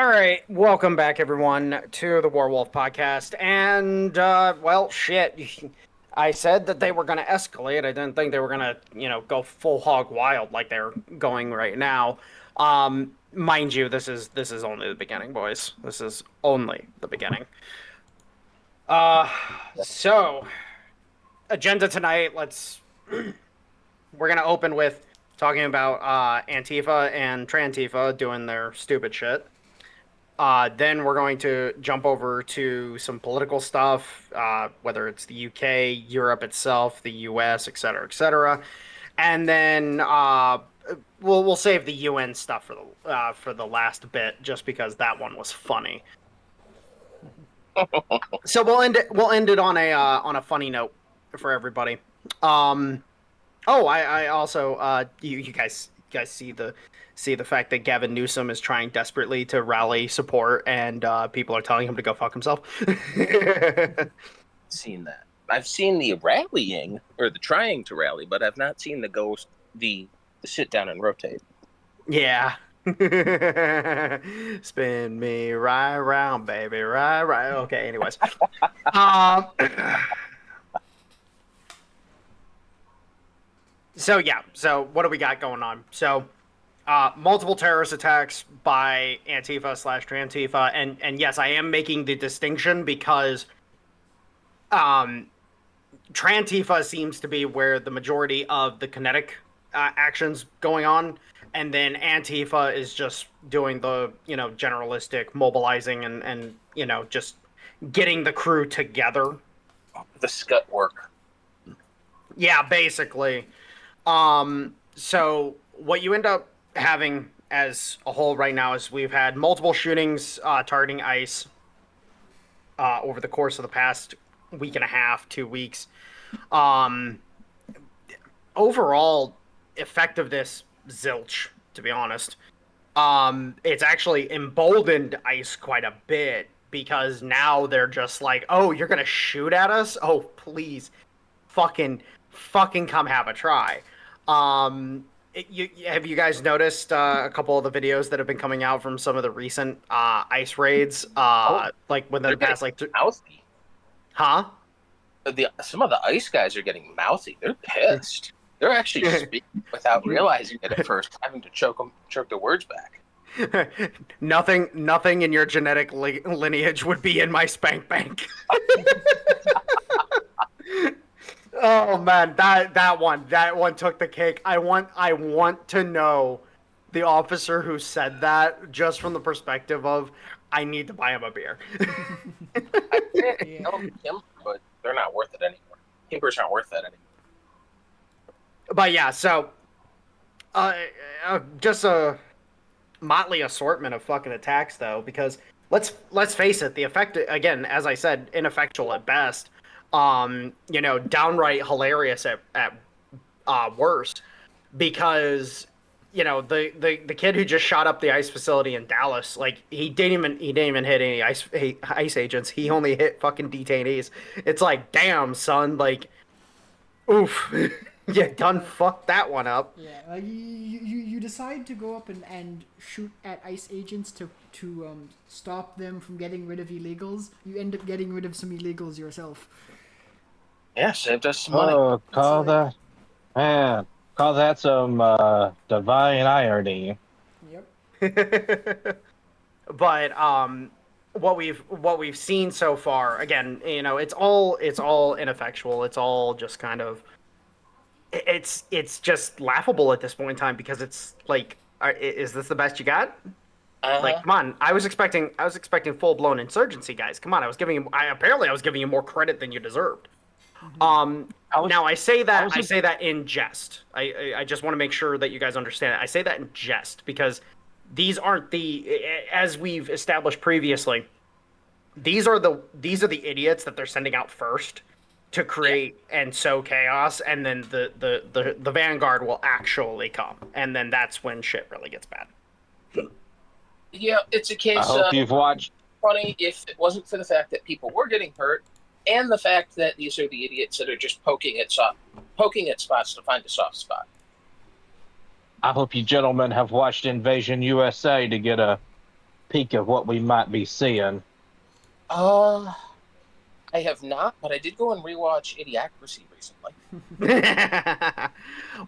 All right, welcome back, everyone, to the WarWolf Podcast. And, well, shit. I said that they were going to escalate. I didn't think they were going to, go full hog wild like they're going right now. Mind you, this is only the beginning, boys. This is only the beginning. So, agenda tonight. We're gonna open with talking about Antifa and trantifa doing their stupid shit. Then we're going to jump over to some political stuff, whether it's the UK, Europe itself, the US, etc., etc. And then we'll save the UN stuff for the last bit, just because that one was funny. So we'll end it on a funny note for everybody. I also you guys see the fact that Gavin Newsom is trying desperately to rally support, and people are telling him to go fuck himself. Seen that. I've seen the rallying or the trying to rally, but I've not seen the sit down and rotate. Yeah. Spin me right round, baby, right. Okay. Anyways, So what do we got going on? So, multiple terrorist attacks by Antifa/trantifa, and yes, I am making the distinction because, trantifa seems to be where the majority of the kinetic actions going on, and then Antifa is just doing the generalistic mobilizing and just getting the crew together. The scut work. Yeah, basically. So what you end up having as a whole right now is we've had multiple shootings targeting ICE over the course of the past week and a half, 2 weeks. Overall effectiveness zilch, to be honest. It's actually emboldened ICE quite a bit because now they're just like, oh, you're gonna shoot at us? Oh, please, fucking come have a try. Have you guys noticed a couple of the videos that have been coming out from some of the recent ICE raids? Like within the past, like, mouthy. Huh? Some of the ICE guys are getting mouthy. They're pissed. They're actually speaking without realizing it at first, having to choke their words back. Nothing in your genetic lineage would be in my spank bank. Oh man, that one took the cake. I want to know the officer who said that, just from the perspective of I need to buy him a beer. I did tell him, but they're not worth it anymore. Kimpers aren't worth that anymore. But yeah, so just a motley assortment of fucking attacks, though, because let's face it, the effect, again, as I said, ineffectual at best. Downright hilarious at worst, because the kid who just shot up the ICE facility in Dallas, like, he didn't even hit any ICE agents. He only hit fucking detainees. It's like, damn, son, like, oof. You done fucked that one up. Yeah, you decide to go up and shoot at ICE agents to stop them from getting rid of illegals. You end up getting rid of some illegals yourself. Yeah, saved us some money. Oh, call that some divine irony. Yep. But what we've seen so far, again, it's all ineffectual. It's all just kind of, it's just laughable at this point in time, because it's like, is this the best you got? Like, come on! I was expecting full blown insurgency, guys. Come on! I was giving you more credit than you deserved. Now I say that in jest. I just want to make sure that you guys understand it. I say that in jest because these aren't as we've established previously, these are the idiots that they're sending out first to create and sow chaos, and then the vanguard will actually come, and then that's when shit really gets bad. Yeah, it's a case I hope you've watched. Funny if it wasn't for the fact that people were getting hurt, and the fact that these are the idiots that are just poking at spots to find a soft spot. I hope you gentlemen have watched Invasion USA to get a peek of what we might be seeing? I have not, but I did go and rewatch Idiocracy recently.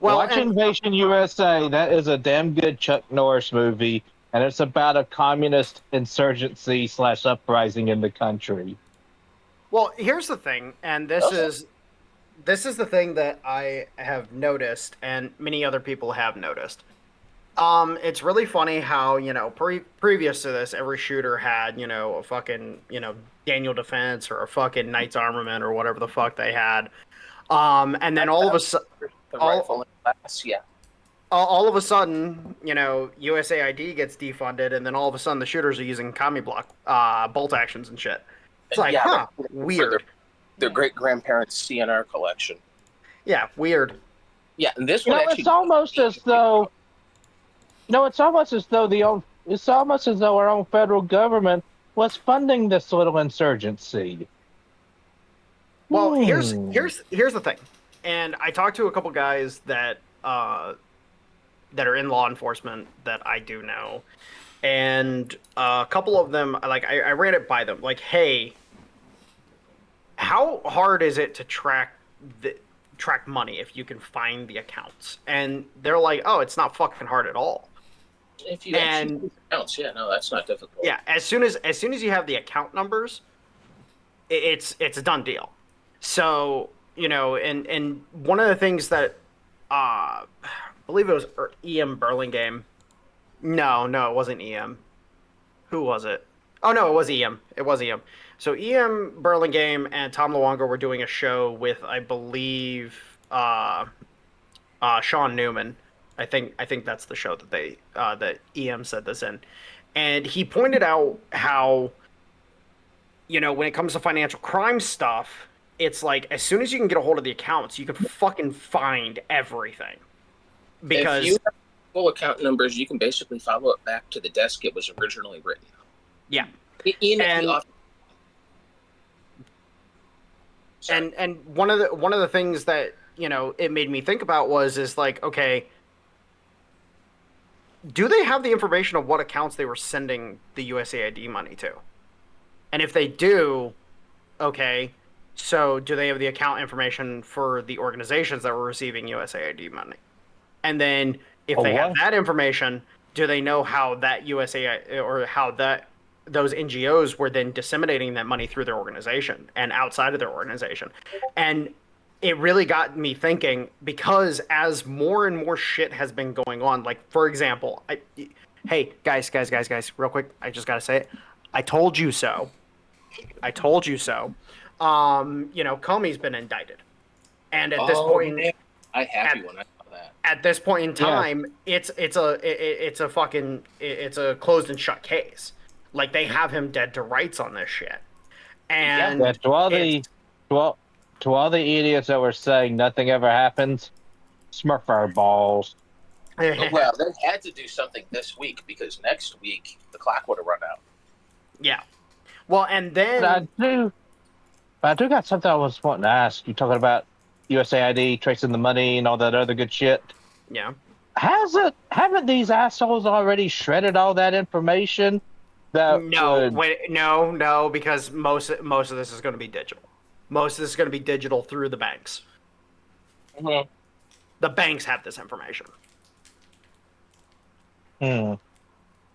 Well, Watch and, Invasion USA. That is a damn good Chuck Norris movie, and it's about a communist insurgency / uprising in the country. well, here's the thing, and this is the thing that I have noticed, and many other people have noticed. It's really funny how, previous to this, every shooter had, a fucking, Daniel Defense or a fucking Knight's Armament or whatever the fuck they had. And then all of a sudden, The rifle class, yeah. all of a sudden, USAID gets defunded, and then all of a sudden the shooters are using commie block, bolt actions and shit. It's like, Yeah, weird. Their great grandparents' CNR collection. Yeah, weird. Yeah, and this You one know, actually. it's almost as though. It's almost as though our own federal government was funding this little insurgency. Well, here's Hmm. the thing, and I talked to a couple guys that are in law enforcement that I do know, and a couple of them, like I ran it by them, like, hey, how hard is it to track money if you can find the accounts? And they're like, oh, it's not fucking hard at all. If you actually counts, yeah, no, that's not difficult. Yeah, as soon as you have the account numbers, it's a done deal. So, and one of the things that I believe it was EM Burlingame. No, it wasn't EM. Who was it? Oh no, it was EM. It was EM. So EM Burlingame and Tom Luongo were doing a show with, I believe, Sean Newman. I think that's the show that that EM said this in, and he pointed out how, when it comes to financial crime stuff, it's like as soon as you can get a hold of the accounts, you can fucking find everything. Because if you have full account numbers, you can basically follow it back to the desk it was originally written. Yeah. And one of the things that it made me think about is like, okay, do they have the information of what accounts they were sending the USAID money to? And if they do, okay, so do they have the account information for the organizations that were receiving USAID money? And then if they have that information, do they know how that USAID or how those NGOs were then disseminating that money through their organization and outside of their organization? And it really got me thinking, because as more and more shit has been going on, like, for example, hey, guys, real quick, I just got to say it. I told you so. Comey's been indicted. And at this point, man. I happy when I saw that. At this point in time, it's a closed and shut case. Like, they have him dead to rights on this shit. And to all the idiots that were saying nothing ever happens, smurf our balls. Well, they had to do something this week because next week the clock would have run out. Yeah. Well, and then But I do got something I was wanting to ask. You talking about USAID tracing the money and all that other good shit? Yeah. Haven't these assholes already shredded all that information? No, because most of this is going to be digital. Most of this is going to be digital through the banks. Mm-hmm. The banks have this information.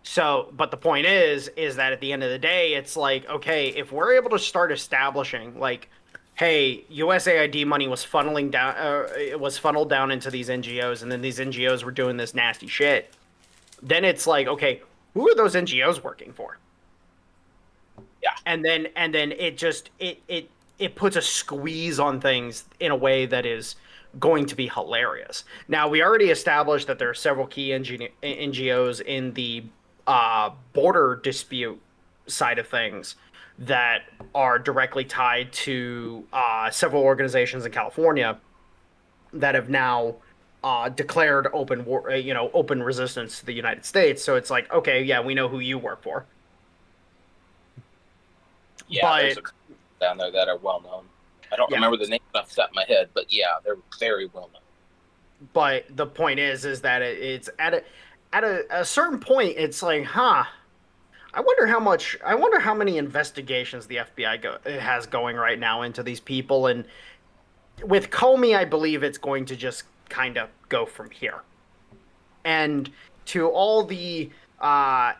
So, but the point is that at the end of the day, it's like, okay, if we're able to start establishing, like, hey, USAID money was funneled down into these NGOs, and then these NGOs were doing this nasty shit, then it's like, okay, who are those NGOs working for? Yeah. And then it puts a squeeze on things in a way that is going to be hilarious. Now, we already established that there are several key NGOs in the border dispute side of things that are directly tied to several organizations in California that have now declared open war, open resistance to the United States. So it's like, okay, yeah, we know who you work for. Yeah, there's a couple down there that are well known. I don't remember the name off the top of my head, but yeah, they're very well known. But the point is that it's at a certain point, it's like, I I wonder how much. I wonder how many investigations the FBI has going right now into these people, and with Comey, I believe it's going to just kind of go from here. And to all the, well,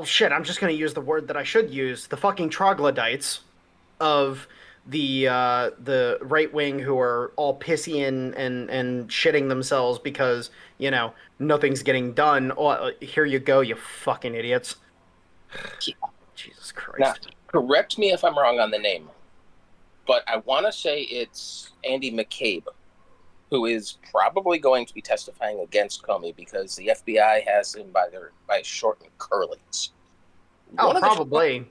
shit, I'm just going to use the word that I should use: the fucking troglodytes of the right wing who are all pissy and shitting themselves because nothing's getting done. Oh, here you go, you fucking idiots. Jesus Christ. Now, correct me if I'm wrong on the name, but I want to say it's Andy McCabe, who is probably going to be testifying against Comey because the FBI has him by his short and curlies. Oh, probably.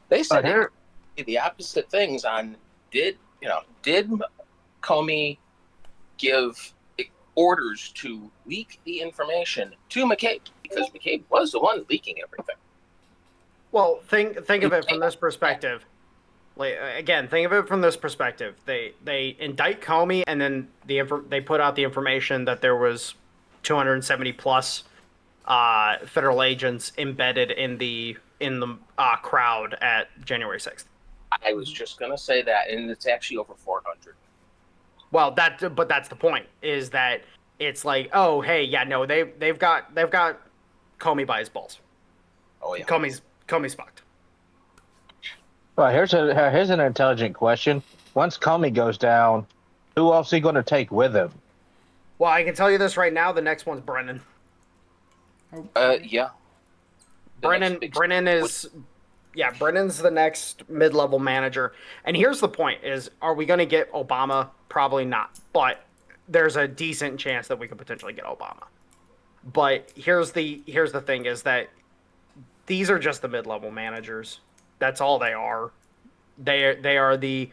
They said the opposite things on did Comey give orders to leak the information to McCabe, because McCabe was the one leaking everything. Well, think of it from this perspective. Like, again, think of it from this perspective. They indict Comey, and then they put out the information that there was 270 plus federal agents embedded in the crowd at January 6th. I was just gonna say that, and it's actually over 400. Well, but that's the point, is that it's like, oh, hey, yeah, no, they've got Comey by his balls. Oh yeah, Comey's fucked. Well, here's an intelligent question. Once Comey goes down, who else is he going to take with him? Well, I can tell you this right now. The next one's Brennan. Yeah. Brennan is, Brennan's the next mid-level manager. And here's the point: is are we going to get Obama? Probably not. But there's a decent chance that we could potentially get Obama. But here's the thing: is that these are just the mid-level managers. That's all they are. They are the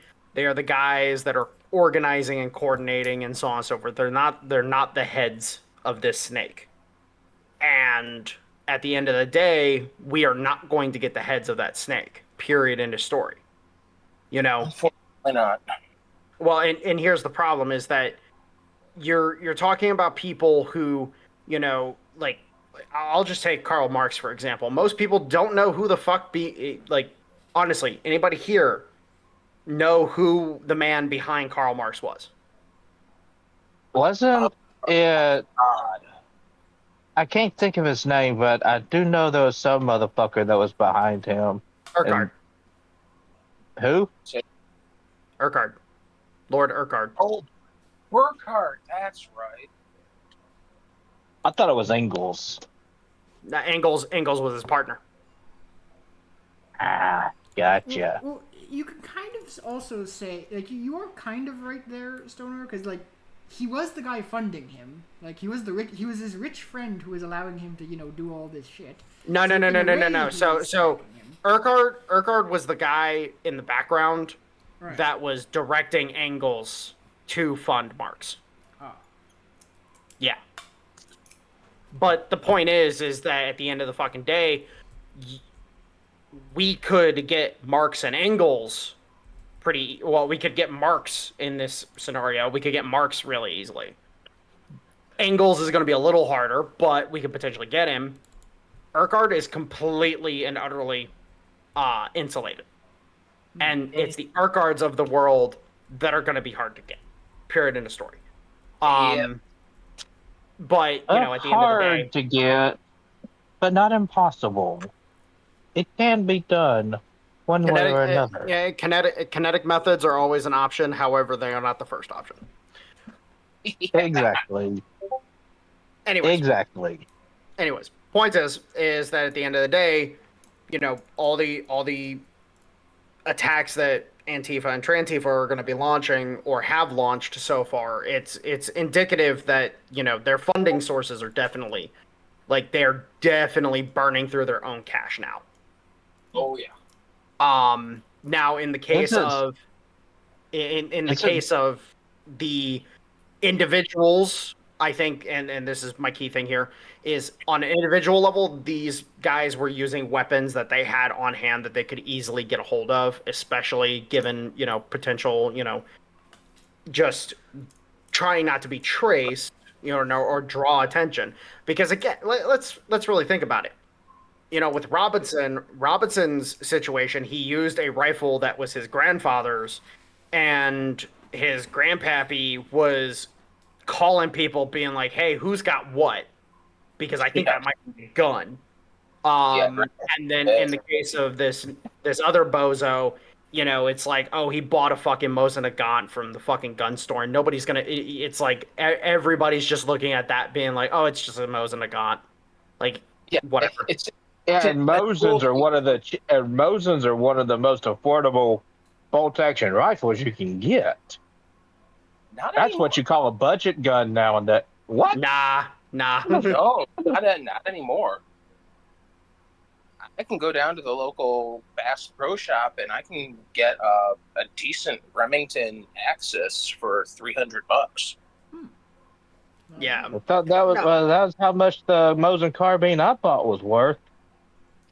guys that are organizing and coordinating and so on and so forth. They're not the heads of this snake. And at the end of the day, we are not going to get the heads of that snake. Period. End of story. Unfortunately not. Well, and here's the problem: is that you're talking about people who, like, I'll just take Karl Marx for example. Most people don't know who the fuck honestly, anybody here know who the man behind Karl Marx was? Wasn't it? I can't think of his name, but I do know there was some motherfucker that was behind him. Urquhart. Who? Urquhart. Lord Urquhart. Oh, Urquhart. That's right. I thought it was Engels. Engels was his partner. Ah, gotcha. Well, you can kind of also say, like, you are kind of right there, Stoner, because, like, he was the guy funding him. Like, he was his rich friend who was allowing him to, do all this shit. No. So Urquhart was the guy in the background that was directing Engels to fund Marx. Oh. Yeah. But the point is that at the end of the fucking day, we could get Marx and Engels we could get Marx in this scenario. We could get Marx really easily. Engels is going to be a little harder, but we could potentially get him. Urquhart is completely and utterly insulated. And it's the Urquharts of the world that are going to be hard to get. Period. End of story. But, at the end of the day... Hard to get, but not impossible. It can be done one way or another. Yeah, kinetic methods are always an option. However, they are not the first option. Exactly. Anyways, point is that at the end of the day, all the attacks that Antifa and Trantifa are going to be launching or have launched so far, it's indicative that their funding sources are definitely they're definitely burning through their own cash now. Oh yeah. Now in the case of the individuals, I think, and this is my key thing here, is on an individual level, these guys were using weapons that they had on hand that they could easily get a hold of, especially given, potential, just trying not to be traced or draw attention. Because again, let's really think about it. With Robinson's situation, he used a rifle that was his grandfather's, and his grandpappy was calling people, being like, "Hey, who's got what?" Because I think Yeah. that might be a gun. Yeah, And then in the case of this other bozo, it's like, oh, he bought a fucking Mosin Nagant from the fucking gun store, and nobody's gonna. It's like everybody's just looking at that, being like, oh, it's just a Mosin Nagant, like yeah, whatever. it's Yeah, and Mosins are one of the most affordable bolt action rifles you can get. not That's anymore. what you call a budget gun nowadays. What? Nah. No, not anymore. I can go down to the local Bass Pro Shop and I can get a decent Remington Axis for $300. Yeah. I thought that was how much the Mosin carbine I bought was worth.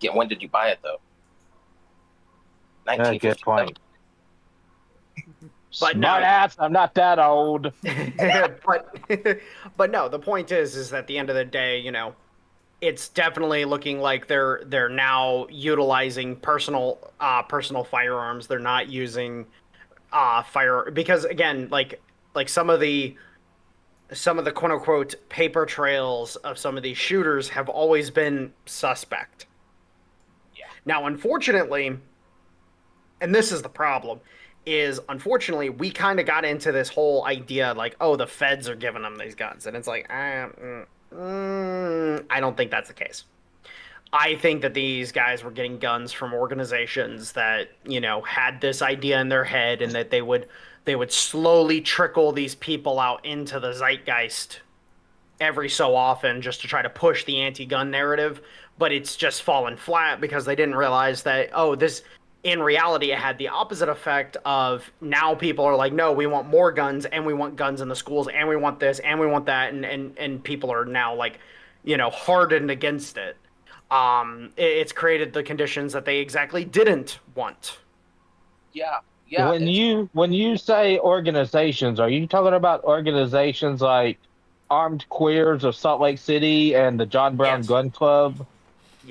Yeah, when did you buy it though? Good 1957. point. But no. Smart ass, I'm not that old. but no, the point is that at the end of the day, it's definitely looking like they're now utilizing personal firearms. They're not using because again, like some of the quote unquote paper trails of some of these shooters have always been suspect. Yeah. Now, unfortunately, and this is the problem, is unfortunately we kind of got into this whole idea like, oh, the feds are giving them these guns, and it's like, I don't think that's the case. I think that these guys were getting guns from organizations that had this idea in their head, and that they would slowly trickle these people out into the zeitgeist every so often, just to try to push the anti-gun narrative. But it's just fallen flat because they didn't realize that, this in reality it had the opposite effect of, now people are like, no, we want more guns, and we want guns in the schools, and we want this, and we want that, and people are now like, hardened against it. It's created the conditions that they exactly didn't want. Yeah. When you say organizations, are you talking about organizations like Armed Queers of Salt Lake City and the John Brown Yes. Gun Club?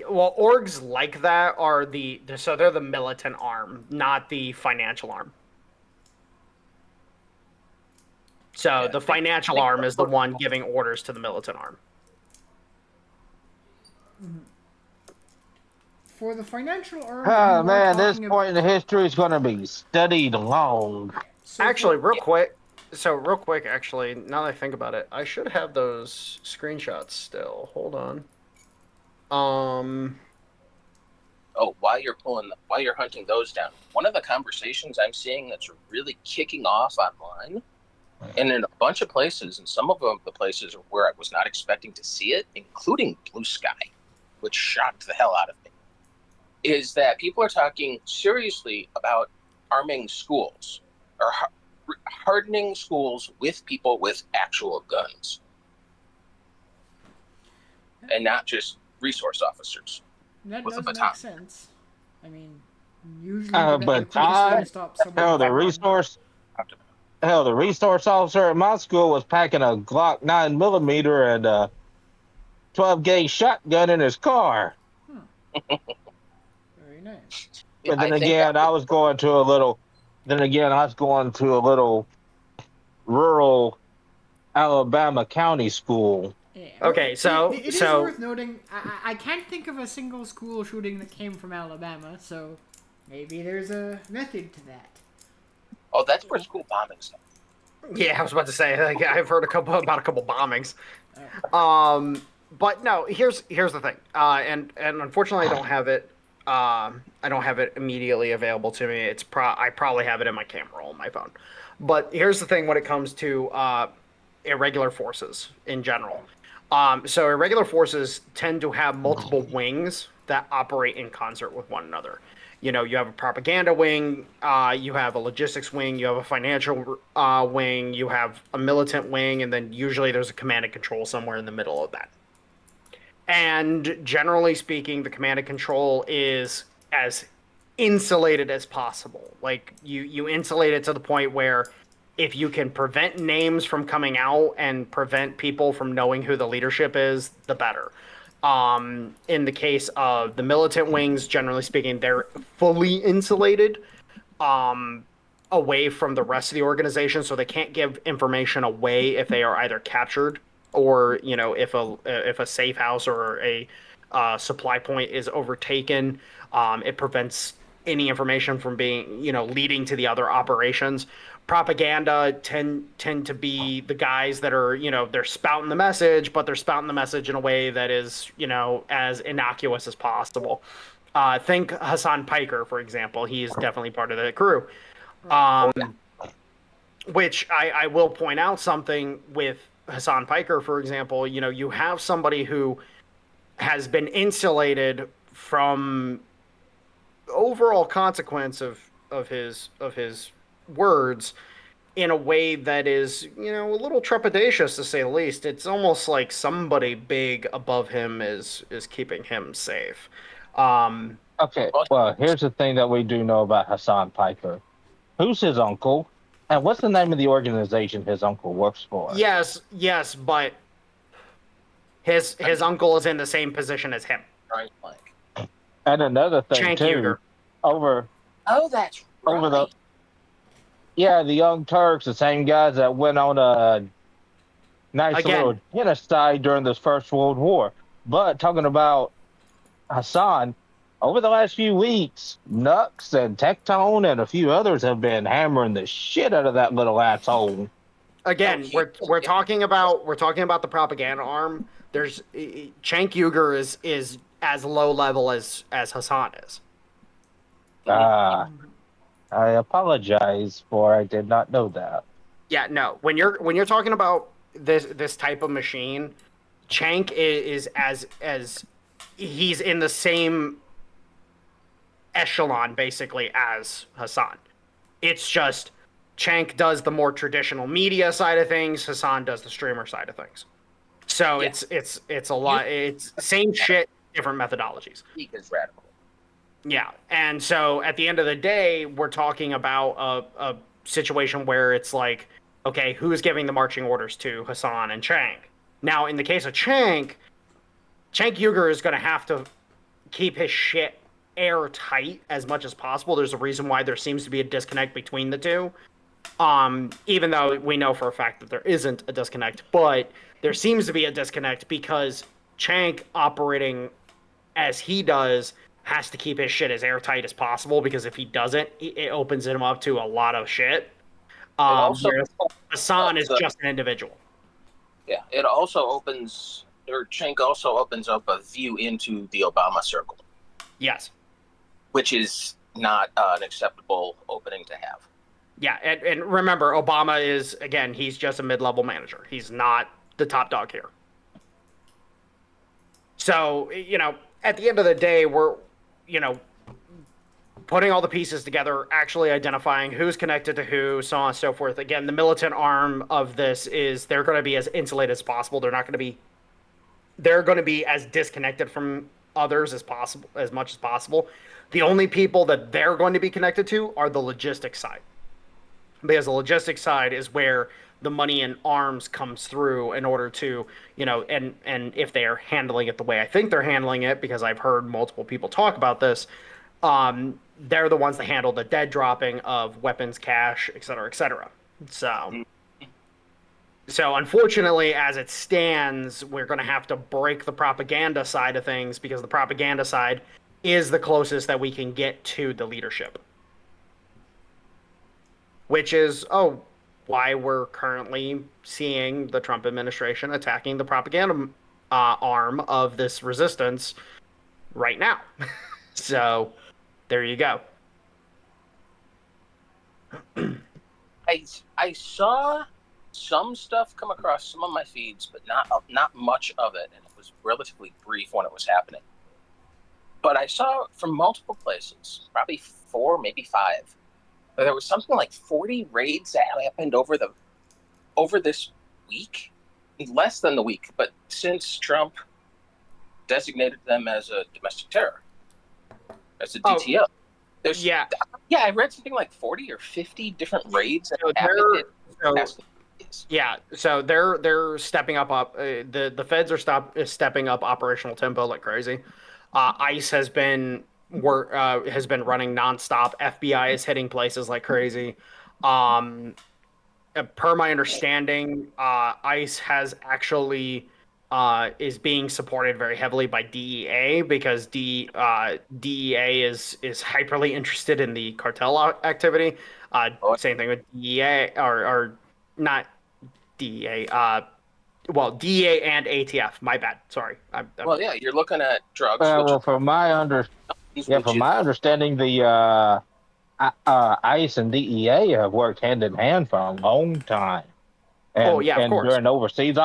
Well, orgs like that are so they're the militant arm, not the financial arm. So the financial arm is the one giving orders to the militant arm. For the financial arm, Oh we were man, this talking point in history is going to be studied long. so Actually, real quick. Actually, now that I think about it, I should have those screenshots still. Hold on. Oh, while you're hunting those down, one of the conversations I'm seeing that's really kicking off online, and in a bunch of places, and some of the places where I was not expecting to see it, including Blue Sky, which shocked the hell out of me, is that people are talking seriously about arming schools or hardening schools with people with actual guns, and not just resource officers. that with a does baton. make sense. I mean, usually But the quickest way to stop someone. Hell, the resource officer at my school was packing a Glock 9mm and a 12-gauge shotgun in his car. Very nice. But then again, I was going to a little rural Alabama county school. Yeah. Okay, so- it is worth noting. I can't think of a single school shooting that came from Alabama, so maybe there's a method to that. Oh, that's where school bombings happen. Yeah, I was about to say, like, I've heard about a couple bombings. But no, here's the thing. And unfortunately, I don't have it. I don't have it immediately available to me. I probably have it in my camera roll on my phone. But here's the thing when it comes to irregular forces in general. So irregular forces tend to have multiple wings that operate in concert with one another. You have a propaganda wing, you have a logistics wing, you have a financial wing, you have a militant wing, and then usually there's a command and control somewhere in the middle of that. And generally speaking, the command and control is as insulated as possible. Like, you insulate it to the point where if you can prevent names from coming out and prevent people from knowing who the leadership is, the better. In the case of the militant wings, generally speaking, they're fully insulated away from the rest of the organization, so they can't give information away if they are either captured or, you know, if a safe house or a supply point is overtaken. It prevents any information from being, you know, leading to the other operations. Propaganda tend to be the guys that are, you know, they're spouting the message, but they're spouting the message in a way that is, you know, as innocuous as possible. Think Hassan Piker, for example. He is definitely part of the crew. Which I will point out something with Hassan Piker, for example. You know, you have somebody who has been insulated from overall consequence of his words in a way that is, you know, a little trepidatious, to say the least. It's almost like somebody big above him is keeping him safe. Okay, well, here's the thing that we do know about Hassan Piker. Who's his uncle? And what's the name of the organization his uncle works for? Yes, but his uncle is in the same position as him. Right, like. And another thing, Cenk too, Uygur. Oh, that's right. The Young Turks, the same guys that went on a nice little genocide during this First World War. But talking about Hassan, over the last few weeks, Nux and Tectone and a few others have been hammering the shit out of that little asshole. Again, we're talking about the propaganda arm. There's Cenk Uygur is as low level as Hassan is. I apologize for I did not know that. Yeah, no. When you're talking about this type of machine, Cenk is as he's in the same echelon basically as Hassan. It's just Cenk does the more traditional media side of things, Hassan does the streamer side of things. So it's a lot. It's same shit, different methodologies. He is radical. Yeah, and so at the end of the day, we're talking about a situation where it's like, okay, who's giving the marching orders to Hassan and Cenk? Now, in the case of Cenk Uygur is going to have to keep his shit airtight as much as possible. There's a reason why there seems to be a disconnect between the two. Even though we know for a fact that there isn't a disconnect, but there seems to be a disconnect because Cenk, operating as he does, has to keep his shit as airtight as possible, because if he doesn't, it opens him up to a lot of shit. Whereas Hassan is just an individual. Yeah, it also opens, or Cenk also opens up a view into the Obama circle. Yes. Which is not an acceptable opening to have. Yeah, and remember, Obama is, again, he's just a mid-level manager. He's not the top dog here. So, you know, at the end of the day, we're, you know, putting all the pieces together, actually identifying who's connected to who, so on and so forth. Again, the militant arm of this is they're going to be as insulated as possible. They're going to be as disconnected from others as possible, as much as possible. The only people that they're going to be connected to are the logistics side, because the logistics side is where the money and arms comes through in order to, you know, and if they are handling it the way I think they're handling it, because I've heard multiple people talk about this, they're the ones that handle the dead dropping of weapons, cash, et cetera, et cetera. So unfortunately, as it stands, we're going to have to break the propaganda side of things, because the propaganda side is the closest that we can get to the leadership. Which is, why we're currently seeing the Trump administration attacking the propaganda arm of this resistance right now. So, there you go. I saw some stuff come across some of my feeds, but not much of it, and it was relatively brief when it was happening. But I saw from multiple places, probably 4, maybe 5. There was something like 40 raids that happened over this week, less than the week, but since Trump designated them as a domestic terror, as a DTO. I read something like 40 or 50 different raids that happened So they're stepping up. The feds are stepping up operational tempo like crazy. ICE has been running nonstop. FBI is hitting places like crazy. Per my understanding, ICE has actually is being supported very heavily by DEA because DEA is hyperly interested in the cartel activity. Same thing with DEA or not DEA. Well, DEA and ATF. My bad. Sorry. Well, yeah, you're looking at drugs. Well, from my understanding, the ICE and DEA have worked hand in hand for a long time. And, of course. During overseas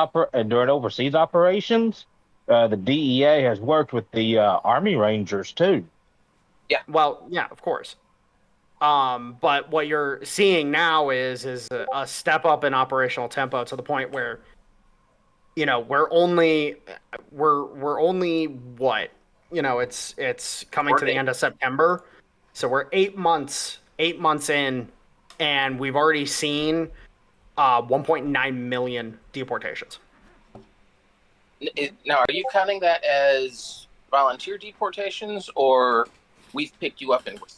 operations, the DEA has worked with the Army Rangers too. Yeah. Well, yeah, of course. But what you're seeing now is a step up in operational tempo to the point where, we're only what, it's coming to the end of September, so we're 8 months in, and we've already seen 1.9 million deportations. Now, are you counting that as volunteer deportations, or we've picked you up and we've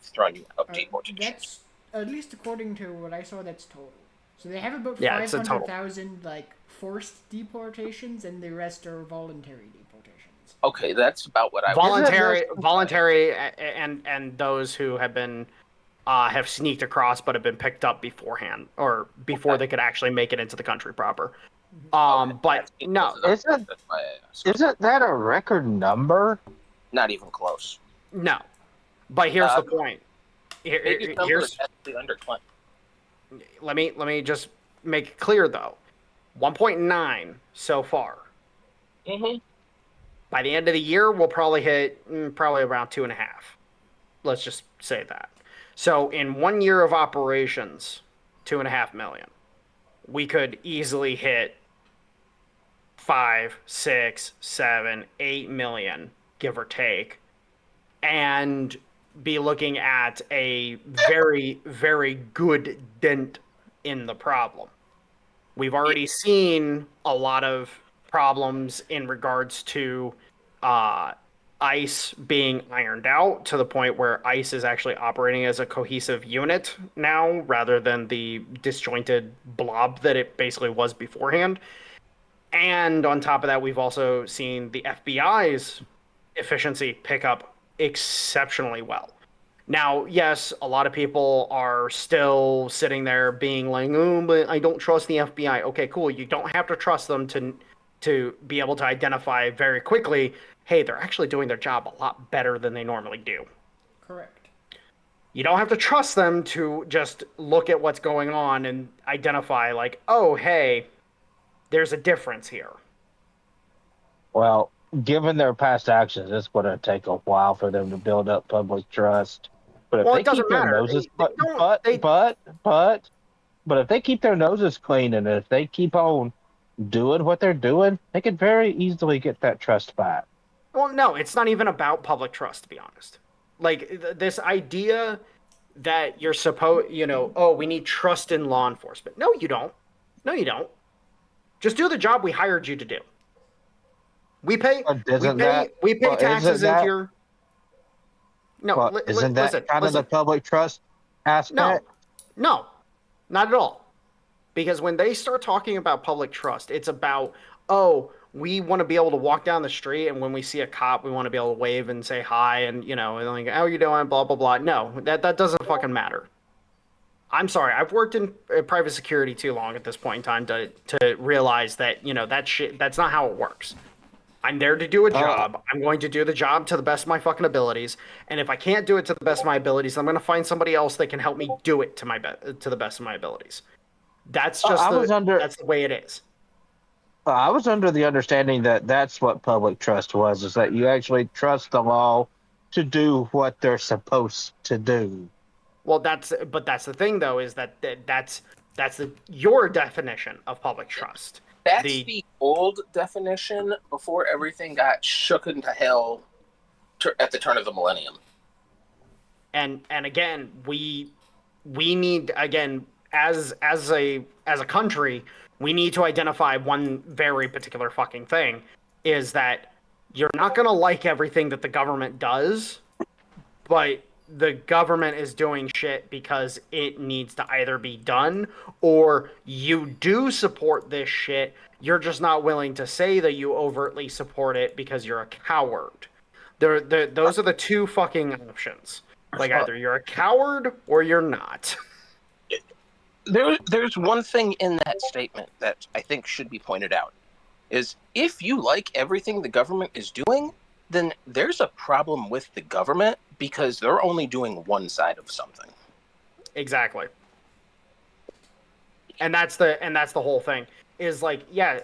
thrown you out of deportations? That's, at least according to what I saw, that's total. So they have about 500,000 forced deportations, and the rest are voluntary deportations. Okay, that's about what I voluntary, and those who have been have sneaked across but have been picked up beforehand or before they could actually make it into the country proper. But no, isn't that a record number? Not even close. No, but here's the point. Here's under 20. Let me just make it clear though. 1.9 so far. Mm-hmm. By the end of the year, we'll probably hit around 2.5. Let's just say that. So in 1 year of operations, 2.5 million. We could easily hit 5, 6, 7, 8 million, give or take, and be looking at a very, very good dent in the problem. We've already seen a lot of problems in regards to ICE being ironed out to the point where ICE is actually operating as a cohesive unit now rather than the disjointed blob that it basically was beforehand. And on top of that, we've also seen the FBI's efficiency pick up exceptionally well. Now, yes, a lot of people are still sitting there being like, oh, but I don't trust the FBI. Okay, cool. You don't have to trust them to be able to identify very quickly, hey, they're actually doing their job a lot better than they normally do. Correct. You don't have to trust them to just look at what's going on and identify like, oh, hey, there's a difference here. Well, given their past actions, it's going to take a while for them to build up public trust. But if well, they it doesn't keep their matter. noses, but if they keep their noses clean and if they keep on doing what they're doing, they could very easily get that trust back. Well, no, it's not even about public trust, to be honest. Like this idea that you're supposed, oh, we need trust in law enforcement. No, you don't. No, you don't. Just do the job we hired you to do. We pay taxes into your. No, isn't that kind of the public trust aspect? No, not at all. Because when they start talking about public trust, it's about, oh, we want to be able to walk down the street, and when we see a cop, we want to be able to wave and say hi, and and like, how are you doing? Blah blah blah. No, that doesn't fucking matter. I'm sorry, I've worked in private security too long at this point in time to realize that that's not how it works. I'm there to do a job. I'm going to do the job to the best of my fucking abilities. And if I can't do it to the best of my abilities, I'm going to find somebody else that can help me do it to the best of my abilities. That's just that's the way it is. I was under the understanding that that's what public trust was, is that you actually trust the law to do what they're supposed to do. Well, that's the thing though, is that's your definition of public trust. That's the old definition before everything got shook into hell at the turn of the millennium. And again, we need, again, as a country, we need to identify one very particular fucking thing, is that you're not going to like everything that the government does, but the government is doing shit because it needs to either be done, or you do support this shit, you're just not willing to say that you overtly support it because you're a coward. Those are the two fucking options. Like, either you're a coward or you're not. There's one thing in that statement that I think should be pointed out, is if you like everything the government is doing, then there's a problem with the government because they're only doing one side of something. Exactly. And that's the whole thing. Is like, yeah,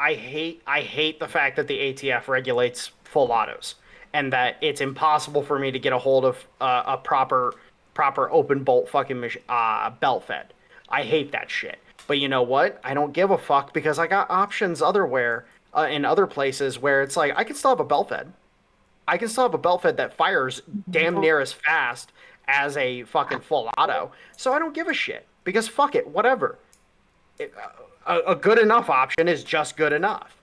I hate the fact that the ATF regulates full autos, and that it's impossible for me to get a hold of a proper open bolt fucking belt fed. I hate that shit. But you know what? I don't give a fuck, because I got options otherwhere, in other places, where it's like, I can still have a belt fed. I can still have a belt fed that fires damn near as fast as a fucking full auto. So I don't give a shit, because fuck it, whatever. A good enough option is just good enough.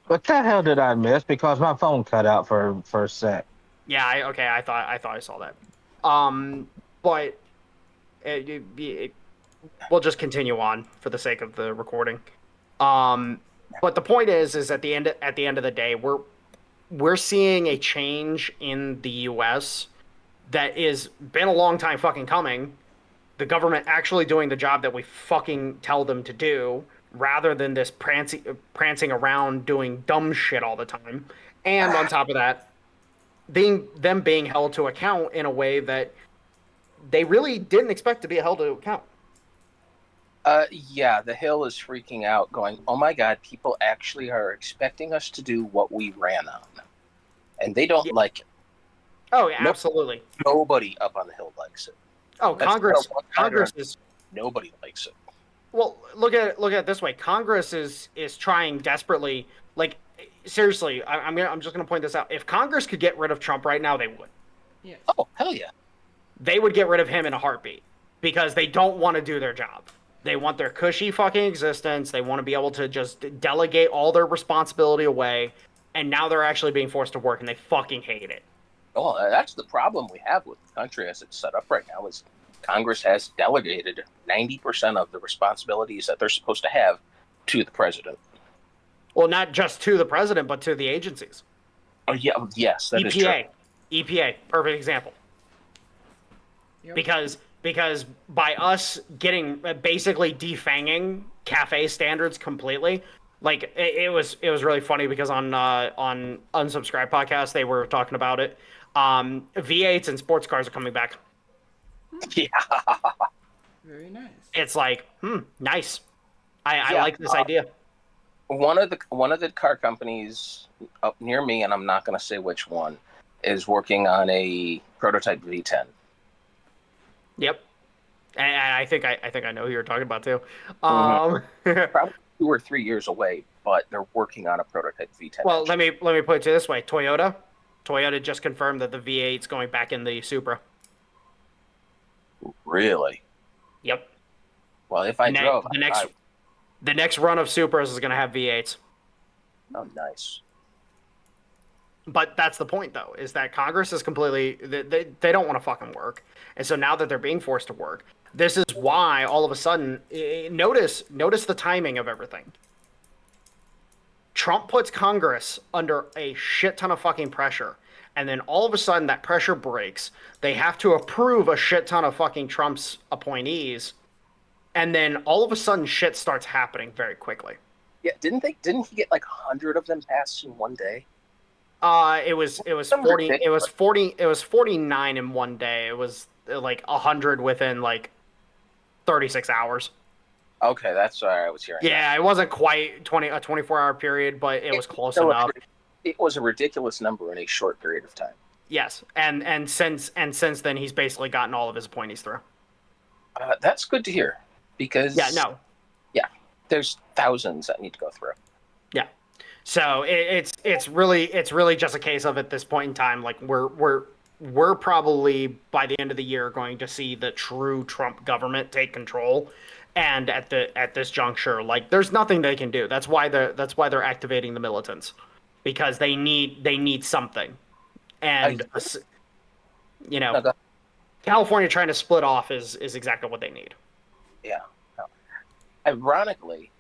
What the hell did I miss? Because my phone cut out for a sec. Yeah, I thought I saw that. But we'll just continue on for the sake of the recording. But the point is at the end of the day, we're seeing a change in the U.S. that is been a long time fucking coming. The government actually doing the job that we fucking tell them to do, rather than this prancing around doing dumb shit all the time. And on top of that, being held to account in a way that they really didn't expect to be held to account. Yeah, the Hill is freaking out, going, oh my god, people actually are expecting us to do what we ran on. And they don't like it. Oh, yeah, absolutely. Nobody up on the Hill likes it. Oh, Congress is... Nobody likes it. Well, look at it this way. Congress is trying desperately. Like, seriously, I'm just gonna point this out. If Congress could get rid of Trump right now, they would. Yeah. Oh, hell yeah. They would get rid of him in a heartbeat, because they don't want to do their job. They want their cushy fucking existence. They want to be able to just delegate all their responsibility away, and now they're actually being forced to work, and they fucking hate it. Oh, that's the problem we have with the country as it's set up right now, is Congress has delegated 90% of the responsibilities that they're supposed to have to the president. Well, not just to the president, but to the agencies. Oh, yeah, yes, that is true. EPA, perfect example. Yep. Because by us getting basically defanging cafe standards completely, like it was really funny, because on Unsubscribed podcast they were talking about it. V8s and sports cars are coming back. Yeah. Very nice. It's like, nice. I like this idea. One of the car companies up near me, and I'm not going to say which one, is working on a prototype V10. Yep. And I think I know who you're talking about too. Probably 2 or 3 years away, but they're working on a prototype V10. Well, let me put it to you this way: Toyota just confirmed that the V8's going back in the Supra. Really? Yep. Well, if I drove, the next run of Supras is going to have V8s. Oh, nice. But that's the point, though, is that Congress is completely... They don't want to fucking work. And so now that they're being forced to work, this is why all of a sudden... Notice the timing of everything. Trump puts Congress under a shit ton of fucking pressure. And then all of a sudden that pressure breaks. They have to approve a shit ton of fucking Trump's appointees. And then all of a sudden shit starts happening very quickly. Yeah, didn't he get like 100 of them passed in one day? It was 49 in one day. It was like 100 within like 36 hours. Okay, that's what I was hearing. Yeah, it wasn't quite a 24-hour period, but it was close enough. It was a ridiculous number in a short period of time. Yes, and since then he's basically gotten all of his appointees through. That's good to hear, because there's thousands that need to go through. Yeah. So it's really just a case of, at this point in time, like we're we're probably by the end of the year going to see the true Trump government take control. And at this juncture, like there's nothing they can do. That's why they're activating the militants, because they need something. And you know, No, go- California trying to split off is exactly what they need. yeah. No. Ironically,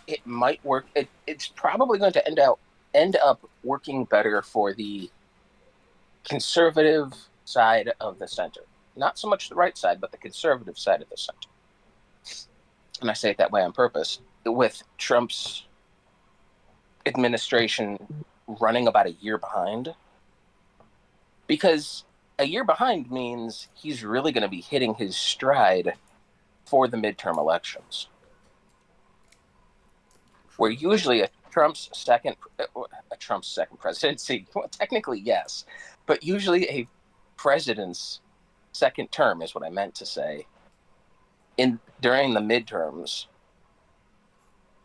it might work. It's probably going to end up working better for the conservative side of the center. Not so much the right side, but the conservative side of the center. And I say it that way on purpose. With Trump's administration running about a year behind, because a year behind means he's really going to be hitting his stride for the midterm elections, where usually a Trump's second presidency, well, technically yes, but usually a president's second term is what I meant to say. During the midterms,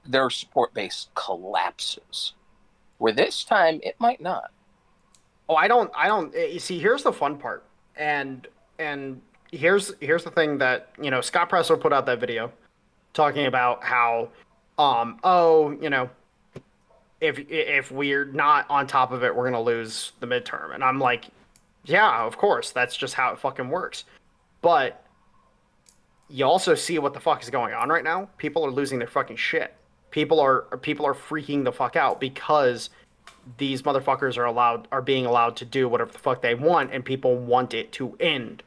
their support base collapses, where this time it might not. Oh, I don't. You see, here's the fun part, and here's the thing that Scott Presler put out that video talking about how, if we're not on top of it, we're gonna lose the midterm, and I'm like, yeah, of course, that's just how it fucking works, but you also see what the fuck is going on right now. People are losing their fucking shit. People are freaking the fuck out because these motherfuckers are being allowed to do whatever the fuck they want, and people want it to end.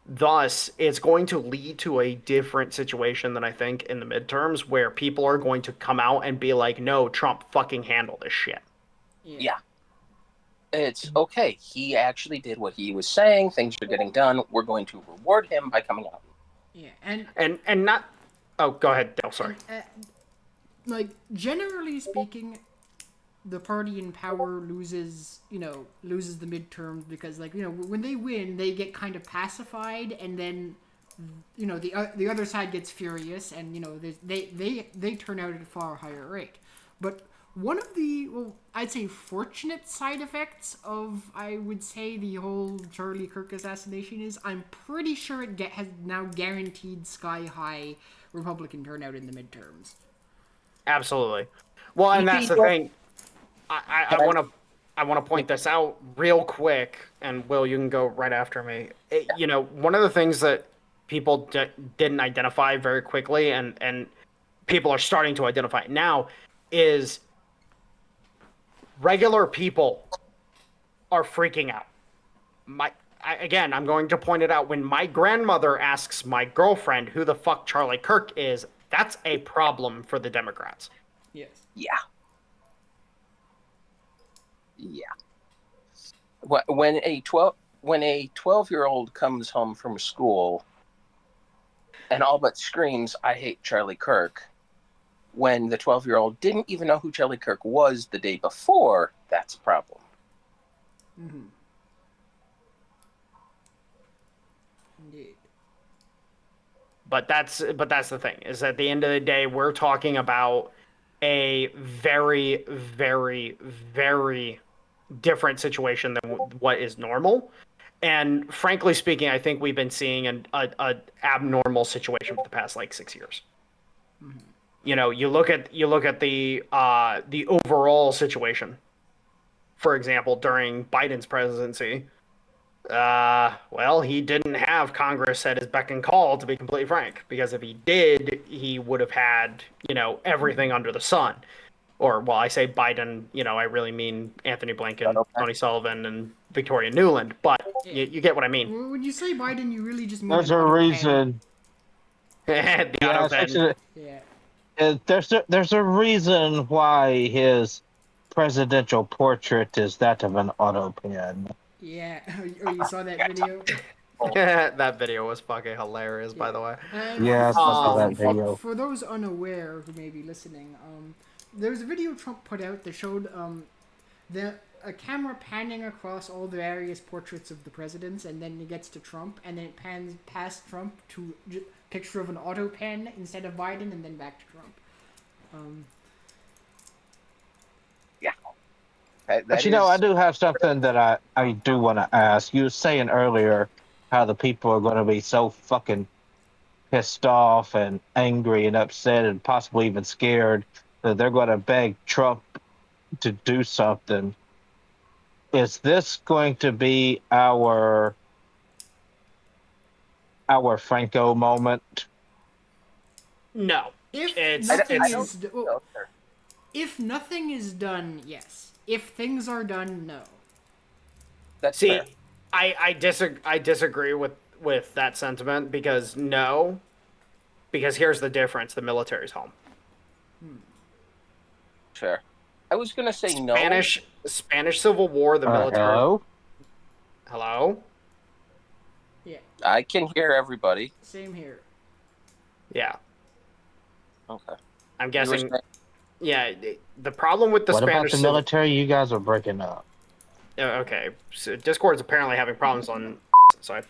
Thus, it's going to lead to a different situation than I think in the midterms, where people are going to come out and be like, no, Trump, fucking handle this shit. Yeah. It's okay. He actually did what he was saying. Things are getting done. We're going to reward him by coming out. Yeah, and not. Oh, go ahead, Dale. Sorry. Like, generally speaking, the party in power loses the midterms because, like, when they win, they get kind of pacified, and then, the other side gets furious, and, they turn out at a far higher rate. But one of the, I'd say fortunate side effects of, I would say, the whole Charlie Kirk assassination is I'm pretty sure it has now guaranteed sky-high Republican turnout in the midterms. Absolutely. Well, and that's the thing. I want to point this out real quick, and Will, you can go right after me. One of the things that people didn't identify very quickly, and people are starting to identify it now, is regular people are freaking out. Again, I'm going to point it out. When my grandmother asks my girlfriend who the fuck Charlie Kirk is, that's a problem for the Democrats. Yes. Yeah. When a 12-year-old comes home from school and all but screams, "I hate Charlie Kirk," when the 12-year-old didn't even know who Charlie Kirk was the day before, that's a problem. Mm-hmm. Indeed. But that's the thing, is at the end of the day, we're talking about a very, very, very different situation than what is normal. And frankly speaking, I think we've been seeing an abnormal situation for the past like 6 years. Mm-hmm. You look at the overall situation. For example, during Biden's presidency, well, he didn't have Congress at his beck and call, to be completely frank, because if he did, he would have had, everything under the sun. Or, well, I say Biden, I really mean Anthony Blinken, Tony Sullivan, and Victoria Nuland, but you get what I mean. When you say Biden, you really just mean There's a reason. The auto pen. Yeah. There's a reason why his presidential portrait is that of an auto pen. Yeah. Oh, you saw that video? That video was fucking hilarious, by the way. Yes, I saw that video. For those unaware who may be listening, there was a video Trump put out that showed a camera panning across all the various portraits of the presidents, and then it gets to Trump, and then it pans past Trump to a picture of an auto pen instead of Biden, and then back to Trump. Yeah. But I do have something that I do want to ask. You were saying earlier how the people are going to be so fucking pissed off and angry and upset and possibly even scared that they're going to beg Trump to do something. Is this going to be our Franco moment? No. If nothing is done, yes. If things are done, no. That's fair. I disagree with that sentiment because here's the difference: the military's home. Fair. I was gonna say no. Spanish Civil War. The military. Hello. Yeah. I can hear everybody. Same here. Yeah. Okay. I'm guessing. Yeah. The problem with the Spanish. What about the military? You guys are breaking up. Okay. So Discord's apparently having problems on side.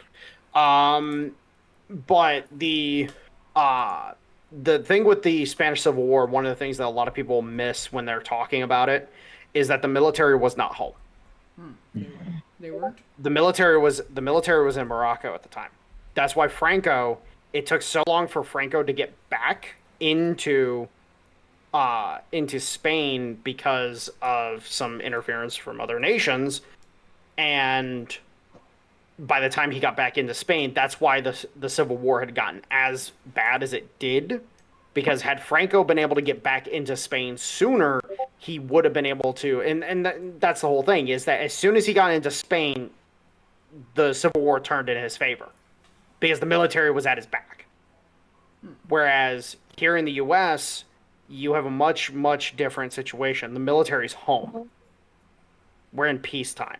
But the thing with the Spanish Civil War, one of the things that a lot of people miss when they're talking about it, is that the military was not home. They weren't? The military was in Morocco at the time. That's why it took so long for Franco to get back into Spain because of some interference from other nations. And by the time he got back into Spain, that's why the Civil War had gotten as bad as it did. Because had Franco been able to get back into Spain sooner, he would have been able to. And that's the whole thing, is that as soon as he got into Spain, the Civil War turned in his favor. Because the military was at his back. Whereas here in the U.S., you have a much, much different situation. The military's home. We're in peacetime.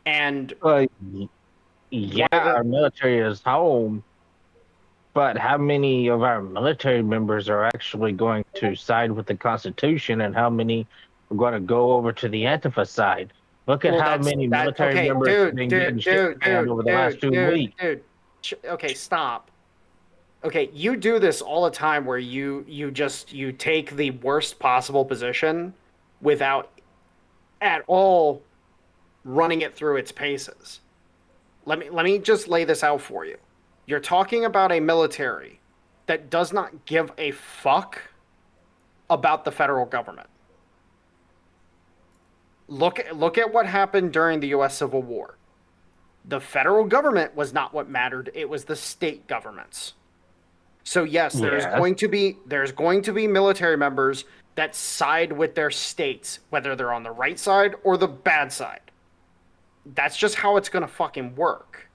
And our military is home, but how many of our military members are actually going to side with the Constitution, and how many are going to go over to the Antifa side? Look at how many military members have been getting shit canned over the last 2 weeks. Okay, stop. Okay, you do this all the time where you take the worst possible position without at all running it through its paces. Let me just lay this out for you. You're talking about a military that does not give a fuck about the federal government. Look at what happened during the U.S. Civil War. The federal government was not what mattered. It was the state governments. So yes, there's going to be military members that side with their states, whether they're on the right side or the bad side. That's just how it's going to fucking work.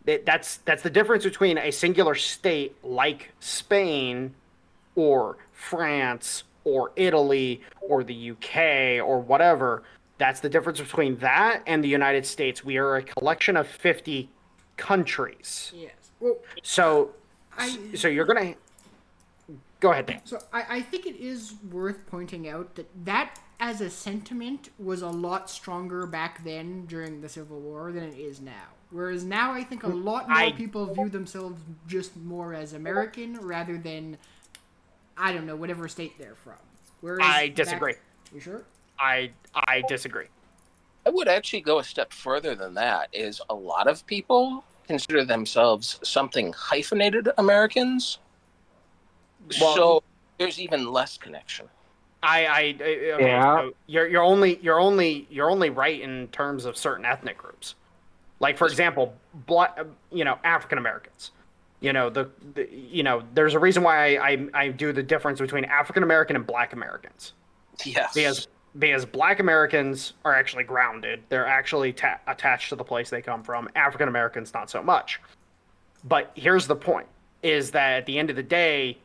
That's the difference between a singular state like Spain or France or Italy or the UK or whatever. That's the difference between that and the United States. We are a collection of 50 countries. Yes. Well, so you're going to... Go ahead, Dan. So I think it is worth pointing out that as a sentiment was a lot stronger back then during the Civil War than it is now. Whereas now I think a lot more people view themselves just more as American rather than, I don't know, whatever state they're from. Whereas I disagree. You sure? I disagree. I would actually go a step further than that. Is a lot of people consider themselves something hyphenated Americans. Well, so there's even less connection. Okay, so you're only right in terms of certain ethnic groups. Like, for example, African Americans. There's a reason why I do the difference between African American and Black Americans. Yes. Because Black Americans are actually grounded. They're actually attached to the place they come from. African Americans, not so much. But here's the point, is that at the end of the day,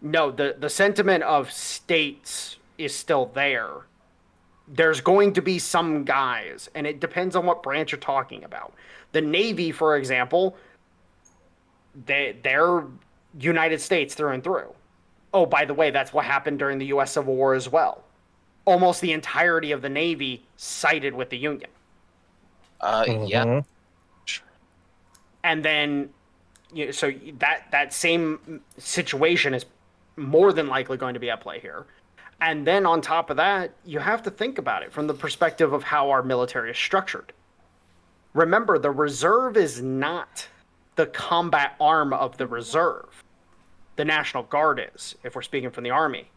no, the sentiment of states is still there. There's going to be some guys, and it depends on what branch you're talking about. The Navy, for example, they're United States through and through. Oh, by the way, that's what happened during the U.S. Civil War as well. Almost the entirety of the Navy sided with the Union. Yeah. And then, so that same situation is more than likely going to be at play here. And then on top of that, you have to think about it from the perspective of how our military is structured. Remember, the reserve is not the combat arm of the reserve. The National Guard is, if we're speaking from the Army.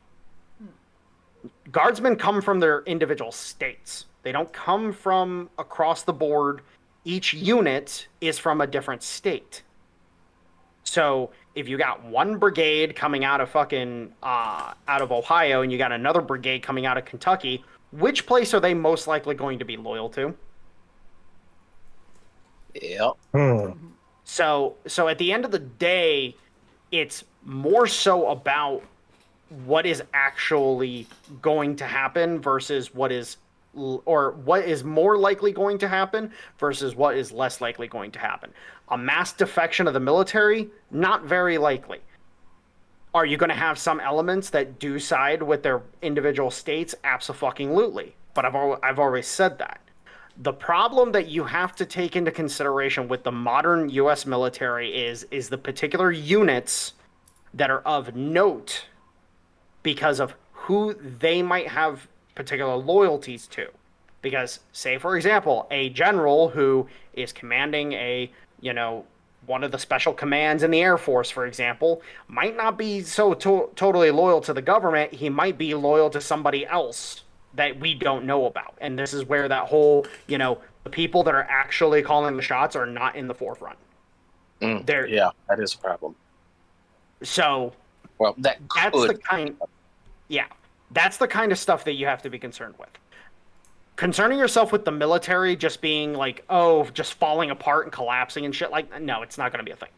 Guardsmen come from their individual states. They don't come from across the board. Each unit is from a different state. So if you got one brigade coming out of fucking out of Ohio and you got another brigade coming out of Kentucky, which place are they most likely going to be loyal to? Yep. So at the end of the day, it's more so about what is actually going to happen versus what is more likely going to happen versus what is less likely going to happen. A mass defection of the military, not very likely. Are you going to have some elements that do side with their individual states? Abso-fucking-lutely. But I've always said that. The problem that you have to take into consideration with the modern U.S. military is the particular units that are of note because of who they might have particular loyalties to. Because, say, for example, a general who is commanding one of the special commands in the Air Force, for example, might not be so totally loyal to the government. He might be loyal to somebody else that we don't know about. And this is where that whole, the people that are actually calling the shots are not in the forefront. Yeah, that is a problem. So, well, that's the kind of stuff that you have to be concerned with. Concerning yourself with the military just being like, just falling apart and collapsing and shit no, it's not going to be a thing.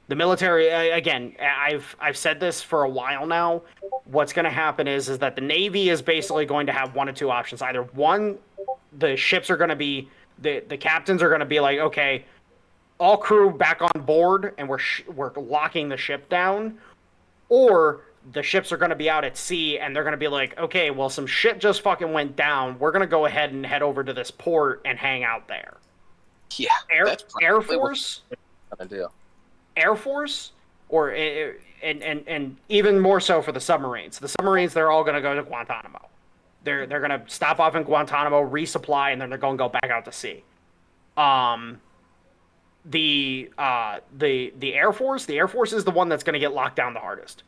The military, again, I've said this for a while now. What's going to happen is that the Navy is basically going to have one of two options. Either one, the ships are going to be, the captains are going to be like, okay, all crew back on board and we're locking the ship down. Or the ships are going to be out at sea and they're going to be like, okay, well, some shit just fucking went down. We're going to go ahead and head over to this port and hang out there. Yeah. Air Force. Air Force, or and even more so for the submarines. The submarines, they're all going to go to Guantanamo. They're going to stop off in Guantanamo, resupply, and then they're going to go back out to sea. The Air Force is the one that's going to get locked down the hardest,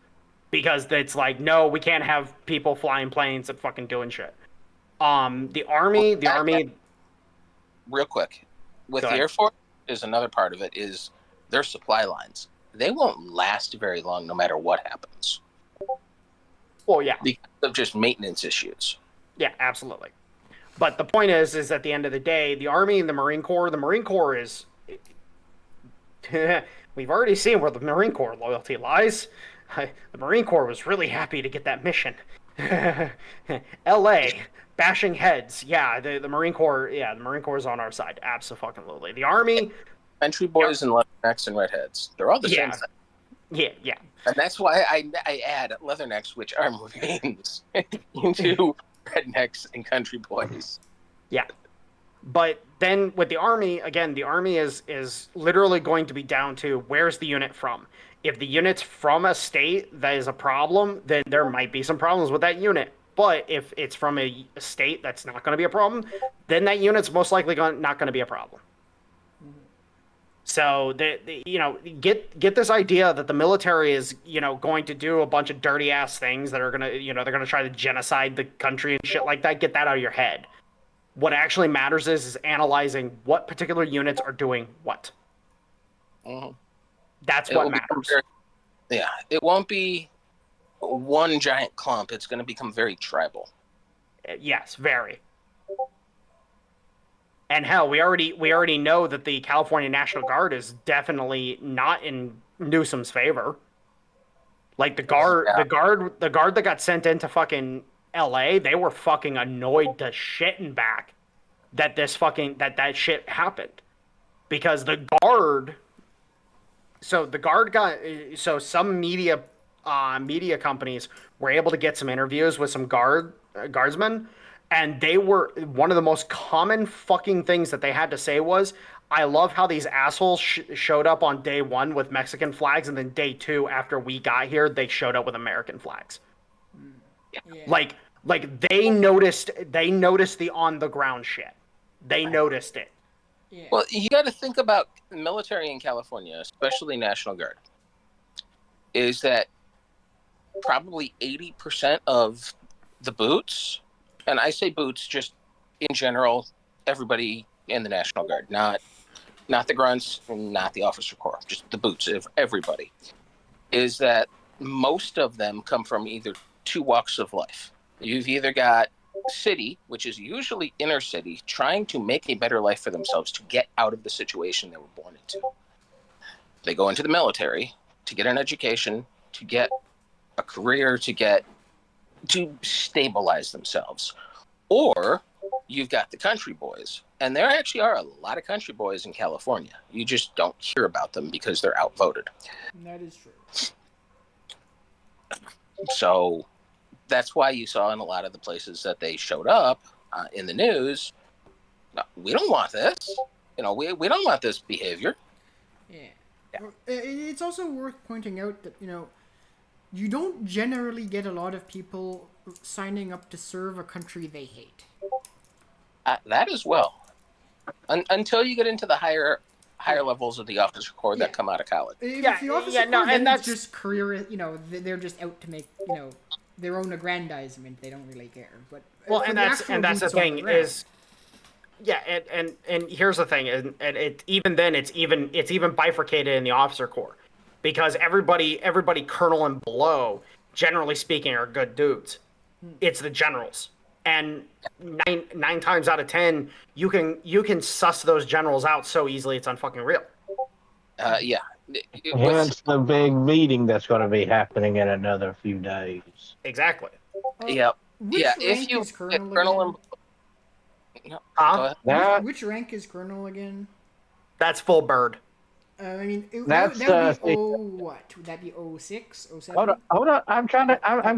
because it's like, no, we can't have people flying planes and fucking doing shit. The Army. Real quick, with the Air Force, is another part of it is their supply lines. They won't last very long no matter what happens. Well, yeah. Because of just maintenance issues. Yeah, absolutely. But the point is at the end of the day, the Army and the Marine Corps is... We've already seen where the Marine Corps loyalty lies. The Marine Corps was really happy to get that mission. L.A., bashing heads. Yeah, the Marine Corps is on our side. Absolutely. The Army... Country boys and leathernecks and redheads. They're all the same thing. Yeah. And that's why I add leathernecks, which are Marines, into rednecks and country boys. Yeah. But then with the Army, again, the Army is literally going to be down to where's the unit from. If the unit's from a state that is a problem, then there might be some problems with that unit. But if it's from a state that's not going to be a problem, then that unit's most likely not going to be a problem. So get this idea that the military is, going to do a bunch of dirty ass things that are going to, they're going to try to genocide the country and shit like that. Get that out of your head. What actually matters is analyzing what particular units are doing what. Mm-hmm. That's what matters. It won't be one giant clump. It's going to become very tribal. Yes, very. And hell, we already know that the California National Guard is definitely not in Newsom's favor. Like the guard that got sent into fucking LA, they were fucking annoyed to shit and back that that shit happened. Because some media companies were able to get some interviews with some guardsmen. And they were, one of the most common fucking things that they had to say was, I love how these assholes showed up on day 1 with Mexican flags, and then day 2, after we got here, they showed up with American flags. Yeah. Like they noticed the on the ground shit. They noticed it. Yeah. Well, you got to think about military in California, especially National Guard, is that probably 80% of the boots, and I say boots just in general, everybody in the National Guard, not the grunts and not the officer corps, just the boots of everybody, is that most of them come from either 2 walks of life. You've either got city, which is usually inner city, trying to make a better life for themselves to get out of the situation they were born into. They go into the military to get an education, to get a career, to stabilize themselves. Or you've got the country boys. And there actually are a lot of country boys in California. You just don't hear about them because they're outvoted. That is true. So that's why you saw in a lot of the places that they showed up in the news, no, we don't want this. We don't want this behavior. Yeah. It's also worth pointing out that, you don't generally get a lot of people signing up to serve a country they hate. That as well. Until you get into the higher levels of the officer corps that come out of college. If the officer corps, and then that's it's just career. They're just out to make their own aggrandizement. They don't really care. But that's the thing is, and here's the thing, and it's even bifurcated in the officer corps, because everybody colonel and below, generally speaking, are good dudes. It's the generals. And nine times out of 10, you can suss those generals out so easily it's unfucking real. Yeah. Hence the big meeting that's going to be happening in another few days. Exactly. Yeah. Which Yeah. rank If you is colonel colonel again? no, go ahead. Which rank is colonel again? That's full bird. That would be what? Would that be 06, 07? Hold on. I'm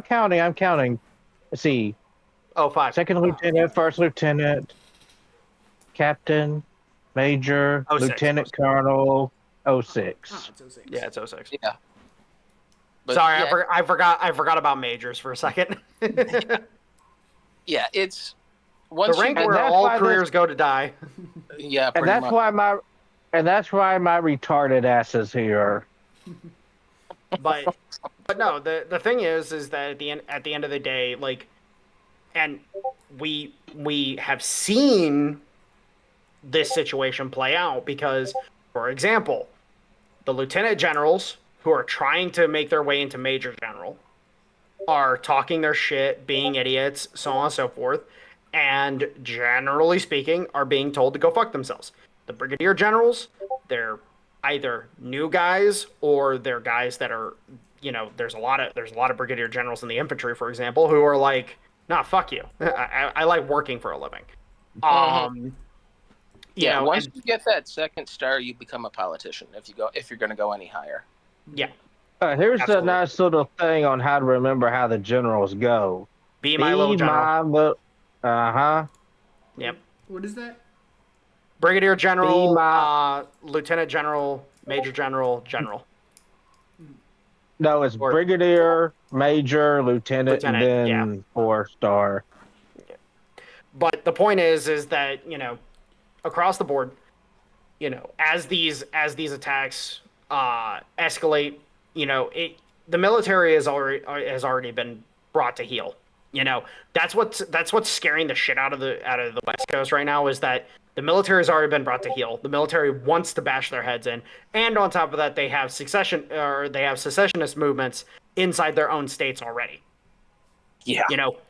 counting. Let's see. 05. Second lieutenant, first lieutenant, captain, major, 06. lieutenant colonel, 06. Oh, it's 06. Yeah, it's 06. Yeah. But Sorry, yeah, I forgot about majors for a second. yeah, it's once the rank you, where all careers go to die. Yeah, And that's why my retarded ass is here. But no, the thing is that at the end of the day, like, and we have seen this situation play out because, for example, the lieutenant generals who are trying to make their way into major general are talking their shit, being idiots, so on and so forth, and generally speaking are being told to go fuck themselves. The brigadier generals, they're either new guys or they're guys that are, there's a lot of brigadier generals in the infantry, for example, who are like, nah, fuck you. I like working for a living. Once you get that second star, you become a politician. If you're going to go any higher. Yeah. Here's Absolutely. a nice little thing on how to remember how the generals go. Be my little general. Yep. What is that? Brigadier general, lieutenant general, major general, general. No, it's brigadier, major, lieutenant, and then 4-star. But the point is that, across the board, as these attacks escalate, the military has already been brought to heel. That's what's scaring the shit out of the West Coast right now, is that the military has already been brought to heel. The military wants to bash their heads in, and on top of that, they have secessionist movements inside their own states already. Yeah.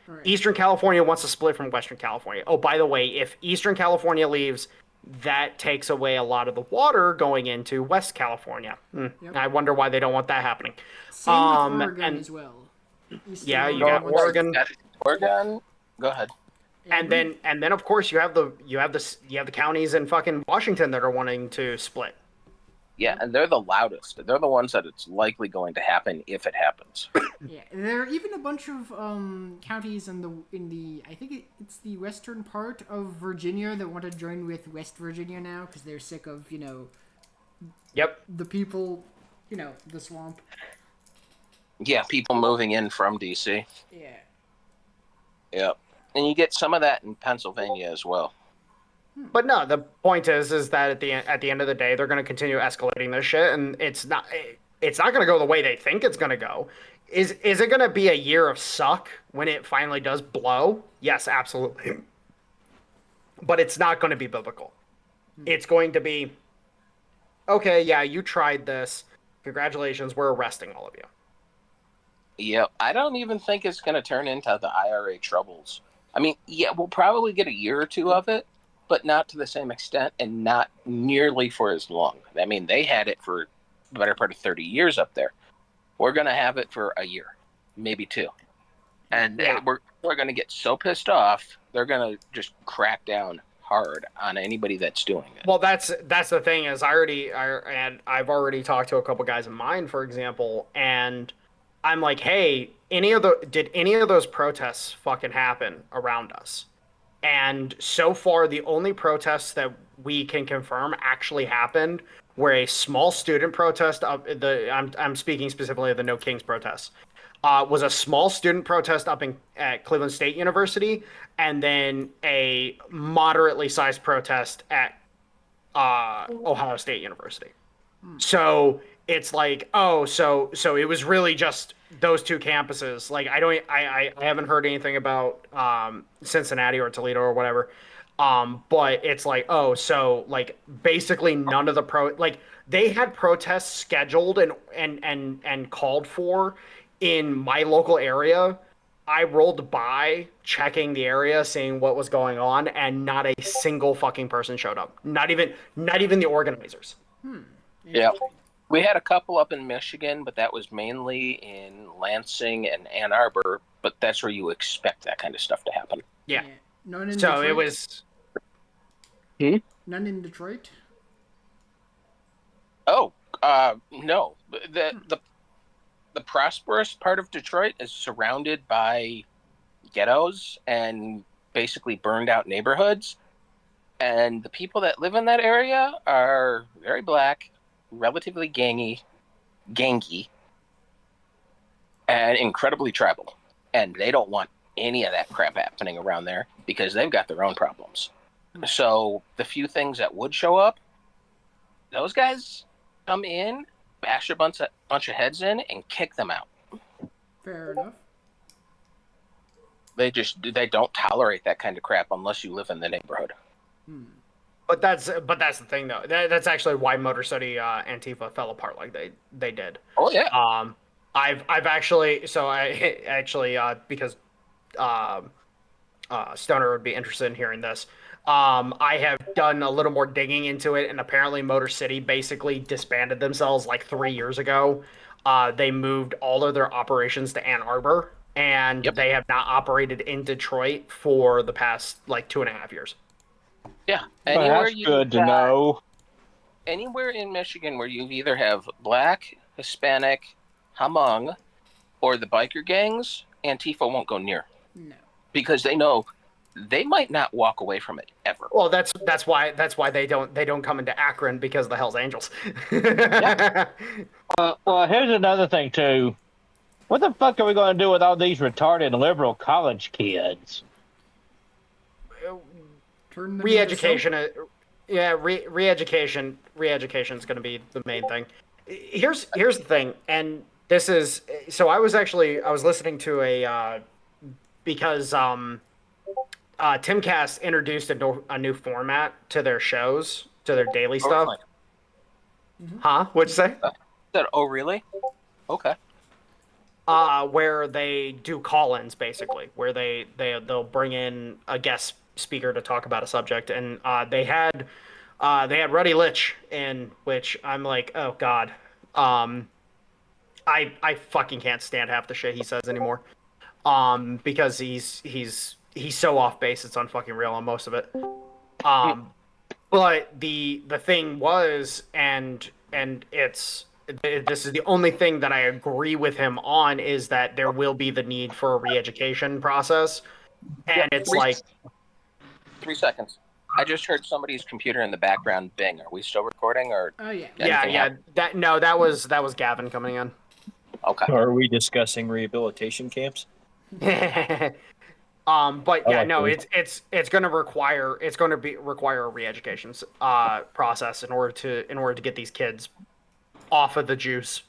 Right. Eastern California wants to split from Western California. Oh, by the way, if Eastern California leaves, that takes away a lot of the water going into West California. Yep. I wonder why they don't want that happening. Same with Oregon as well. You got Oregon. Oregon. Go ahead. And then of course you have the counties in fucking Washington that are wanting to split. Yeah, and they're the loudest. They're the ones that it's likely going to happen if it happens. Yeah, there are even a bunch of counties in the I think it's the western part of Virginia that want to join with West Virginia now because they're sick of Yep. the people, the swamp. Yeah, people moving in from DC. Yeah. Yep. And you get some of that in Pennsylvania as well. But no, the point is that at the end of the day, they're going to continue escalating this shit, and it's not going to go the way they think it's going to go. Is it going to be a year of suck when it finally does blow? Yes, absolutely. But it's not going to be biblical. It's going to be, okay, yeah, you tried this. Congratulations, we're arresting all of you. Yep. I don't even think it's going to turn into the IRA troubles. I mean, yeah, we'll probably get a year or two of it, but not to the same extent and not nearly for as long. I mean, they had it for the better part of 30 years up there. We're going to have it for a year, maybe two. And we're going to get so pissed off, they're going to just crack down hard on anybody that's doing it. Well, that's the thing is I've already talked to a couple guys of mine, for example, and I'm like, hey, did any of those protests fucking happen around us? And so far, the only protests that we can confirm actually happened were a small student protest. I'm speaking specifically of the No Kings protests. Was a small student protest at Cleveland State University, and then a moderately sized protest at Ohio State University. So it's like, oh, so it was really just those two campuses. Like I haven't heard anything about Cincinnati or Toledo or whatever. But it's like, oh, so like basically none of the they had protests scheduled and called for in my local area. I rolled by checking the area, seeing what was going on, and not a single fucking person showed up. Not even the organizers. Yeah. We had a couple up in Michigan, but that was mainly in Lansing and Ann Arbor, but that's where you expect that kind of stuff to happen. Yeah. None in So Detroit? it was. None in Detroit? Oh, no. The prosperous part of Detroit is surrounded by ghettos and basically burned out neighborhoods. And the people that live in that area are very black, relatively gangy, and incredibly tribal. And they don't want any of that crap happening around there because they've got their own problems. So the few things that would show up, those guys come in, bash a bunch of heads in, and kick them out. Fair enough. They don't tolerate that kind of crap unless you live in the neighborhood. But that's the thing though. That's actually why Motor City Antifa fell apart like they did. Oh yeah. I've actually because Stoner would be interested in hearing this. I have done a little more digging into it, and apparently Motor City basically disbanded themselves like 3 years ago. They moved all of their operations to Ann Arbor, and they have not operated in Detroit for the past like 2.5 years. Yeah. That's good to know. Anywhere in Michigan where you either have black, Hispanic, Hmong, or the biker gangs, Antifa won't go near. No. Because they know they might not walk away from it ever. Well, that's why they don't come into Akron because of the Hells Angels. Well, here's another thing too. What the fuck are we going to do with all these retarded liberal college kids? Turn them Re-education, re-education is going to be the main thing. Here's the thing, and this is so. I was listening to because Timcast introduced a new format to their shows, to their daily stuff. Really? Huh? What'd you say? Oh, really? Okay. Where they do call-ins, basically, where they'll bring in a guest speaker to talk about a subject, and they had Ruddy Litch in, which I'm like, oh god, I fucking can't stand half the shit he says anymore, because he's so off base, it's unfucking real on most of it. But the thing was, and and this is the only thing that I agree with him on, is that there will be the need for a re-education process, and it's like 3 seconds. I just heard somebody's computer in the background bing. Are we still recording, or Oh yeah. yeah. That was Gavin coming in. okay? Are we discussing rehabilitation camps? But yeah, no, it's going to require a re-education process in order to get these kids off of the juice.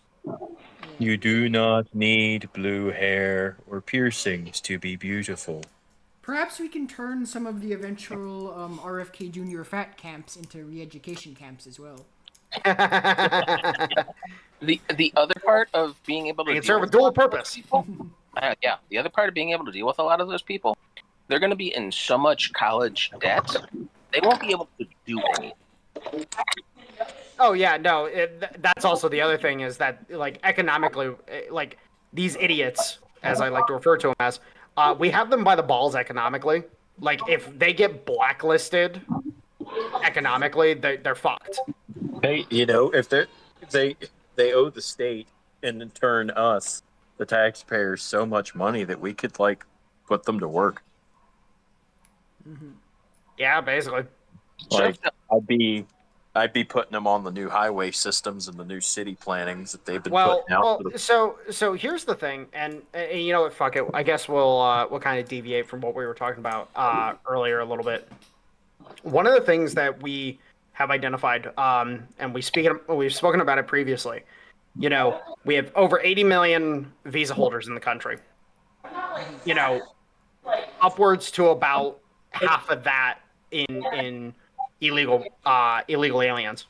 You do not need blue hair or piercings to be beautiful. Perhaps we can turn some of the eventual RFK Jr. fat camps into re-education camps as well. The other part of being able to It serve a dual purpose. The other part of being able to deal with a lot of those people, they're going to be in so much college debt, they won't be able to do anything. Oh yeah, no, that's also the other thing, is that, like, economically, like, these idiots, as I like to refer to them as, we have them by the balls economically. Like, if they get blacklisted economically, they're fucked. Hey, if they owe the state, and in turn us, the taxpayers, so much money that we could, like, put them to work. Yeah, basically. Like, I'd be putting them on the new highway systems and the new city plannings that they've been putting out. So here's the thing, and you know what? Fuck it. I guess we'll kind of deviate from what we were talking about earlier a little bit. One of the things that we have identified, and we've spoken about it previously. You know, we have over 80 million visa holders in the country. You know, upwards to about half of that in illegal aliens.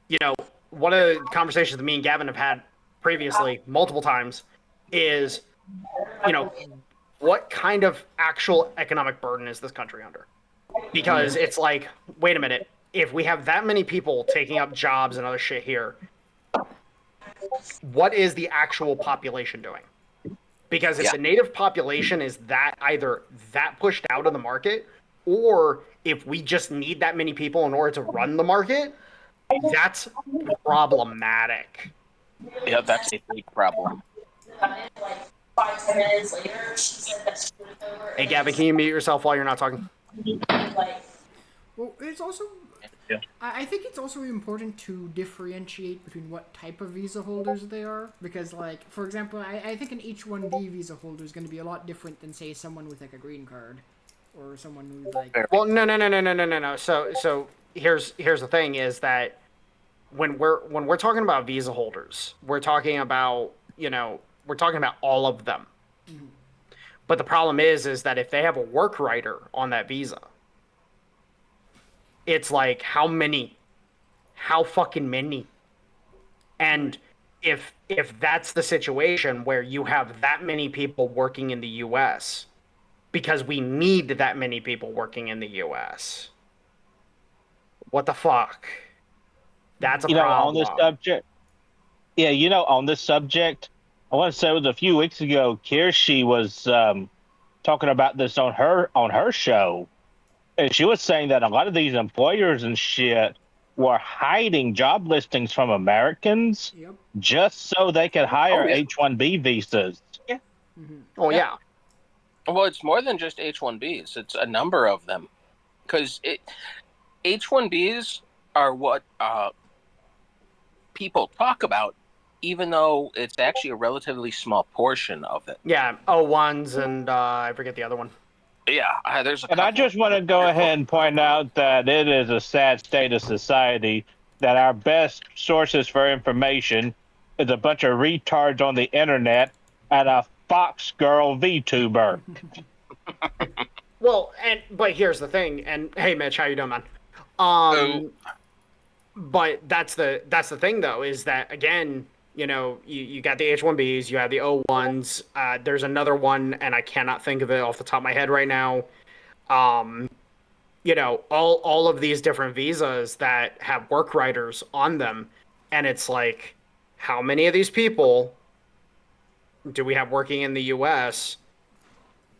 You know, one of the conversations that me and Gavin have had previously multiple times is, you know, what kind of actual economic burden is this country under? Because it's like, wait a minute, if we have that many people taking up jobs and other shit here, what is the actual population doing? Because if the native population is that either that pushed out of the market, or if we just need that many people in order to run the market, that's problematic. Yeah, that's a big problem. Like 5-10 minutes later, she said that she was over. Hey, Gavin, can you mute yourself while you're not talking? Well, it's also... Yeah. I think it's also important to differentiate between what type of visa holders they are. Because, like, for example, I think an H-1B visa holder is going to be a lot different than, say, someone with, like, a green card. Or someone who's, like... Well, no. So here's the thing, is that when we're talking about visa holders, we're talking about, you know, we're talking about all of them. Mm-hmm. But the problem is that if they have a work writer on that visa, it's like, how many? How fucking many? And if that's the situation where you have that many people working in the U.S., because we need that many people working in the U.S., what the fuck? That's a problem. On this subject. Yeah, on this subject, I want to say it was a few weeks ago, Kirsty was talking about this on her show. And she was saying that a lot of these employers and shit were hiding job listings from Americans just so they could hire H-1B visas. Yeah. Mm-hmm. Oh, yeah. Well, it's more than just H-1Bs. It's a number of them. Because H-1Bs are what people talk about, even though it's actually a relatively small portion of it. Yeah, O1s and I forget the other one. Yeah, there's a And I just want to go ahead and point out that it is a sad state of society that our best sources for information is a bunch of retards on the internet and a Fox girl VTuber. Well, but here's the thing, and hey, Mitch, how you doing, man? But that's the thing, though, is that, again, you know, you got the H-1Bs, you have the O-1s. There's another one, and I cannot think of it off the top of my head right now. You know, all of these different visas that have work writers on them, and it's like, how many of these people do we have working in the U.S.?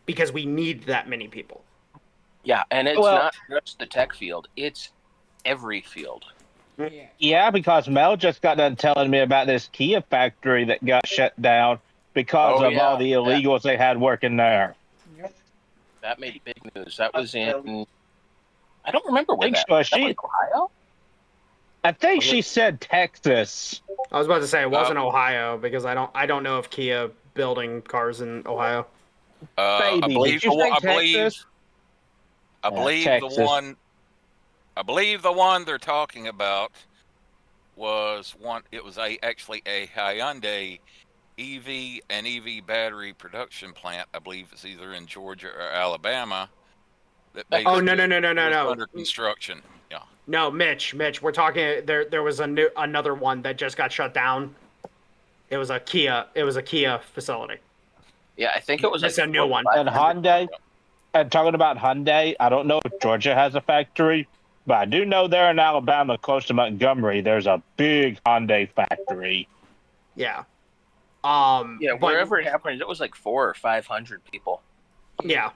Because we need that many people. Yeah, and it's not just the tech field; it's every field. Yeah. Yeah, because Mel just got done telling me about this Kia factory that got shut down because Oh, of all yeah. the illegals they had working there. Yep. That made big news. That was in. I don't remember where I think that so. was. That was Ohio? I think she said Texas. I was about to say it wasn't Ohio because I don't know if Kia building cars in Ohio. I Baby, believe did you say I believe Texas? I believe Texas. the one they're talking about was one. It was actually a Hyundai EV and EV battery production plant. I believe it's either in Georgia or Alabama. That Oh no was no! under construction. Yeah. No, Mitch, we're talking. There was another one that just got shut down. It was a Kia facility. Yeah, I think it was. It's a new one. And Hyundai. And talking about Hyundai, I don't know if Georgia has a factory, but I do know there in Alabama, close to Montgomery, there's a big Hyundai factory. Yeah. Yeah, but- wherever it happened, it was like 400 or 500 people. Yeah.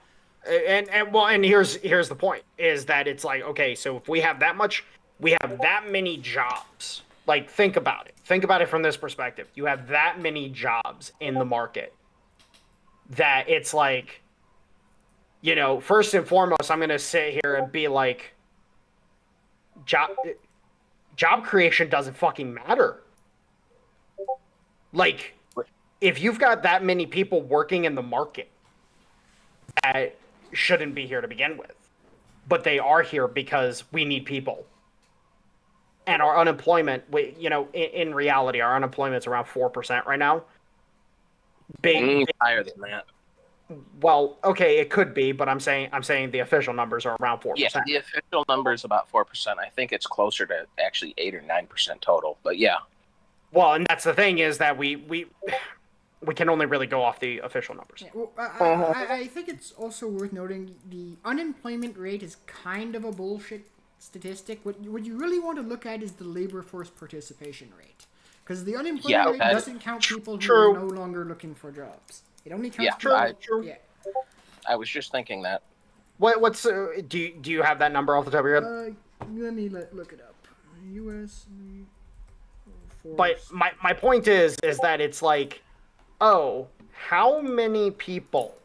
And here's the point is that it's like, okay, so if we have that many jobs, like think about it from this perspective. You have that many jobs in the market that it's like, you know, first and foremost, I'm going to sit here and be like, job creation doesn't fucking matter. Like, if you've got that many people working in the market that shouldn't be here to begin with, but they are here because we need people. And our unemployment, in reality, our unemployment's around 4% right now. Big, Higher than that. well, okay, it could be, but I'm saying the official numbers are around 4%. Yeah, the official number is about 4%. I think it's closer to actually 8 or 9% total. But yeah. Well, and that's the thing is that we can only really go off the official numbers. Yeah, well, I think it's also worth noting the unemployment rate is kind of a bullshit statistic. What you really want to look at is the labor force participation rate. Because the unemployment rate doesn't count people who are no longer looking for jobs. It only counts people. Yeah. I was just thinking that. What's do you have that number off the top of your head? Let me look it up. U.S. But my point is that it's like, oh, how many people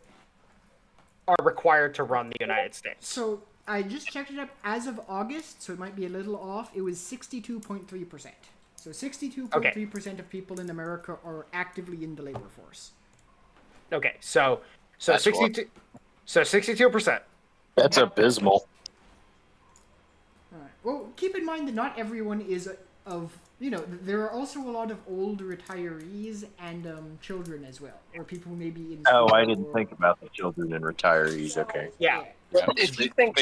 are required to run the United States? So I just checked it up as of August, so it might be a little off. It was 62.3%. So 62.3% of people in America are actively in the labor force. Okay, so 62%. That's abysmal. All right. Well, keep in mind that not everyone is of, there are also a lot of old retirees and children as well, or people who may be in. Oh, I didn't think about the children and retirees. Okay. Yeah. If you think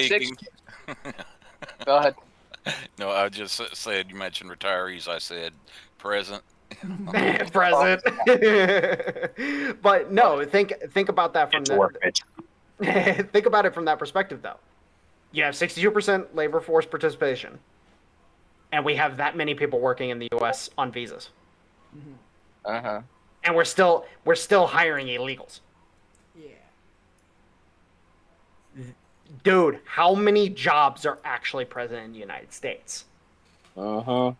Go ahead. No, I just said you mentioned retirees. I said present. Present. But no, think about that from think about it from that perspective, though. You have 62% labor force participation, and we have that many people working in the U.S. on visas. Uh-huh. And we're still hiring illegals. Yeah. Dude, how many jobs are actually present in the United States? Uh-huh.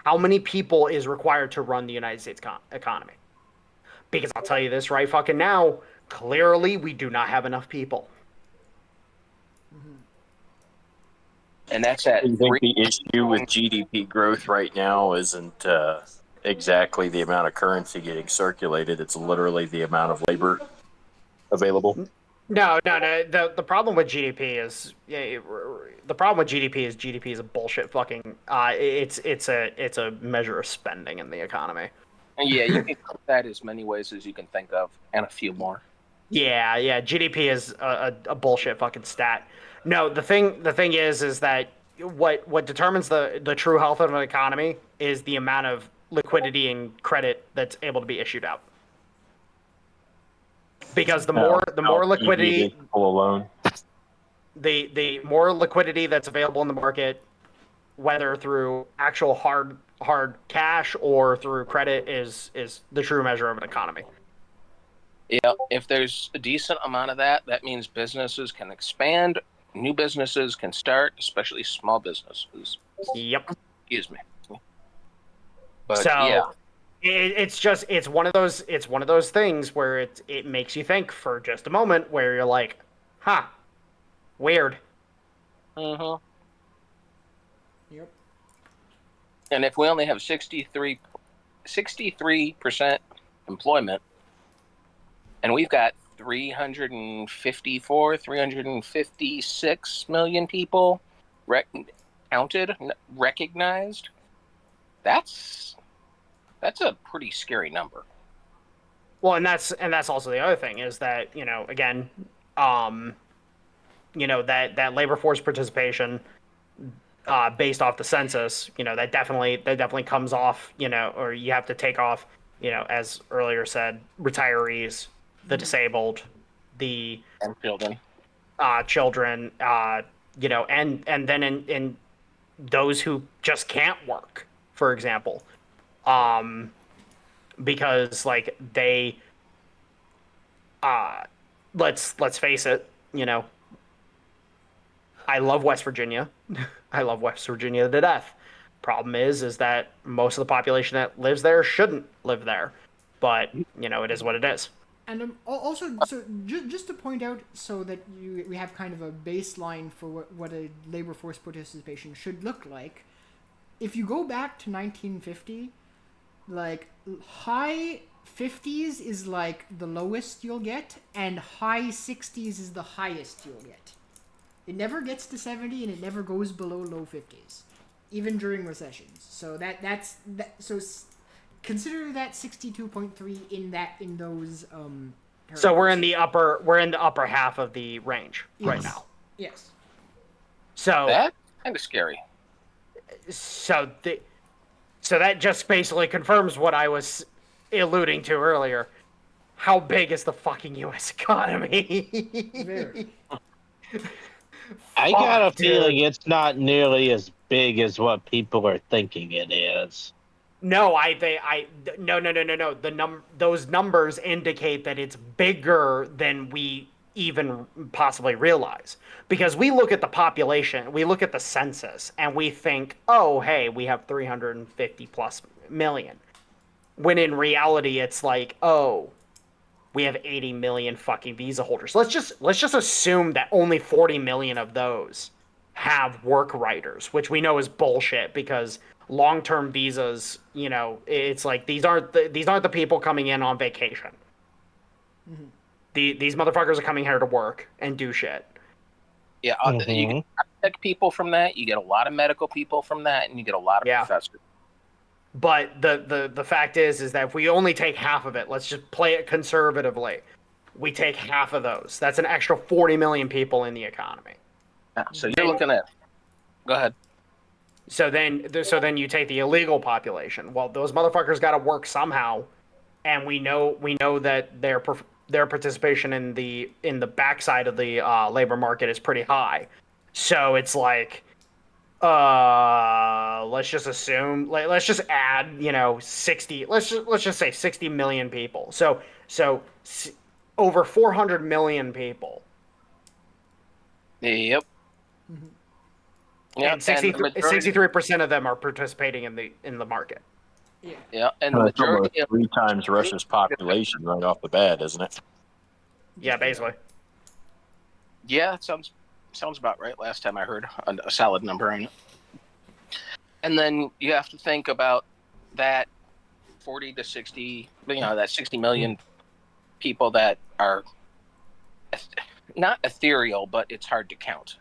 How many people is required to run the United States economy? Because I'll tell you this right fucking now, clearly we do not have enough people. And that's at I think the issue with GDP growth right now isn't exactly the amount of currency getting circulated. It's literally the amount of labor available. No. The problem with GDP is GDP is a bullshit fucking. It's a measure of spending in the economy. Yeah, you can put that as many ways as you can think of, and a few more. Yeah. GDP is a bullshit fucking stat. No, the thing is that what determines the true health of an economy is the amount of liquidity and credit that's able to be issued out. Because the more liquidity alone, the more liquidity that's available in the market, whether through actual hard cash or through credit, is the true measure of an economy. Yeah, if there's a decent amount of that, that means businesses can expand new businesses can start, especially small businesses. Yep. Excuse me. But So yeah, it's one of those things where it makes you think for just a moment, where you're like, huh, weird. Yep. Yep. And if we only have 63% employment, and we've got 356 million people recognized, that's a pretty scary number. Well, and that's also the other thing is that, again, that labor force participation based off the census, that definitely comes off, or you have to take off, as earlier said, retirees, the disabled, the And children. children, and then in those who just can't work, for example, because like they, let's face it, I love West Virginia. I love West Virginia to death. Problem is that most of the population that lives there shouldn't live there, but it is what it is. And also, so just to point out, so that we have kind of a baseline for what a labor force participation should look like. If you go back to 1950, like high 50s is like the lowest you'll get, and high 60s is the highest you'll get. It never gets to 70, and it never goes below low 50s, even during recessions. So that's so. Consider that 62.3 in those. So we're in the upper half of the range right now. Yes. So That's kind of scary. So that just basically confirms what I was alluding to earlier. How big is the fucking U.S. economy? Very. I got a dude. feeling it's not nearly as big as what people are thinking it is. No, no. Those numbers indicate that it's bigger than we even possibly realize. Because we look at the population, we look at the census, and we think, oh, hey, we have 350 plus million. When in reality, it's like, oh, we have 80 million fucking visa holders. Let's just assume that only 40 million of those have work writers, which we know is bullshit because long-term visas, it's like these aren't the people coming in on vacation. Mm-hmm. These motherfuckers are coming here to work and do shit. Yeah, you get tech people from that. You get a lot of medical people from that, and you get a lot of professors. But the fact is that if we only take half of it, let's just play it conservatively. We take half of those. That's an extra 40 million people in the economy. So you're looking at. Go ahead. So then you take the illegal population. Well, those motherfuckers got to work somehow, and we know that their participation in the backside of the labor market is pretty high. So it's like, let's just assume, let's just add 60. Let's just say 60 million people. So over 400 million people. Yep. Mm-hmm. Yeah, and 63% of them are participating in the market. Yeah, and the majority of 3 times Russia's population right off the bat, isn't it? Yeah, basically. Yeah, it sounds about right. Last time I heard a solid number on it. And then you have to think about that 40 to 60, that 60 million people that are not ethereal, but it's hard to count.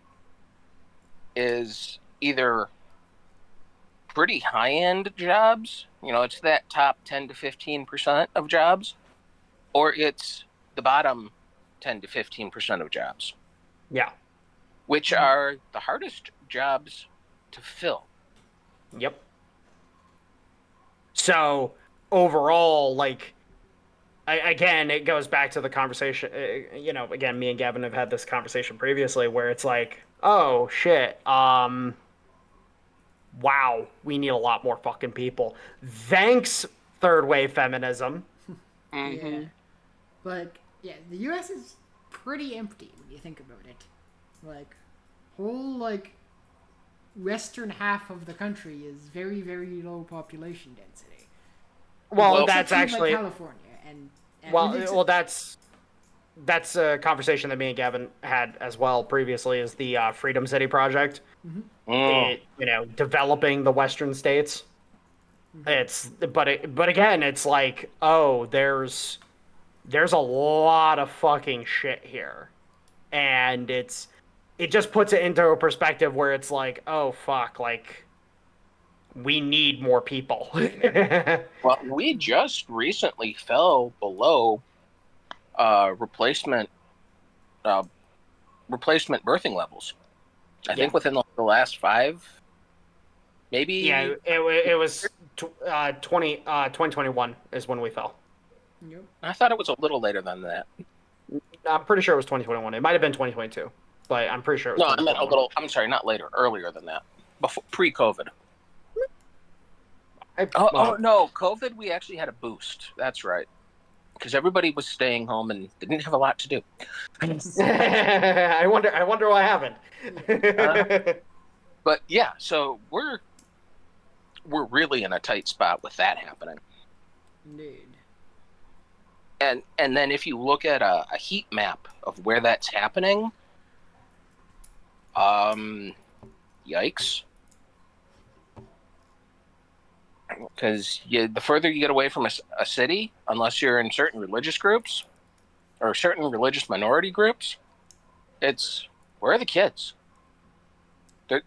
Is either pretty high-end jobs, it's that top 10 to 15% of jobs, or it's the bottom 10 to 15% of jobs. Yeah. Which are the hardest jobs to fill. Yep. So overall, again, it goes back to the conversation. Again, me and Gavin have had this conversation previously, where it's like, oh shit, wow, we need a lot more fucking people. Thanks, third wave feminism. Yeah. But yeah, the U.S. is pretty empty when you think about it. whole like western half of the country is very, very low population density. Well, Except that's for, like, actually California and well, that's a conversation that me and Gavin had as well previously. Is the Freedom City project? It, developing the western states. But again, it's like, oh, there's a lot of fucking shit here, and it just puts it into a perspective where it's like, oh fuck, like we need more people. Well, we just recently fell below replacement birthing levels. I think within the last 5, maybe. Yeah, it was 2021 is when we fell. Yep. I thought it was a little later than that. I'm pretty sure it was 2021. It might have been 2022, but I'm pretty sure it was. No, I meant a little. I'm sorry, not later. Earlier than that. Before pre-COVID. Oh no, COVID. We actually had a boost. That's right, because everybody was staying home and they didn't have a lot to do. I wonder what happened. But yeah, so we're really in a tight spot with that happening. Indeed. And then if you look at a heat map of where that's happening, yikes. Because the further you get away from a city, unless you're in certain religious groups or certain religious minority groups, it's where are the kids?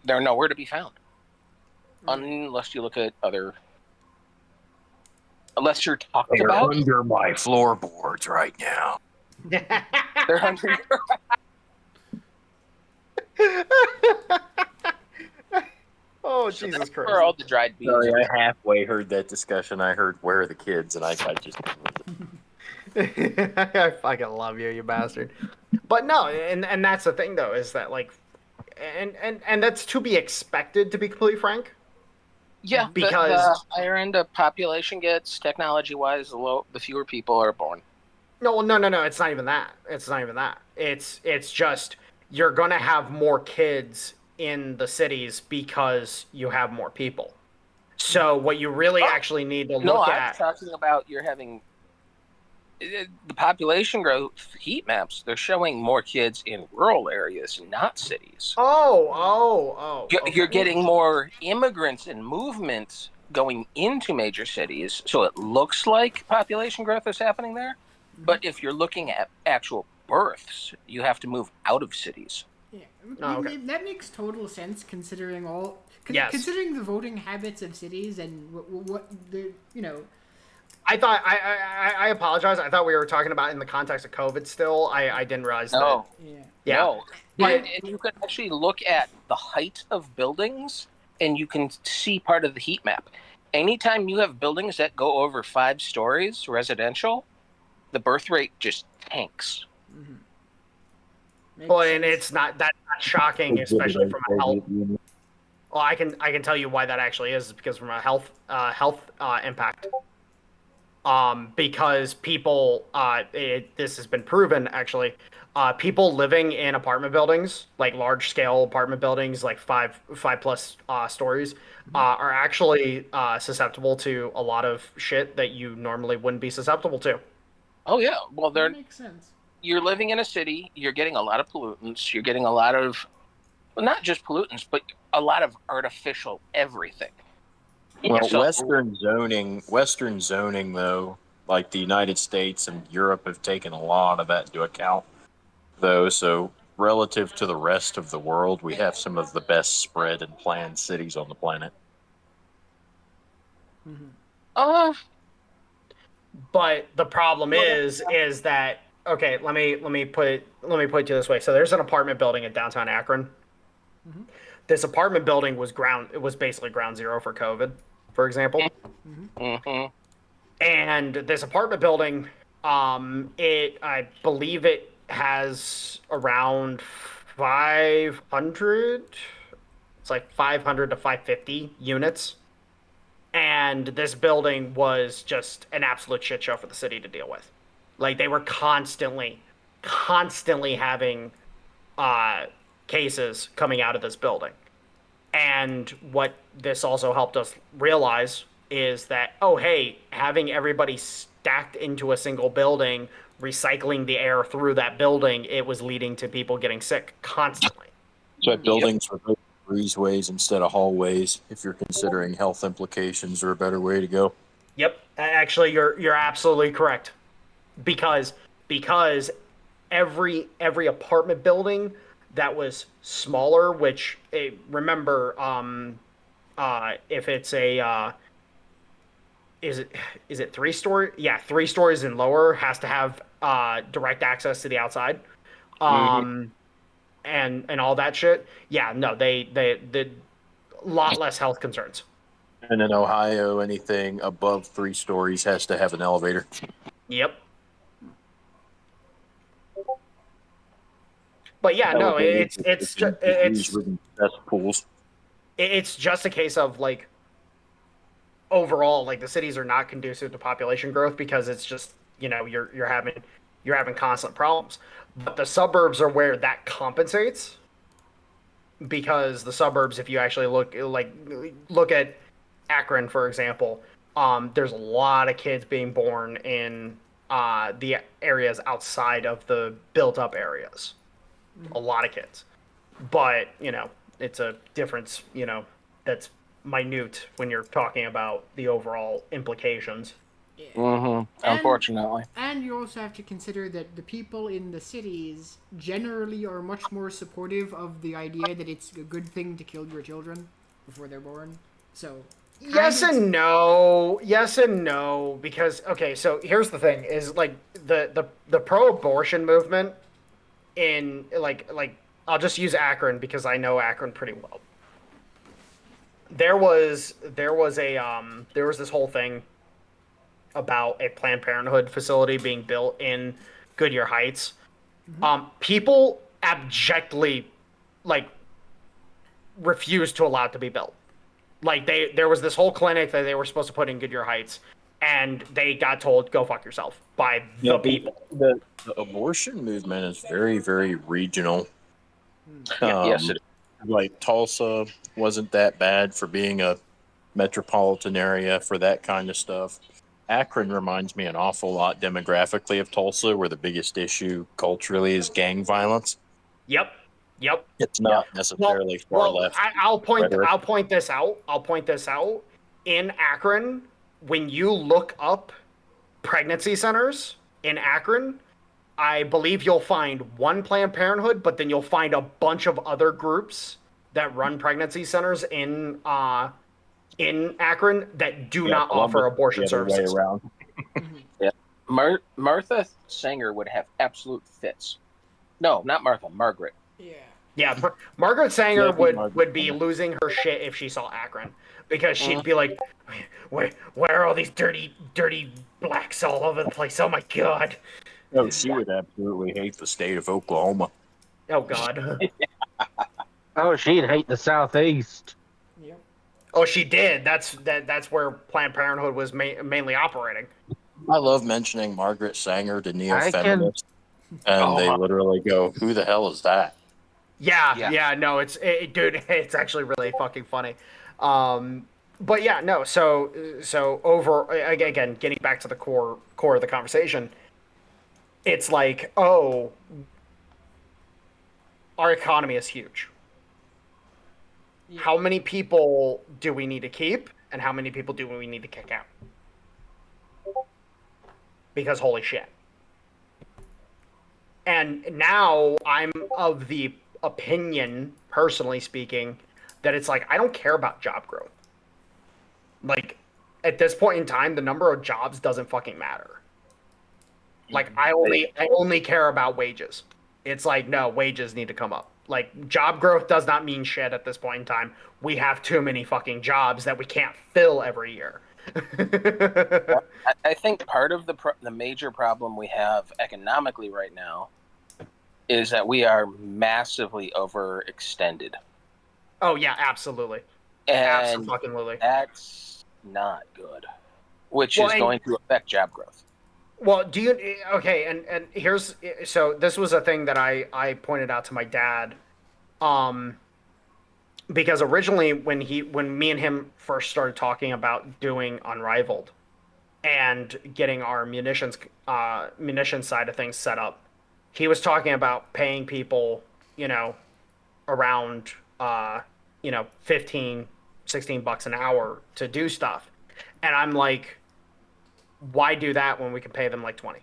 They're nowhere to be found. Unless you look at other... Unless you're talking about... They're under my floorboards right now. They're under... Oh, So Jesus that's Christ. where all the dried beans Sorry, are. I halfway heard that discussion. I heard, where are the kids? And I just... I fucking love you, you bastard. But no, and that's the thing though, is that like, and that's to be expected, to be completely frank. Yeah, because the higher end of population gets, technology-wise, the fewer people are born. No, it's not even that. It's not even that. It's just you're gonna have more kids in the cities because you have more people. So what you really actually need to look I'm at. talking about you're having the population growth heat maps. They're showing more kids in rural areas, not cities. Okay. You're getting more immigrants and movement going into major cities, so it looks like population growth is happening there. But if you're looking at actual births, you have to move out of cities. Yeah, okay. That makes total sense considering Yes. considering the voting habits of cities and what the I thought I apologize. I thought we were talking about in the context of COVID still. I didn't realize No. that. Yeah. No. But- And you can actually look at the height of buildings, and you can see part of the heat map. Anytime you have buildings that go over 5 stories, residential, the birth rate just tanks. Makes Well, and sense. it's not shocking, especially from a health. Well, I can tell you why that actually is because from a health impact. Because people, this has been proven actually. People living in apartment buildings, like large scale apartment buildings, like five plus stories, are actually susceptible to a lot of shit that you normally wouldn't be susceptible to. Oh yeah, well That makes sense. you're living in a city, you're getting a lot of pollutants, you're getting a lot of, well, not just pollutants, but a lot of artificial everything. Well, So- Western zoning, though, like the United States and Europe have taken a lot of that into account, though. So relative to the rest of the world, we have some of the best spread and planned cities on the planet. But the problem is that okay. Let me put it to this way. So there's an apartment building in downtown Akron. This apartment building was basically ground zero for COVID, for example. And this apartment building, I believe it has around 500. It's like 500 to 550 units. And this building was just an absolute shit show for the city to deal with. Like they were constantly having cases coming out of this building. And what this also helped us realize is that, oh, hey, having everybody stacked into a single building, recycling the air through that building, it was leading to people getting sick constantly. So buildings were built breezeways instead of hallways, if you're considering health implications or a better way to go. Yep, actually, you're absolutely correct, because every apartment building that was smaller, which remember, if it's a is it 3-story? Yeah, 3 stories and lower has to have direct access to the outside, and all that shit. Yeah, no, they did a lot less health concerns. And in Ohio, anything above 3 stories has to have an elevator. Yep. But yeah, no, it's pools. It's just a case of like overall, like the cities are not conducive to population growth because it's just, you know, you're having constant problems. But the suburbs are where that compensates, because the suburbs, if you actually look at Akron, for example, there's a lot of kids being born in the areas outside of the built-up areas. A lot of kids. But, you know, it's a difference, you know, that's minute when you're talking about the overall implications. Yeah. Unfortunately. And you also have to consider that the people in the cities generally are much more supportive of the idea that it's a good thing to kill your children before they're born. So Yes and no, because okay, so here's the thing: is like the pro-abortion movement in like I'll just use Akron because I know Akron pretty well. There was this whole thing about a Planned Parenthood facility being built in Goodyear Heights. People abjectly refused to allow it to be built. Like there was this whole clinic that they were supposed to put in Goodyear Heights, and they got told, "Go fuck yourself" by the people. The abortion movement is very, very regional. Yes, it is. Like Tulsa wasn't that bad for being a metropolitan area for that kind of stuff. Akron reminds me an awful lot demographically of Tulsa, where the biggest issue culturally is gang violence. Yep. It's not necessarily far left. I'll point this out. In Akron, when you look up pregnancy centers in Akron, I believe you'll find one Planned Parenthood, but then you'll find a bunch of other groups that run pregnancy centers in Akron that do not offer abortion services. Yeah, Martha Sanger would have absolute fits. No, not Martha. Margaret. Yeah, Margaret Sanger would be losing her shit if she saw Akron, because she'd be like, where are all these dirty blacks all over the place? Oh my god. No, she would absolutely hate the state of Oklahoma. Oh god. Oh, she'd hate the Southeast. Yep. Oh, she did. That's where Planned Parenthood was mainly operating. I love mentioning Margaret Sanger to neo-feminists, and they literally go, "Who the hell is that?" Yeah, no, dude, it's actually really fucking funny. But yeah, no, so over, again, getting back to the core of the conversation, it's like, oh, our economy is huge. Yeah. How many people do we need to keep, and how many people do we need to kick out? Because holy shit. And now I'm of the opinion, personally speaking, that it's like, I don't care about job growth. Like, at this point in time, the number of jobs doesn't fucking matter. Like, I only care about wages. It's like, no, wages need to come up. Like, job growth does not mean shit at this point in time. We have too many fucking jobs that we can't fill every year. I think part of the major problem we have economically right now is that we are massively overextended. Oh yeah, absolutely. And absolutely. That's not good, which is going to affect job growth. Well, and here's, so this was a thing that I pointed out to my dad Because originally when me and him first started talking about doing Unrivaled and getting our munitions side of things set up, he was talking about paying people, around 15, 16 bucks an hour to do stuff. And I'm like, why do that when we can pay them like 20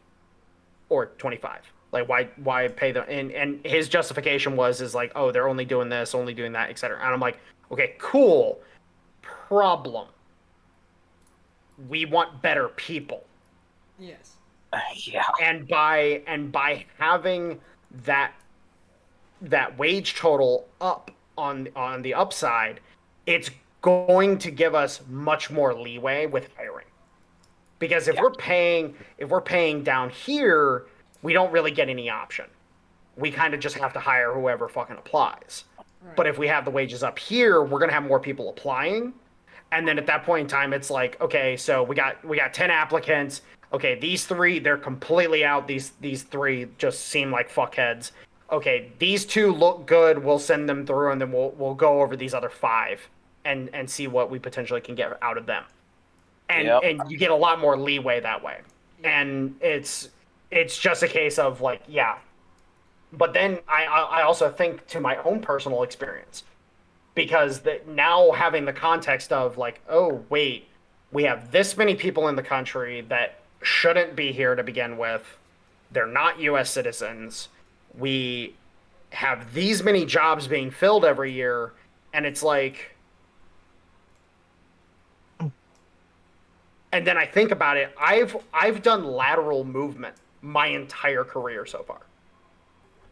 or 25? Like why pay them? And his justification is like, oh, they're only doing this, only doing that, etc. And I'm like, okay, cool. Problem. We want better people. Yes. Yeah. And by having that wage total up on the upside, it's going to give us much more leeway with hiring. Because if we're paying down here, we don't really get any option. We kind of just have to hire whoever fucking applies. Right. But if we have the wages up here, we're gonna have more people applying. And then at that point in time, it's like, okay, so we got 10 applicants. Okay, these 3, they're completely out. These 3 just seem like fuckheads. Okay, these 2 look good. We'll send them through, and then we'll go over these other 5 and see what we potentially can get out of them. And and you get a lot more leeway that way. And it's just a case of like, yeah. But then I also think to my own personal experience, because now having the context of like, oh wait, we have this many people in the country that shouldn't be here to begin with. They're not U.S. citizens. We have these many jobs being filled every year, and it's like. And then I think about it. I've done lateral movement my entire career so far.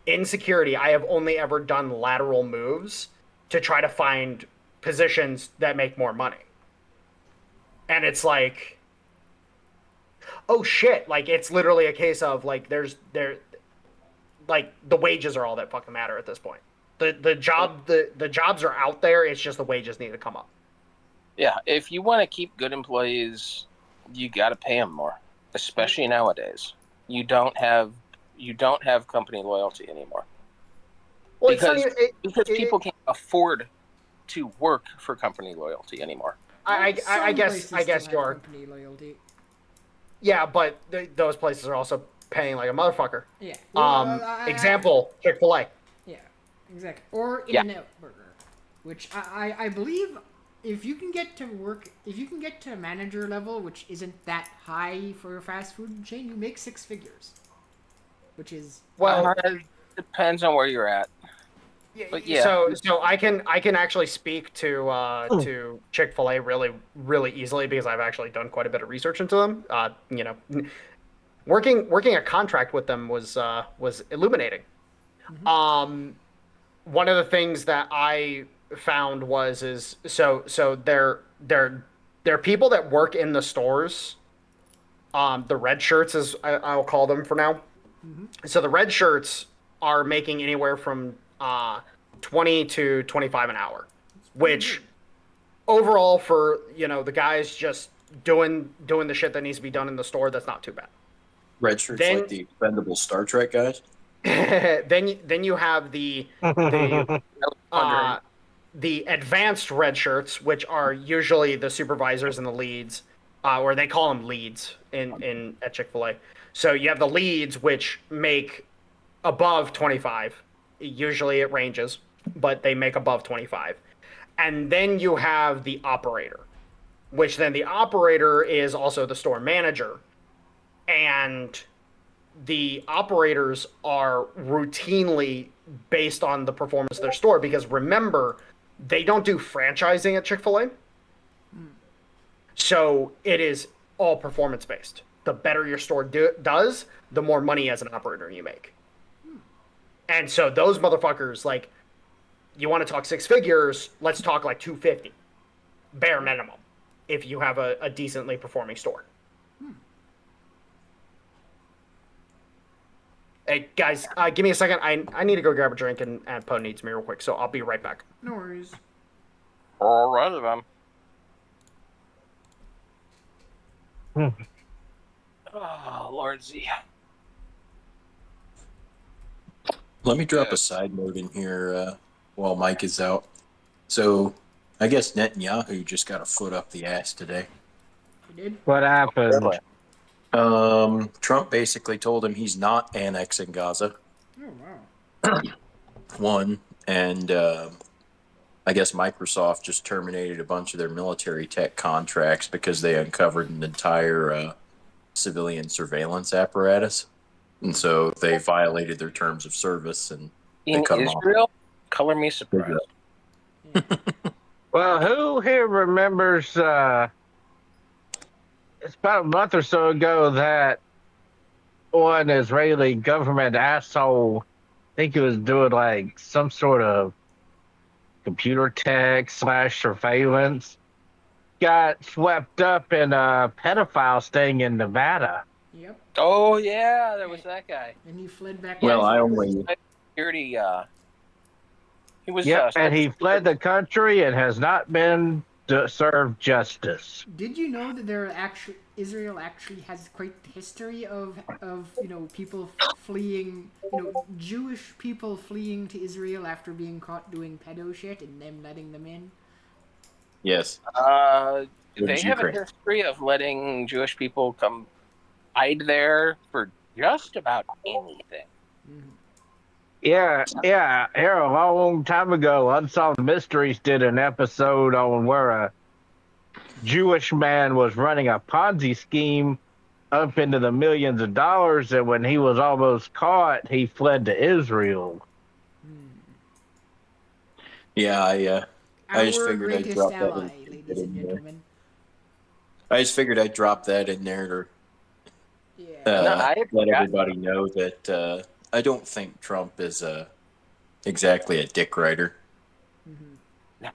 In security, I have only ever done lateral moves to try to find positions that make more money. And it's like, oh shit! Like it's literally a case of like like the wages are all that fucking matter at this point. The jobs are out there. It's just the wages need to come up. Yeah, if you want to keep good employees, you got to pay them more, especially nowadays. You don't have company loyalty anymore. Well, because people can't afford to work for company loyalty anymore. I guess you are. Company loyalty. Yeah, but those places are also paying like a motherfucker. Yeah. Example, Chick-fil-A. Yeah, exactly. Or In-N-Out Burger, which I believe if you can get to manager level, which isn't that high for a fast food chain, you make 6 figures. Which is it depends on where you're at. But yeah. So I can actually speak to Chick-fil-A really easily because I've actually done quite a bit of research into them. Working a contract with them was illuminating. Mm-hmm. One of the things that I found is they're people that work in the stores. The red shirts, as I'll call them for now. Mm-hmm. So the red shirts are making anywhere from 20 to 25 an hour, which overall for the guys just doing the shit that needs to be done in the store, that's not too bad. Red shirts like the expendable Star Trek guys. then you have the advanced red shirts, which are usually the supervisors and the leads, or they call them leads at Chick-fil-A. So you have the leads, which make above 25. Usually it ranges, but they make above 25. And then you have the operator, which then the operator is also the store manager. And the operators are routinely based on the performance of their store, because remember, they don't do franchising at Chick-fil-A. So it is all performance based. The better your store does, the more money as an operator you make. And so those motherfuckers, like, you want to talk 6 figures, let's talk like 250, bare minimum, if you have a decently performing store. Hey, guys, give me a second. I need to go grab a drink, and Poe needs me real quick, so I'll be right back. No worries. All right, then. Oh, Lord Z. Let me drop a side note in here. while Mike is out. So I guess Netanyahu just got a foot up the ass today. You did? What happened? Trump basically told him he's not annexing Gaza. Oh, wow. One, and I guess Microsoft just terminated a bunch of their military tech contracts because they uncovered an entire civilian surveillance apparatus, and so they violated their terms of service and they In cut them Israel, color me surprised. Well, who here remembers? It's about a month or so ago that one Israeli government asshole, I think he was doing like some sort of computer tech / surveillance, got swept up in a pedophile sting in Nevada. Yep. Oh yeah, there was that guy. And he fled back. Well, to I Israel. only Security. He was. Yep, and he fled the country and has not been served justice. Did you know that Israel actually has quite the history of people fleeing, Jewish people fleeing to Israel after being caught doing pedo shit and them letting them in? yes. They have a history of letting Jewish people come hide there for just about anything. Mm-hmm. Yeah. Here a long time ago, Unsolved Mysteries did an episode on where a Jewish man was running a Ponzi scheme up into the millions of dollars, and when he was almost caught, he fled to Israel. Yeah, I just Our figured I'd greatest drop ally, that ladies and gentlemen. I just figured I'd drop that in there to Yeah. let everybody know that I don't think Trump is exactly a dick rider. Mm-hmm.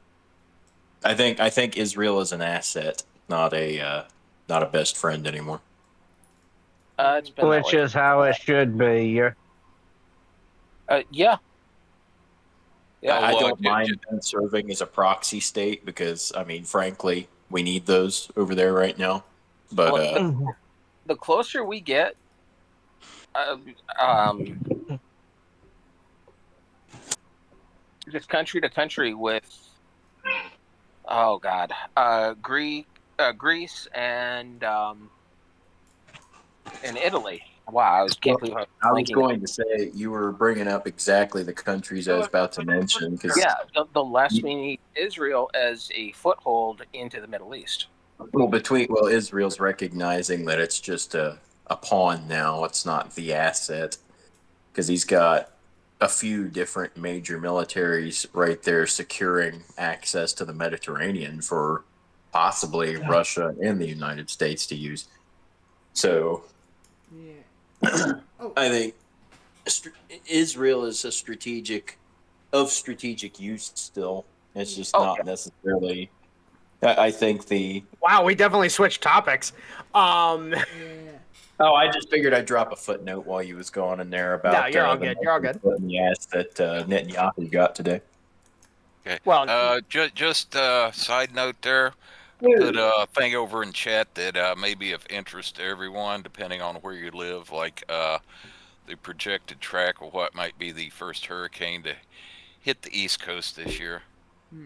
I think Israel is an asset, not a best friend anymore. It's been that Which way. is how it should be. Yeah. I Well, don't mind them serving as a proxy state because, I mean, frankly, we need those over there right now. But Well, the closer we get, just country to country with, Greece and Italy. Wow, can't believe I was going to say you were bringing up exactly the countries I was about to mention. Cause yeah, the less we need Israel as a foothold into the Middle East. Well, Israel's recognizing that it's just a pawn now. It's not the asset because he's got a few different major militaries right there securing access to the Mediterranean for possibly Russia and the United States to use. So Yeah. I think Israel is of strategic use still. It's just not necessarily. I think Wow, we definitely switched topics. Yeah. Oh, I just figured I'd drop a footnote while you was going in there about. No, you're all good. You're all good. In the ass that Netanyahu got today. Okay. Well, just side note there. Put a thing over in chat that may be of interest to everyone, depending on where you live, like the projected track of what might be the first hurricane to hit the East Coast this year. All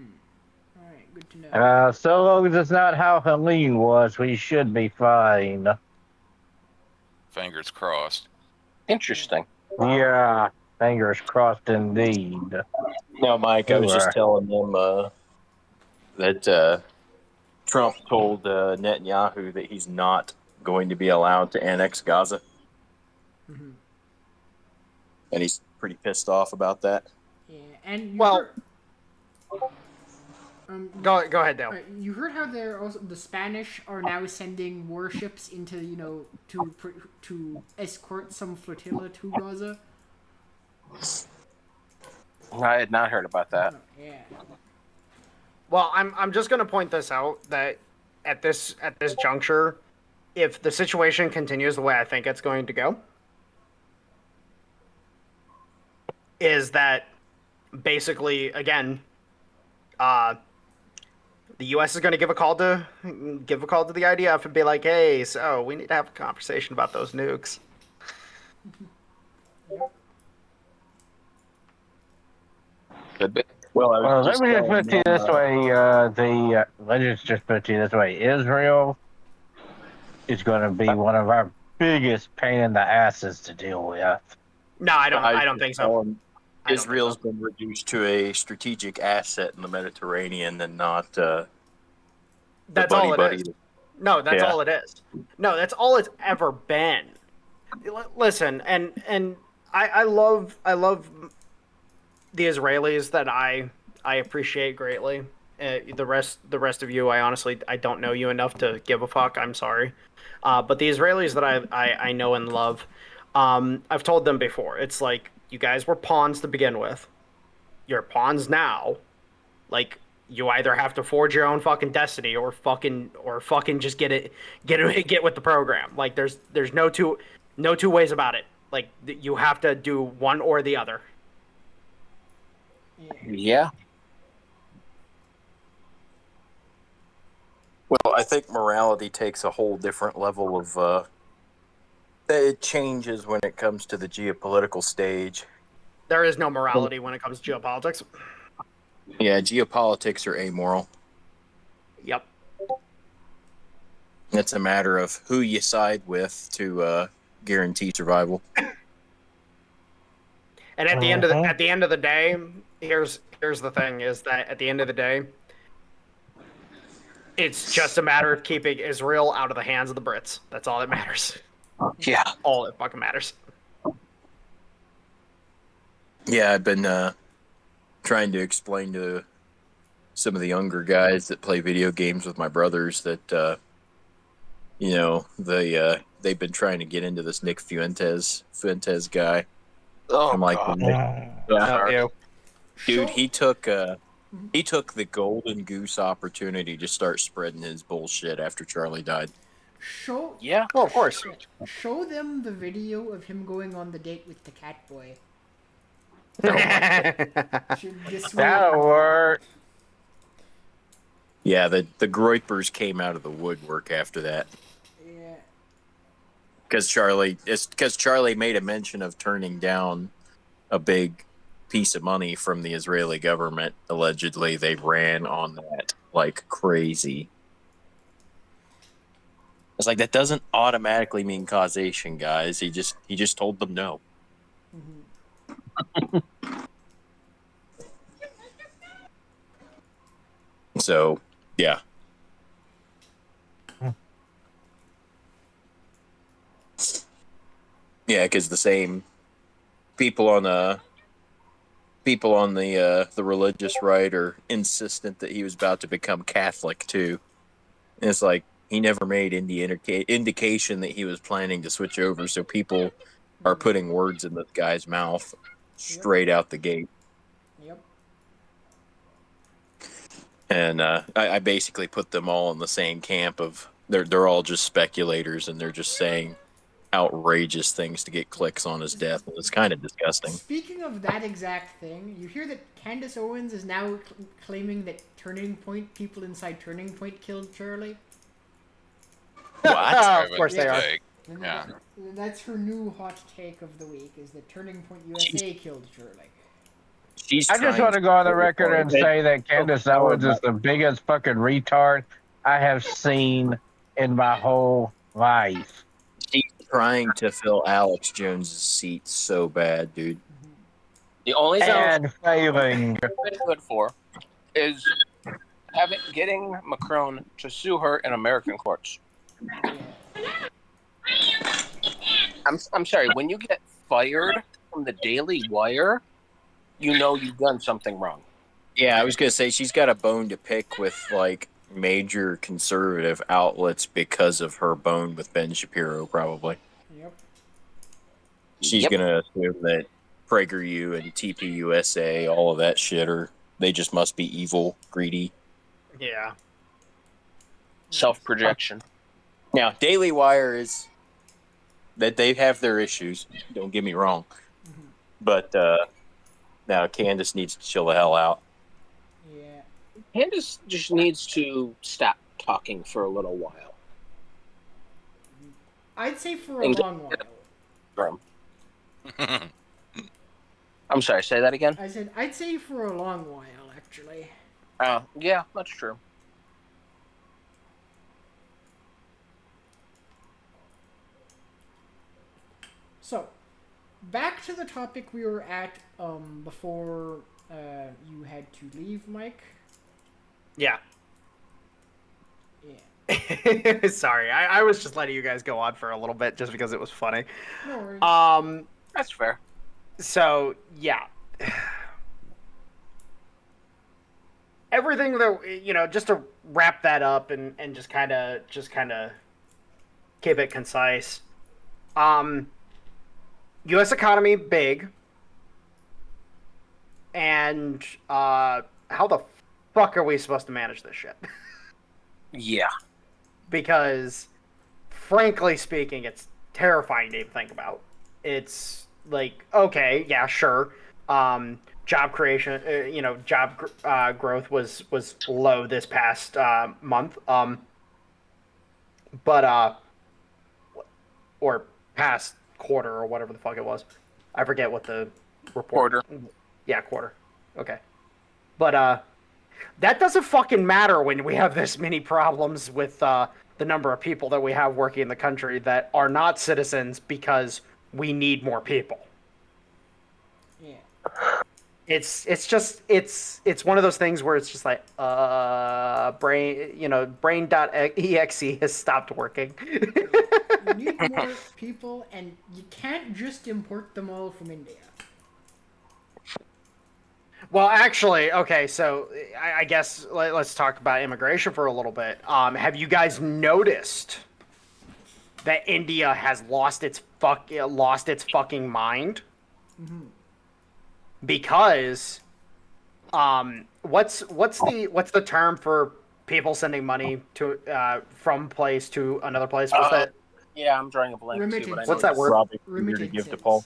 right, good to know. So long as it's not how Helene was, we should be fine. Fingers crossed. Interesting. Yeah, fingers crossed indeed. No, Mike, I was just telling them that Trump told Netanyahu that he's not going to be allowed to annex Gaza. Mm-hmm. And he's pretty pissed off about that. Yeah, and go ahead, Dale. You heard how the Spanish are now sending warships into to escort some flotilla to Gaza. I had not heard about that. Yeah. Well, I'm just going to point this out that at this juncture, if the situation continues the way I think it's going to go, is that basically again, the U.S. is going to give a call to the IDF and be like, hey, so we need to have a conversation about those nukes. Could be. Well, I Well, was let just me just telling put it them, this way. Let's just put it this way. Israel is going to be one of our biggest pain in the asses to deal with. No, I don't. I I don't was think so. telling I don't think Israel's so. been reduced to a strategic asset in the Mediterranean and not the That's all it buddy. is. No, that's Yeah. all it is. No, that's all it's ever been. Listen, and I love the Israelis that I appreciate greatly. The rest of you, I don't know you enough to give a fuck. I'm sorry, but the Israelis that I know and love, I've told them before. It's like you guys were pawns to begin with. You're pawns now. Like you either have to forge your own fucking destiny or fucking just get with the program. Like there's no two ways about it. Like you have to do one or the other. Yeah. Well, I think morality takes a whole different level of. It changes when it comes to the geopolitical stage. There is no morality when it comes to geopolitics. Yeah, geopolitics are amoral. Yep. It's a matter of who you side with to guarantee survival. And at the end of the day, here's the thing: is that at the end of the day, it's just a matter of keeping Israel out of the hands of the Brits. That's all that matters. Yeah. All that fucking matters. Yeah, I've been trying to explain to some of the younger guys that play video games with my brothers that they've been trying to get into this Nick Fuentes guy. Oh, I'm like, God. yeah, dude, Show- he took the golden goose opportunity to start spreading his bullshit after Charlie died. Show Yeah. Well, of course. show them the video of him going on the date with the cat boy. Should dissuade That'll work. Yeah, the Groypers came out of the woodwork after that. Yeah. Because Charlie made a mention of turning down a big piece of money from the Israeli government. Allegedly, they ran on that like crazy. It's like that doesn't automatically mean causation, guys. He just told them no. So, yeah. Yeah, because the same people on the religious right are insistent that he was about to become Catholic too. And it's like he never made any indication that he was planning to switch over. So people are putting words in this guy's mouth straight out the gate. Yep. And I basically put them all in the same camp of they're all just speculators and they're just saying outrageous things to get clicks on his death. And it's kind of disgusting. Speaking of that exact thing, you hear that Candace Owens is now claiming that Turning Point people inside Turning Point killed Charlie. What? Of course they are. Yeah. That's her new hot take of the week: is that Turning Point USA killed Charlie. I just want to go on the record and say that Candace Owens is the biggest fucking retard I have seen in my whole life. She's trying to fill Alex Jones's seat so bad, dude. The only thing And failing. I've been good for is getting Macron to sue her in American courts. I'm sorry. When you get fired from the Daily Wire, you know you've done something wrong. Yeah, I was gonna say she's got a bone to pick with like major conservative outlets because of her bone with Ben Shapiro, probably. Yep. She's gonna assume that PragerU and TPUSA, all of that shit they just must be evil, greedy. Yeah. Self-projection. Now, Daily Wire is that they have their issues. Don't get me wrong, but now Candace needs to chill the hell out. Yeah. Candace just needs to stop talking for a little while. I'd say for a long while. I'm sorry, say that again? I said I'd say for a long while, actually. Yeah, that's true. So, back to the topic we were at before you had to leave, Mike. Yeah. Yeah. Sorry, I was just letting you guys go on for a little bit just because it was funny. No worries. That's fair. So yeah, everything that just to wrap that up and just kind of keep it concise. U.S. economy big, and how the fuck are we supposed to manage this shit? Yeah. Because, frankly speaking, it's terrifying to even think about. It's like, okay, yeah, sure. Job creation, growth was low this past month. Or past quarter or whatever the fuck it was. I forget what the report. Quarter. Yeah, quarter. Okay. But that doesn't fucking matter when we have this many problems with the number of people that we have working in the country that are not citizens because we need more people. Yeah. It's one of those things where it's just like brain.exe has stopped working. You need more people, and you can't just import them all from India. Well, actually, okay, so I guess let's talk about immigration for a little bit. Have you guys noticed that India has lost its fucking mind? Mm-hmm. Because, what's the term for people sending money to from place to another place? What's that? Yeah, I'm drawing a blank too. But I know What's that word? Robbie, here to give to Paul.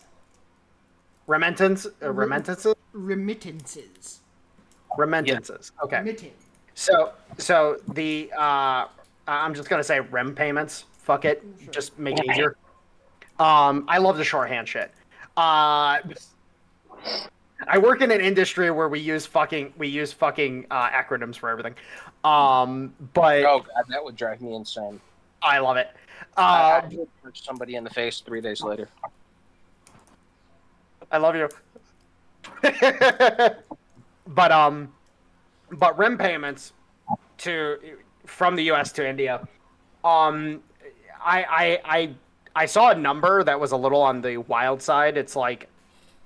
Remittances? Remittances? Remittances. Remittances. Okay. Remitting. So the I'm just gonna say rem payments. Fuck it, Sure. just make it easier. I love the shorthand shit. I work in an industry where we use fucking acronyms for everything. But oh god, that would drive me insane. I love it. I would punch somebody in the face 3 days later. I love you. But REM payments from the U.S. to India. I saw a number that was a little on the wild side. It's like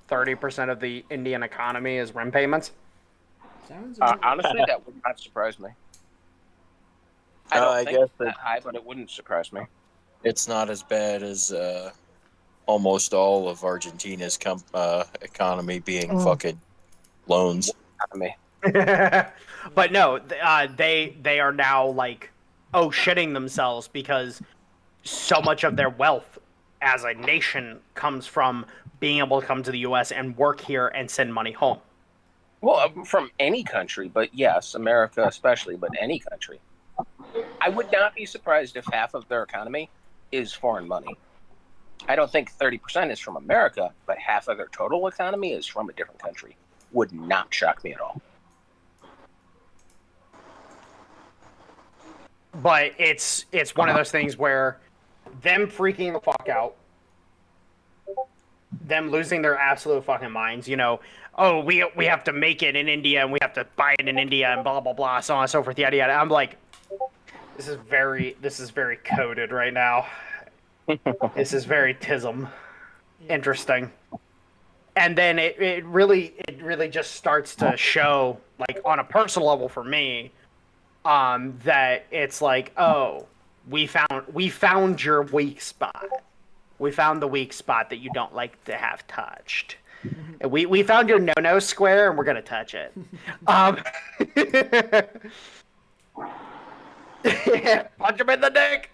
30% of the Indian economy is REM payments. Sounds honestly, that would not surprise me. I don't think it's that high, but it wouldn't surprise me. It's not as bad as almost all of Argentina's economy being fucking loans. But no, they are now like shitting themselves because so much of their wealth as a nation comes from being able to come to the U.S. and work here and send money home. Well, from any country, but yes, America especially, but any country. I would not be surprised if half of their economy is foreign money. I don't think 30% is from America, but half of their total economy is from a different country. Would not shock me at all. But it's one of those things where them freaking the fuck out, them losing their absolute fucking minds, we have to make it in India and we have to buy it in India and blah blah blah, so on and so forth, yada yada. I'm like, this is very coded right now. This is very TISM. Interesting. And then it really just starts to show, like, on a personal level for me, that it's like, oh, we found your weak spot. We found the weak spot that you don't like to have touched. We found your no-no square, and we're gonna touch it. Punch him in the dick.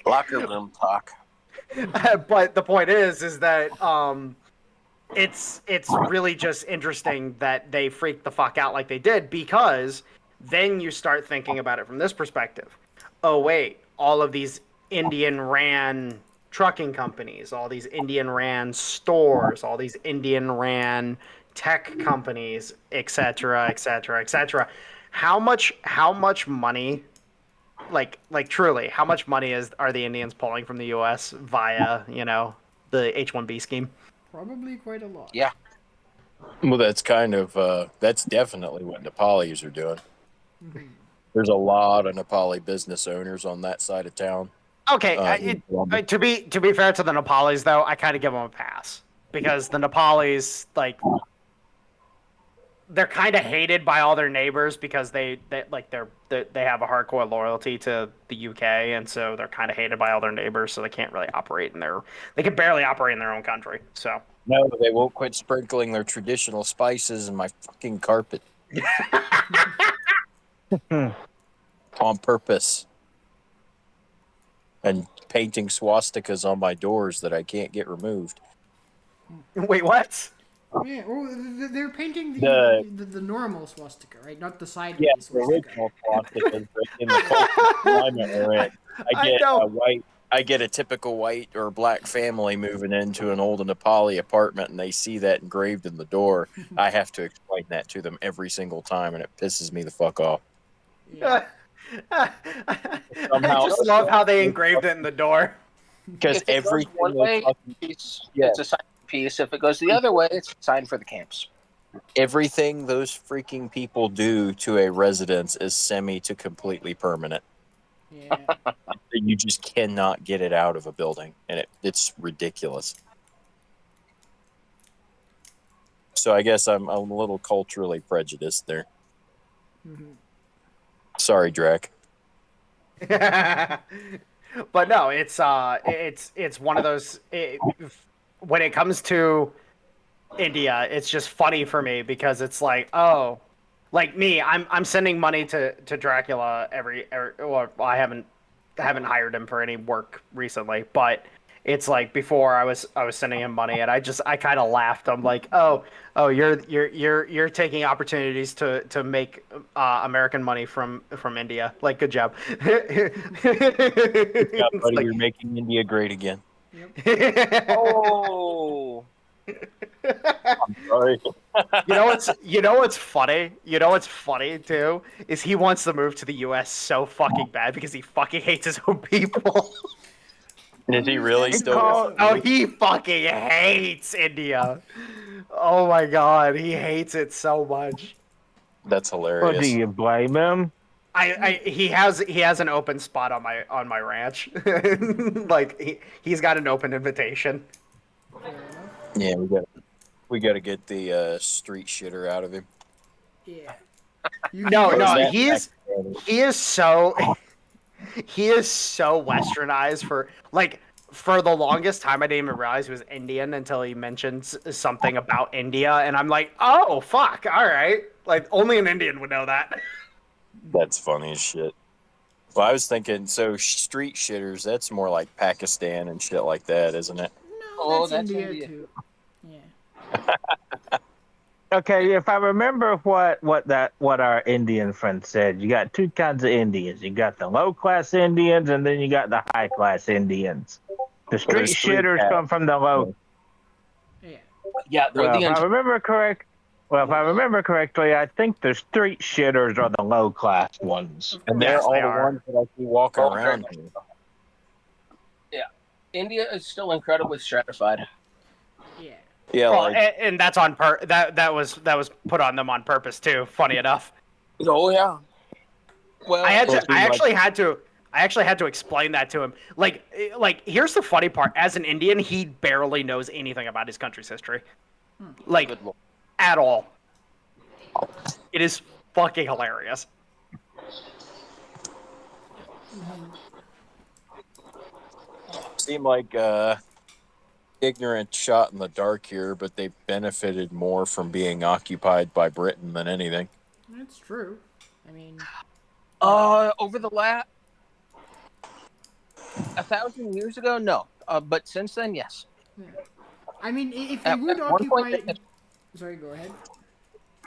Locker room talk. But the point is that it's really just interesting that they freaked the fuck out like they did, because then you start thinking about it from this perspective. Oh wait, all of these Indian ran trucking companies, all these Indian ran stores, all these Indian ran tech companies, etc., etc., etc. How much money, like truly, how much money are the Indians pulling from the U.S. via the H-1B scheme? Probably quite a lot. Yeah. Well, that's that's definitely what Nepalis are doing. Mhm. There's a lot of Nepali business owners on that side of town. Okay, to be fair to the Nepalis though, I kind of give them a pass because the Nepalis they're kind of hated by all their neighbors because they have a hardcore loyalty to the UK, and so they're kind of hated by all their neighbors, so they can't really they can barely operate in their own country. So No, they won't quit sprinkling their traditional spices in my fucking carpet. On purpose. And painting swastikas on my doors that I can't get removed. wait, what? Yeah, well, they're painting the normal swastika, right? Not the sideways The swastika. original swastikas, but in the cultural climate we're in, I get a typical white or black family moving into an old Nepali apartment, and they see that engraved in the door. I have to explain that to them every single time, and it pisses me the fuck off. Yeah. I just love how they engraved it in the door. Because If it goes everything one way, it's a sign of peace. If it goes the other way, it's a sign for the camps. everything those freaking people do to a residence is semi to completely permanent. Yeah. You just cannot get it out of a building, and it's ridiculous. So I guess I'm a little culturally prejudiced there. Mhm. Sorry, Drac. But no, it's one of those. When it comes to India, it's just funny for me because it's like, oh, like me, I'm sending money to Dracula well, I haven't hired him for any work recently, but it's like before I was sending him money, and I kind of laughed. I'm like, oh, you're taking opportunities to make American money from India. Like, good job. Yeah, buddy, you're making India great again. Oh. I'm sorry. You know what's funny? You know what's funny too is he wants to move to the U.S. so fucking bad because he fucking hates his own people. Is he really still? Oh, he fucking hates India. Oh my god, he hates it so much. That's Well, hilarious. do you blame him? He has an open spot on my ranch. Like he's got an open invitation. Yeah, we got to get the street shitter out of him. Yeah. No, that he is so westernized for the longest time. I didn't even realize he was Indian until he mentioned something about India, and I'm like, oh fuck, all right, like only an Indian would know that. That's funny as shit. Well, I was thinking, so street shitters, that's more like Pakistan and shit like that, isn't it? No, that's India too. Yeah. Okay, if I remember what our Indian friend said, you got two kinds of Indians. You got the low class Indians, and then you got the high class Indians. The street there's three shitters cats. come from the low. Yeah. Yeah, they're Well, the if I remember correctly, I think the street shitters are the low class ones. And they're Yes, all they the are. ones that I see walking Oh, around okay. here. India is still incredibly stratified. Yeah. Yeah, Well, like and that's on that was put on them on purpose too. Funny enough. Oh yeah. Well, I actually like- had to explain that to him. Like here's the funny part. As an Indian, he barely knows anything about his country's history, like good lord. at all. It is fucking hilarious. seem like ignorant shot in the dark here, but they benefited more from being occupied by Britain than anything. That's true. I mean, Over the last 1,000 years ago, no. But since then, yes. yeah. I mean, if they At would one occupy. point- Sorry, go ahead.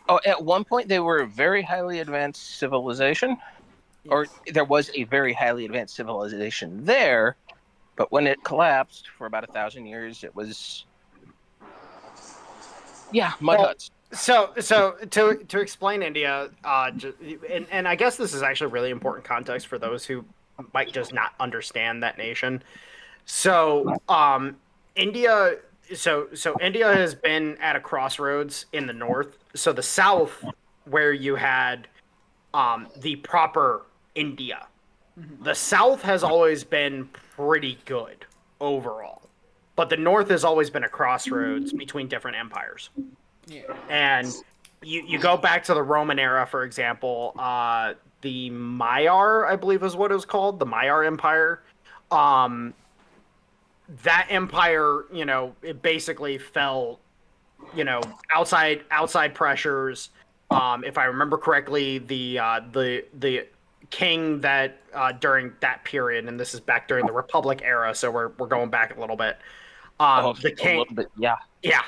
Oh, at one point they were a very highly advanced civilization, or there was a very highly advanced civilization there, But when it collapsed for about 1,000 years, it was, mud huts. So to explain India, and I guess this is actually really important context for those who might just not understand that nation. So India, so India has been at a crossroads in the north. So the south, where you had the proper India, the south has always been pretty good overall, but the north has always been a crossroads between different empires. Yeah. And you go back to the Roman era, for example, the Maiar, I believe is what it was called, the Maiar Empire. That empire, it basically fell, outside pressures. If I remember correctly, the king that during that period, and this is back during the Republic era, so we're going back a little bit. The king, a little bit, yeah. Yeah,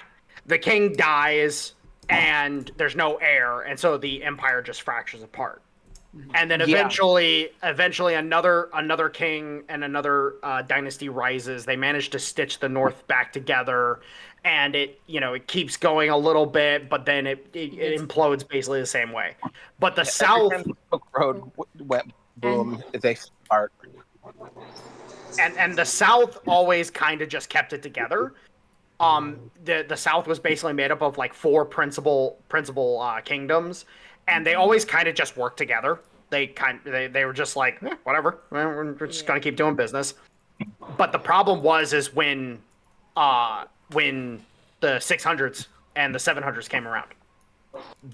the king dies, and there's no heir, and so the empire just fractures apart. And then eventually another king and another dynasty rises. They manage to stitch the north back together, and it keeps going a little bit, but then it implodes basically the same way. But the south, every time the Silk Road went boom, they fell apart. and the south always kind of just kept it together. The south was basically made up of like 4 principal kingdoms, and they always kind of just worked together. They were just like, whatever, we're just gonna keep doing business. But the problem is when the 600s and the 700s came around.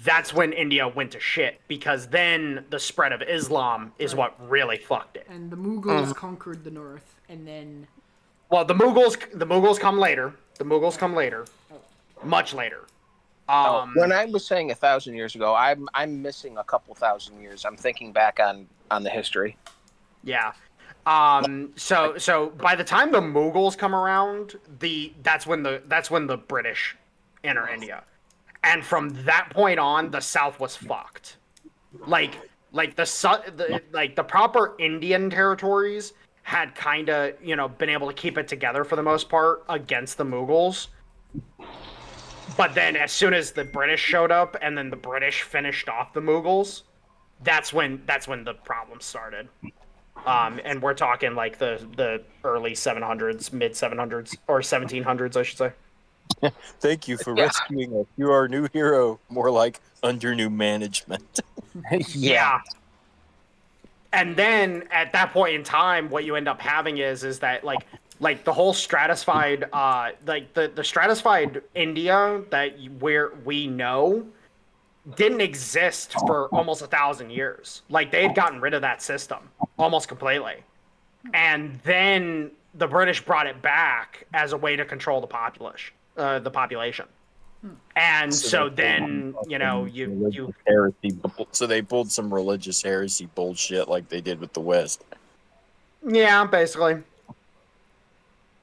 That's when India went to shit, because then the spread of Islam is what really fucked it. And the Mughals conquered the north, and then... Well, the Mughals come later. The Mughals come later. Much later. When I was saying 1,000 years ago, I'm missing a couple thousand years. I'm thinking back on the history. Yeah. So by the time the Mughals come around, that's when the British enter India. And from that point on, the South was fucked. Like the proper Indian territories had kind of, been able to keep it together for the most part against the Mughals. But then as soon as the British showed up and then the British finished off the Mughals, that's when the problem started. And we're talking like the early 700s, mid 700s, or 1700s, I should say. Thank you for rescuing us. You are our new hero. More like under new management. Yeah. And then at that point in time, what you end up having is that like the whole stratified, the stratified India where we know didn't exist for almost 1,000 years. Like they had gotten rid of that system almost completely. And then the British brought it back as a way to control the population. And so then, you heresy. So they pulled some religious heresy bullshit like they did with the West. Yeah, basically.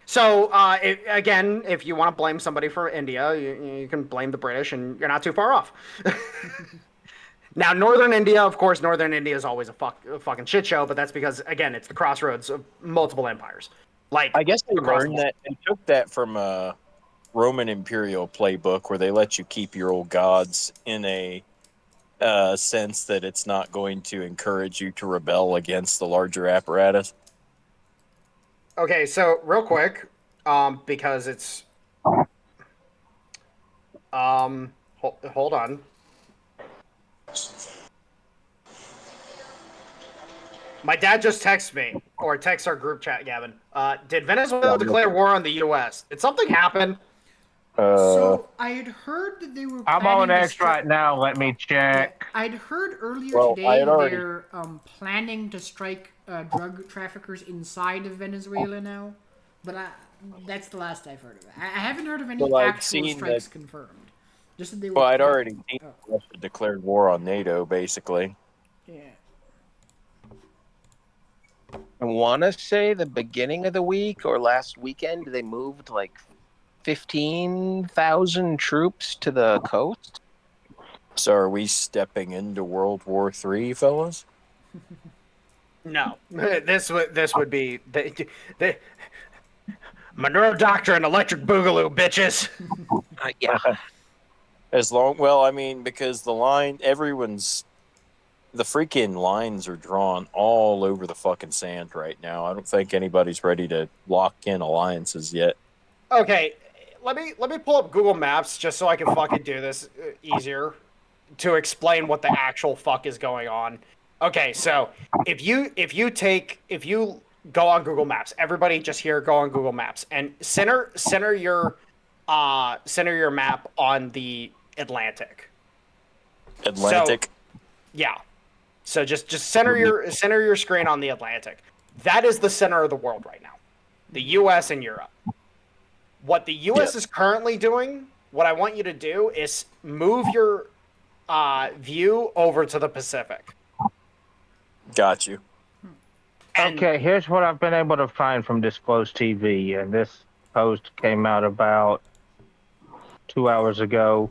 So, if you want to blame somebody for India, you can blame the British, and you're not too far off. Now, Northern India, of course, Northern India is always a fucking shit show, but that's because, again, it's the crossroads of multiple empires. Like, I guess they learned that. They took that from a Roman imperial playbook where they let you keep your old gods in a sense that it's not going to encourage you to rebel against the larger apparatus. Okay, so real quick, because it's hold on. My dad just texted me, or texts our group chat, Gavin. Did Venezuela declare war on the U.S.? Did something happen? So I had heard that they were. I'm on X right now. Let me check. I'd heard earlier today they're planning to strike drug traffickers inside of Venezuela now, but that's the last I've heard of it. I haven't heard of any actual strikes confirmed. Just that they were. Well, I'd already seen Russia declared war on NATO, basically. Yeah. I want to say the beginning of the week or last weekend, they moved like 15,000 troops to the coast. So are we stepping into World War III, fellas? No. This would be Monroe Doctrine, electric boogaloo, bitches. Yeah. Because the freaking lines are drawn all over the fucking sand right now. I don't think anybody's ready to lock in alliances yet. Okay, let me pull up Google Maps just so I can fucking do this easier to explain what the actual fuck is going on. Okay, so if you go on Google Maps, everybody just here go on Google Maps and center your map on the Atlantic. Atlantic. So, yeah. So just center your screen on the Atlantic. That is the center of the world right now. The US and Europe. What the US is currently doing, what I want you to do is move your view over to the Pacific. Got you. And Okay, here's what I've been able to find from Disclosed TV, and this post came out about 2 hours ago.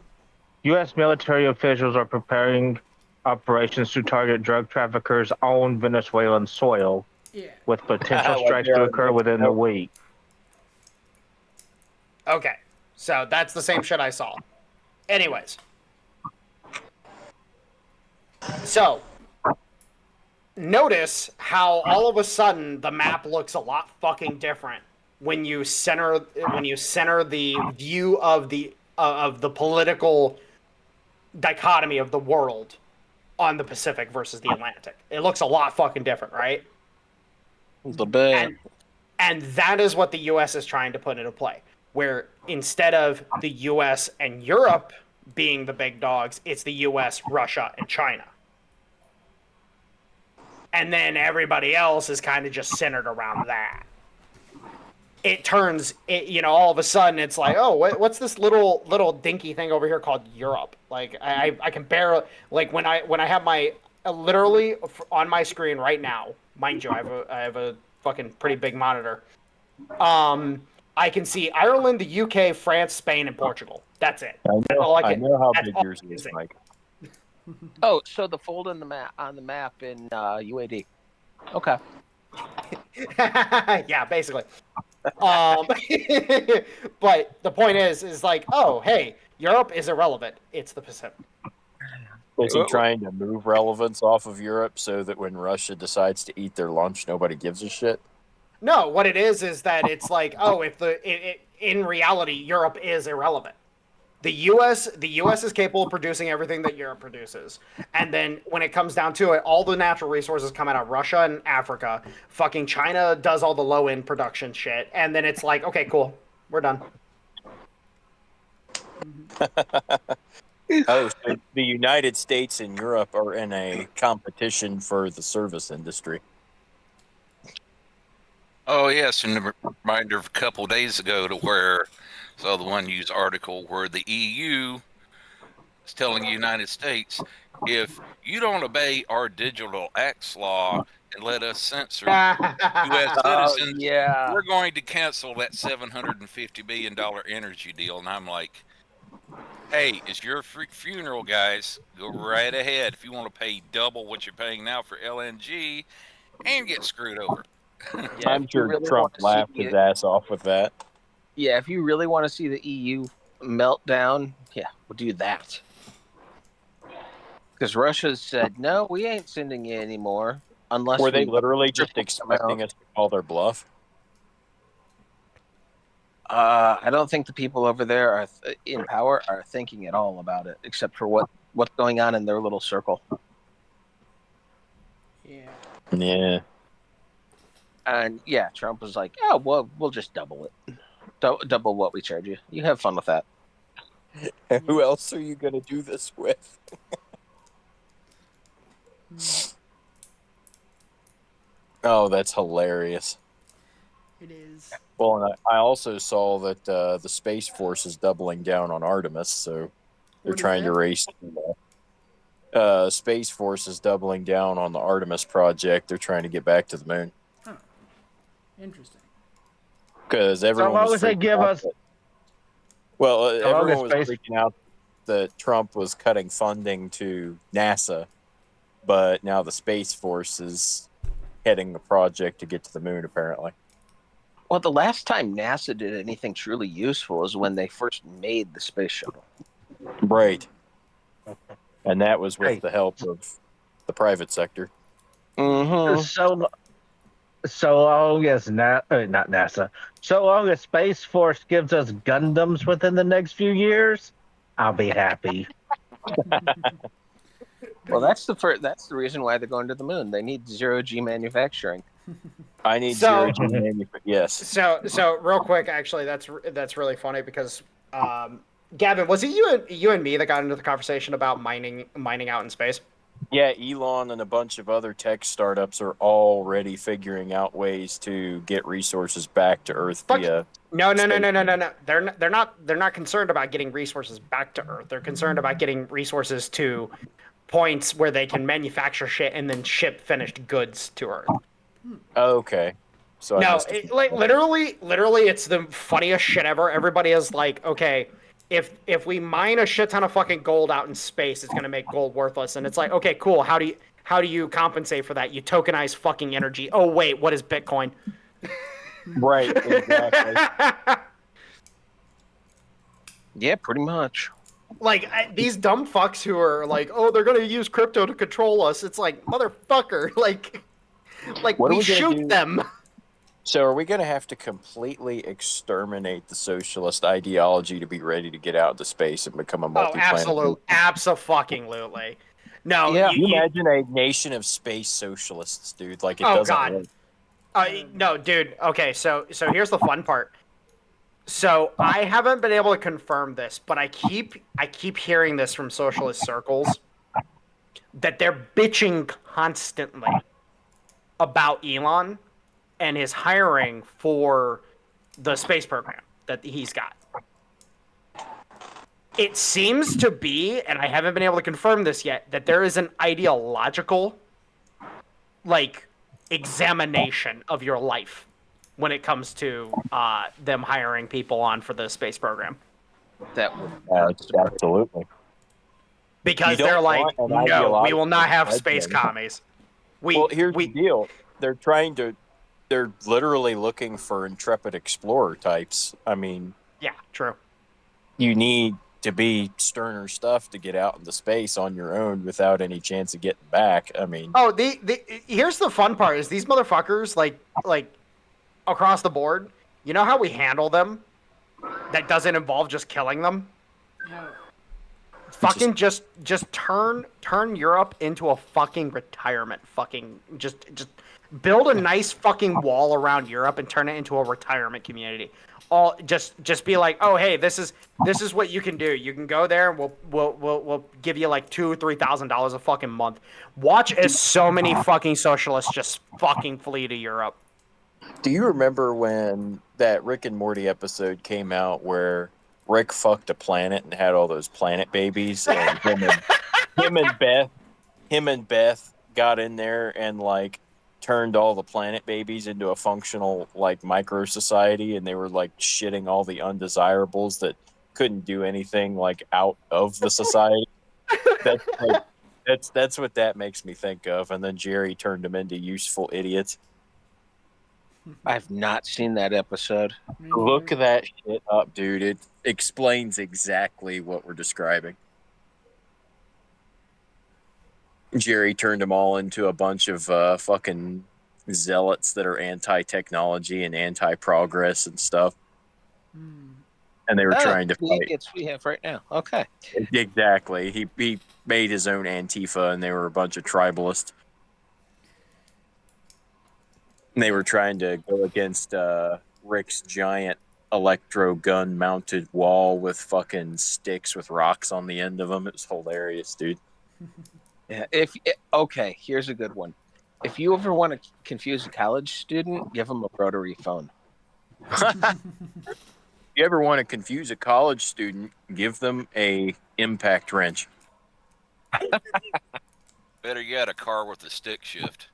U.S. military officials are preparing operations to target drug traffickers on Venezuelan soil, with potential strikes to occur within the week. Okay, so that's the same shit I saw. Anyways. So, notice how all of a sudden the map looks a lot fucking different when you center the view of the political dichotomy of the world on the Pacific versus the Atlantic. It looks a lot fucking different, right? A little bit. And that is what the US is trying to put into play, where instead of the US and Europe being the big dogs, it's the US, Russia, and China. And then everybody else is kind of just centered around that. It turns, all of a sudden it's like, oh, what's this little dinky thing over here called Europe? Like I can barely, like when I have my literally on my screen right now, mind you, I have a fucking pretty big monitor. I can see Ireland, the UK, France, Spain, and Portugal. That's it. I know how big yours is, Mike. Oh, so the fold on the map in UAD. Okay. Yeah, basically. But the point is like, oh, hey, Europe is irrelevant. It's the Pacific. Is he trying to move relevance off of Europe so that when Russia decides to eat their lunch, nobody gives a shit? No, what it is that it's like, oh, in reality, Europe is irrelevant. The U.S. is capable of producing everything that Europe produces. And then when it comes down to it, all the natural resources come out of Russia and Africa. Fucking China does all the low-end production shit. And then it's like, okay, cool. We're done. So the United States and Europe are in a competition for the service industry. Oh, yes, and a reminder of a couple of days ago to where saw the one news article where the EU is telling the United States, if you don't obey our digital acts law and let us censor U.S. citizens, we're going to cancel that $750 billion energy deal. And I'm like, hey, it's your funeral, guys. Go right ahead. If you want to pay double what you're paying now for LNG and get screwed over. I'm sure really Trump laughed his ass off with that. Yeah, if you really want to see the EU melt down, yeah, we'll do that. Because Russia said, no, we ain't sending you anymore. Unless were they literally just expecting us to call their bluff? I don't think the people over there are in power are thinking at all about it, except for what's going on in their little circle. Yeah. And yeah, Trump was like, "Oh, well, we'll just double it, double what we charge you. You have fun with that." Who else are you going to do this with? Oh, that's hilarious. It is. Well, and I also saw that the Space Force is doubling down on Artemis, so they're trying to race. Space Force is doubling down on the Artemis project. They're trying to get back to the moon. Oh, interesting. Because everyone was freaking out. Well, everyone was freaking out that Trump was cutting funding to NASA, but now the Space Force is heading the project to get to the moon, apparently. Well, the last time NASA did anything truly useful is when they first made the space shuttle. Right. And that was with Hey. the help of the private sector. Mm-hmm. So long as not NASA. So long as Space Force gives us Gundams within the next few years, I'll be happy. Well, that's the reason why they're going to the moon. They need zero-G manufacturing. I need So- zero G manufacturing. Yes. So real quick, actually, that's really funny because Gavin, was it you and me that got into the conversation about mining out in space? Yeah, Elon and a bunch of other tech startups are already figuring out ways to get resources back to Earth via. No. They're not concerned about getting resources back to Earth. They're concerned about getting resources to points where they can manufacture shit and then ship finished goods to Earth. Okay. So No, literally, it's the funniest shit ever. Everybody is like, okay, if we mine a shit ton of fucking gold out in space, it's gonna make gold worthless. And it's like, okay, cool. How do you compensate for that? You tokenize fucking energy. Oh wait, what is Bitcoin? Right. Exactly. Yeah, pretty much. Like these dumb fucks who are like, oh, they're gonna use crypto to control us. It's like, motherfucker, like What are we we gonna shoot do? them. So are we going to have to completely exterminate the socialist ideology to be ready to get out into space and become a Oh, multi-planet? absolutely. No, Yeah. Can you imagine a nation of space socialists, dude? Like it Oh, doesn't God. work. No, dude. Okay, so here's the fun part. So I haven't been able to confirm this, but I keep hearing this from socialist circles that they're bitching constantly about Elon and his hiring for the space program that he's got. It seems to be, and I haven't been able to confirm this yet, that there is an ideological, like, examination of your life when it comes to them hiring people on for the space program. That would Absolutely. Because You don't they're like, want an no, we ideological will not have agenda. space commies. Well, here's the deal. They're literally looking for intrepid explorer types. I mean, Yeah, true. you need to be sterner stuff to get out into space on your own without any chance of getting back. I mean, Oh, here's the fun part: is these motherfuckers like across the board. You know how we handle them? That doesn't involve just killing them. No. Fucking just turn Europe into a fucking retirement. Fucking just build a nice fucking wall around Europe and turn it into a retirement community. All just be like, oh hey, this is what you can do. You can go there and we'll give you like $2,000-$3,000 a fucking month. Watch as so many fucking socialists just fucking flee to Europe. do you remember when that Rick and Morty episode came out where Rick fucked a planet and had all those planet babies, and him and Beth got in there and like turned all the planet babies into a functional like micro society, and they were like shitting all the undesirables that couldn't do anything like out of the society. That's what that makes me think of. And then Jerry turned them into useful idiots. I've not seen that episode. Look that shit up, dude. It explains exactly what we're describing. Jerry turned them all into a bunch of fucking zealots that are anti-technology and anti-progress and stuff. And they were trying to fight. It's we have right now. Okay. Exactly. He made his own Antifa, and they were a bunch of tribalists. And they were trying to go against Rick's giant electro gun mounted wall with fucking sticks with rocks on the end of them. It was hilarious, dude. Yeah. Okay, here's a good one. If you ever want to confuse a college student, give them a rotary phone. If you ever want to confuse a college student, give them a impact wrench. Better yet, a car with a stick shift.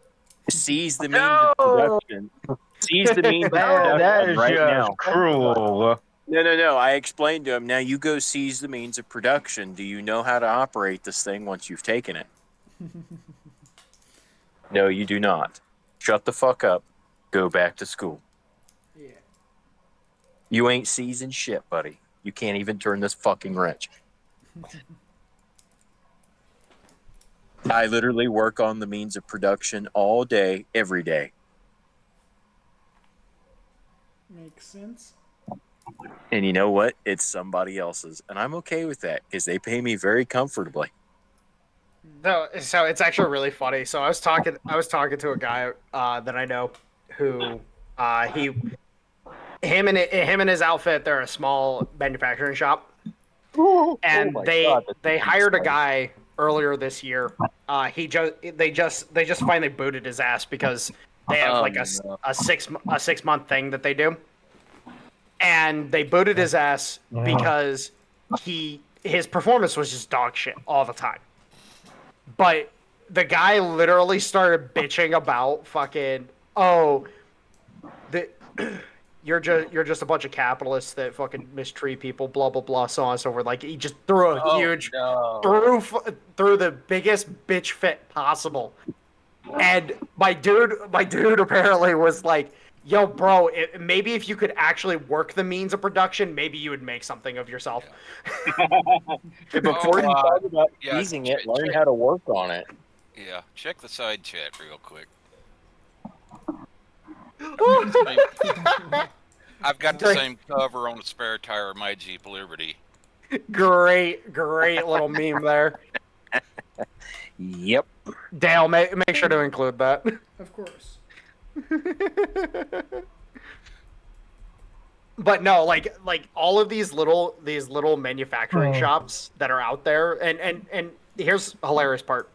Seize the means of production. Seize the means of production That is right just now. cruel. No. I explained to him, now you go seize the means of production. Do you know how to operate this thing once you've taken it? No, you do not. Shut the fuck up. Go back to school. Yeah. You ain't seasoned shit, buddy. You can't even turn this fucking wrench. I literally work on the means of production all day, every day. Makes sense. And you know what? It's somebody else's. And I'm okay with that because they pay me very comfortably. So it's actually really funny. So I was talking to a guy that I know who him and his outfit, they're a small manufacturing shop. And they hired a guy earlier this year. They just finally booted his ass because they have like a 6 month thing that they do. And they booted his ass because his performance was just dog shit all the time. But the guy literally started bitching about fucking you're just a bunch of capitalists that fucking mistreat people, blah blah blah, so on and so forth. Like he just threw a huge threw the biggest bitch fit possible. And my dude apparently was like, yo, bro, maybe if you could actually work the means of production, maybe you would make something of yourself. Before you talk about using it, learn how to work on it. Yeah, check the side chat real quick. I've got the same cover on the spare tire of my Jeep Liberty. Great little meme there. Yep. Dale, make sure to include that. Of course. But no, like all of these little manufacturing shops that are out there, and here's the hilarious part,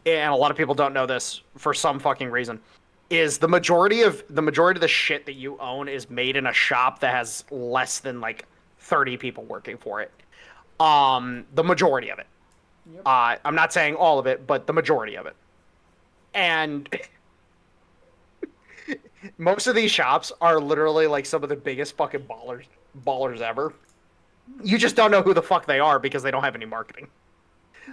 and a lot of people don't know this for some fucking reason, is the majority of the shit that you own is made in a shop that has less than like 30 people working for it. The majority of it. Yep. I'm not saying all of it, but the majority of it. And most of these shops are literally like some of the biggest fucking ballers ever. You just don't know who the fuck they are because they don't have any marketing.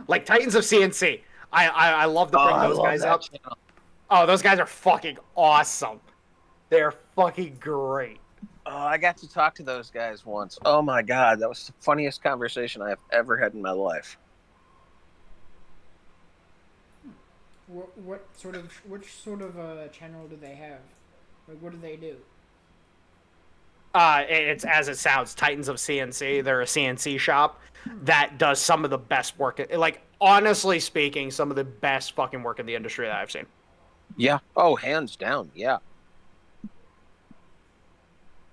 Like Titans of CNC. I love to bring those guys up. Channel. Oh, those guys are fucking awesome. They're fucking great. Oh, I got to talk to those guys once. Oh my god, that was the funniest conversation I have ever had in my life. Which sort of channel do they have? Like, what do they do? It's as it sounds, Titans of CNC. They're a CNC shop that does some of the best work. Like, honestly speaking, some of the best fucking work in the industry that I've seen. Yeah. Oh, hands down. Yeah.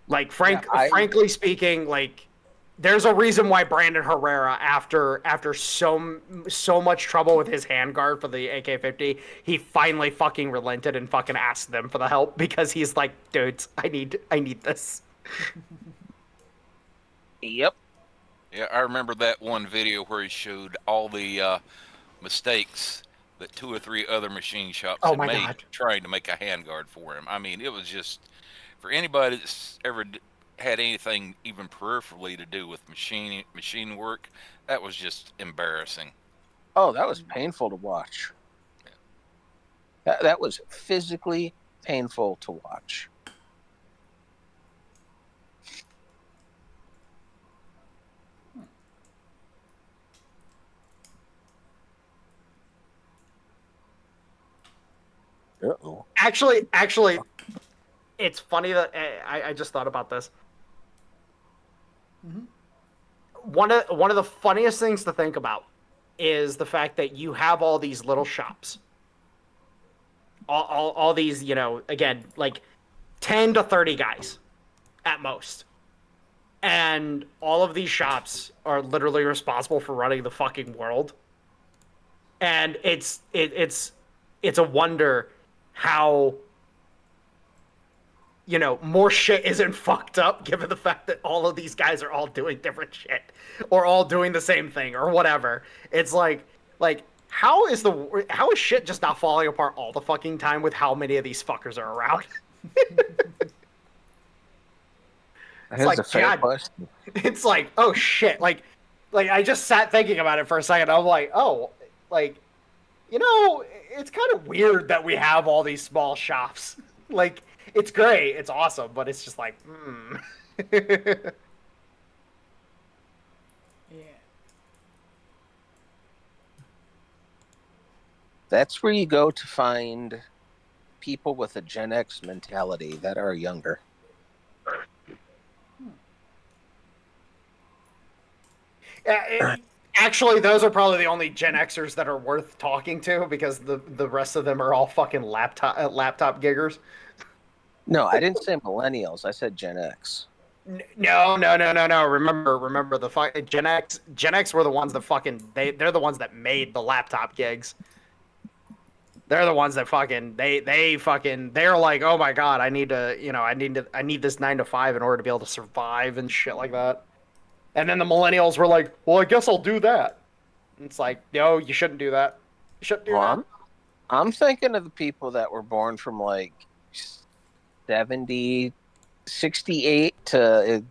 Like, frankly speaking, like, there's a reason why Brandon Herrera, after so much trouble with his handguard for the AK-50, he finally fucking relented and fucking asked them for the help because he's like, dudes, I need this. Yep. Yeah, I remember that one video where he showed all the mistakes that 2 or 3 other machine shops had made trying to make a handguard for him. I mean, it was just, for anybody that's ever had anything even peripherally to do with machine work, that was just embarrassing. Oh, that was painful to watch. Yeah. That was physically painful to watch. Uh-oh. Actually, it's funny that I just thought about this. Mm-hmm. One of the funniest things to think about is the fact that you have all these little shops. All these, you know, again, like 10 to 30 guys at most. And all of these shops are literally responsible for running the fucking world. And it's a wonder how, you know, more shit isn't fucked up given the fact that all of these guys are all doing different shit or all doing the same thing or whatever. It's like how is shit just not falling apart all the fucking time with how many of these fuckers are around? It's like, a fair question. It's like, oh shit, like I just sat thinking about it for a second. I'm like, oh, like, you know, it's kind of weird that we have all these small shops. Like, it's great, it's awesome, but it's just like, Yeah. That's where you go to find people with a Gen X mentality that are younger. Actually, those are probably the only Gen Xers that are worth talking to because the rest of them are all fucking laptop giggers. No, I didn't say millennials. I said Gen X. No. Remember the Gen X were the ones that fucking they're the ones that made the laptop gigs. They're the ones that fucking they're like, oh my god, I need this 9 to 5 in order to be able to survive and shit like that. And then the millennials were like, well, I guess I'll do that. And it's like, no, you shouldn't do that. You shouldn't do that. I'm thinking of the people that were born from like 68 to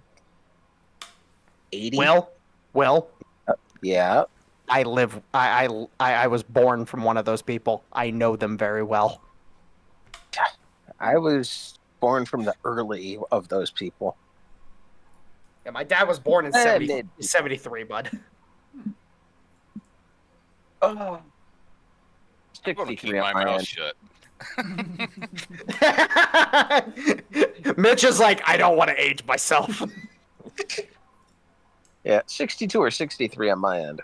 80. Well, yeah. I was born from one of those people. I know them very well. I was born from the early of those people. Yeah, my dad was born in 73, bud. Oh. I'm going to keep my mouth shut. Mitch is like, I don't want to age myself. Yeah, 62 or 63 on my end.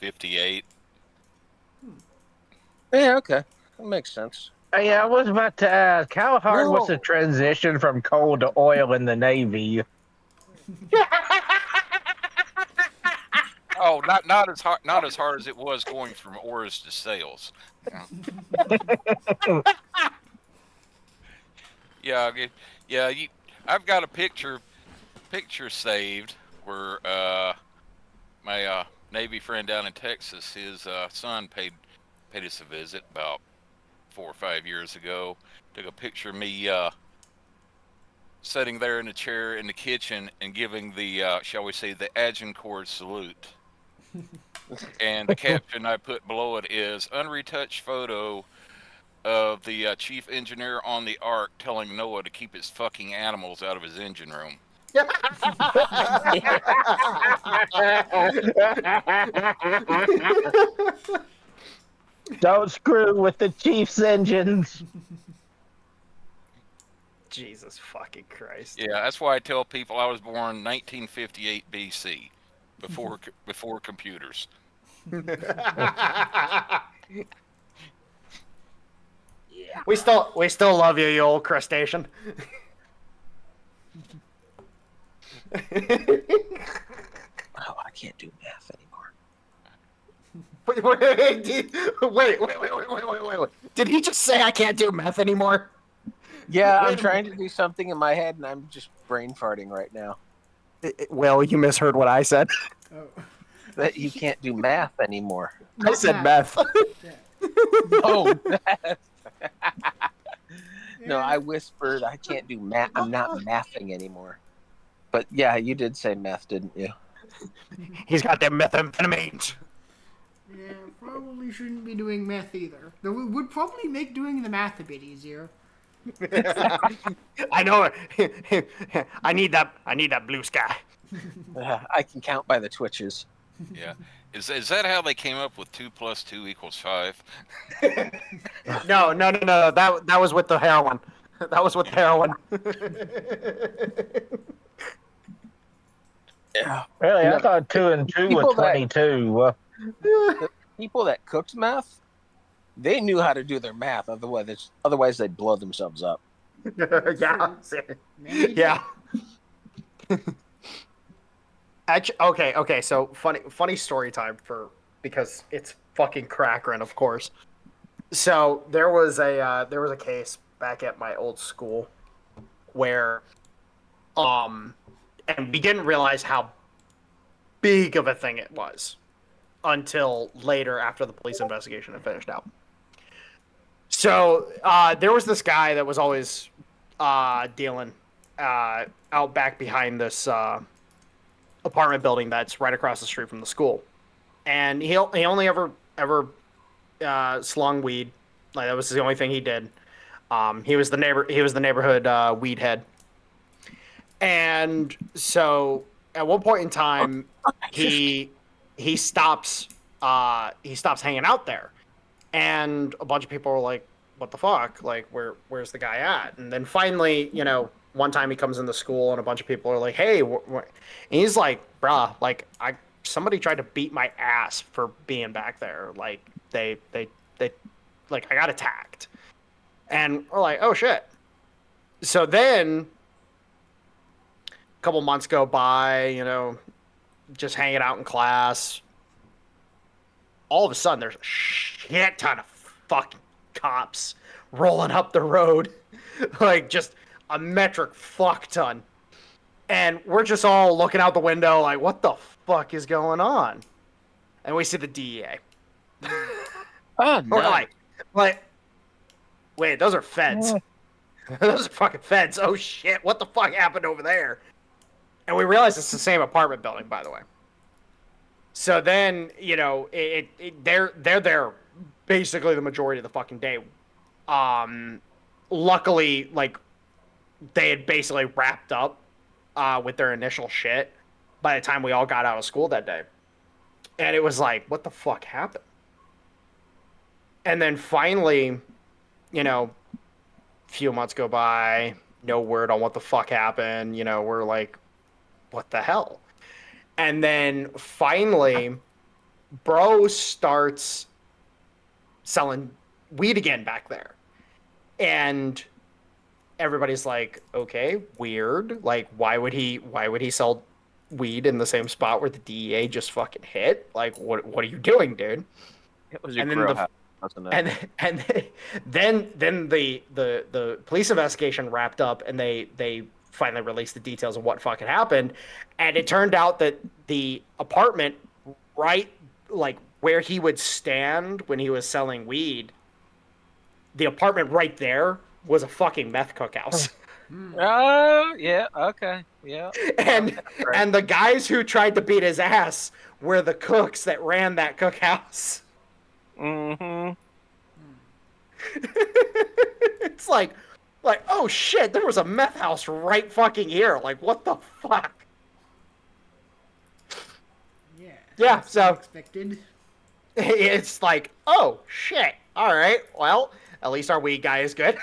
58. Yeah, okay. That makes sense. Yeah, I was about to ask, how hard was the transition from coal to oil in the Navy? Oh, not as hard as it was going from oars to sails. Yeah. I've got a picture saved where my Navy friend down in Texas, his son paid us a visit about 4 or 5 years ago. Took a picture of me sitting there in a chair in the kitchen and giving the, shall we say, the Agincourt salute. And the caption I put below it is, unretouched photo of the chief engineer on the Ark telling Noah to keep his fucking animals out of his engine room. Don't screw with the Chiefs' engines. Jesus fucking Christ. Yeah, that's why I tell people I was born 1958 BC, before computers. We still love you, you old crustacean. Oh, I can't do math anymore. Wait. Did he just say I can't do meth anymore? Yeah, I'm trying to do something in my head and I'm just brain farting right now. Well, you misheard what I said. Oh. That you can't do math anymore. I said meth. Oh, math. No, I whispered I can't do math. I'm not mathing anymore. But yeah, you did say meth, didn't you? He's got them methamphetamines. Yeah, probably shouldn't be doing meth either. Though it would probably make doing the math a bit easier. I know. I need that blue sky. I can count by the twitches. Yeah. Is that how they came up with 2 + 2 = 5? No. That was with the heroin. That was with heroin. Yeah. Really, I thought 2 and 2 was 22. The people that cooked meth, they knew how to do their math. Otherwise they'd blow themselves up. Yeah. Maybe. Yeah. Actually, okay. So funny story time because it's fucking Crackrin, of course. So there was a case back at my old school where, and we didn't realize how big of a thing it was until later after the police investigation had finished out. So there was this guy that was always dealing out back behind this apartment building that's right across the street from the school, and he only ever slung weed. Like, that was the only thing he did. He was the neighborhood weed head, And so at one point in time, he stops hanging out there, and a bunch of people are like, "What the fuck? Like, where's the guy at?" And then finally, one time he comes into school, and a bunch of people are like, "Hey," and he's like, "Bruh, like somebody tried to beat my ass for being back there. Like they like I got attacked," and we're like, "Oh shit." So then a couple months go by, just hanging out in class. All of a sudden, there's a shit ton of fucking cops rolling up the road, like just a metric fuck ton. And we're just all looking out the window, like, what the fuck is going on? And we see the DEA. Oh, We're no. like, wait, those are feds. Those are fucking feds. Oh shit, what the fuck happened over there? And we realize it's the same apartment building, by the way. So then, they're there basically the majority of the fucking day. Luckily, like, they had basically wrapped up with their initial shit by the time we all got out of school that day. And it was like, what the fuck happened? And then finally, few months go by, no word on what the fuck happened. We're like, what the hell? And then finally, bro starts selling weed again back there. And everybody's like, okay, weird. Like, why would he sell weed in the same spot where the DEA just fucking hit? Like, what are you doing, dude? It was your grow house, wasn't it? And then the police investigation wrapped up, and they finally released the details of what fucking happened. And it turned out that the apartment right, like, where he would stand when he was selling weed, the apartment right there was a fucking meth cookhouse. Oh, yeah, okay, yeah. And the guys who tried to beat his ass were the cooks that ran that cookhouse. Mm-hmm. It's like, oh shit, there was a meth house right fucking here. Like, what the fuck? Yeah. Yeah, so Unexpected. it's like, oh shit. All right, well, at least our weed guy is good.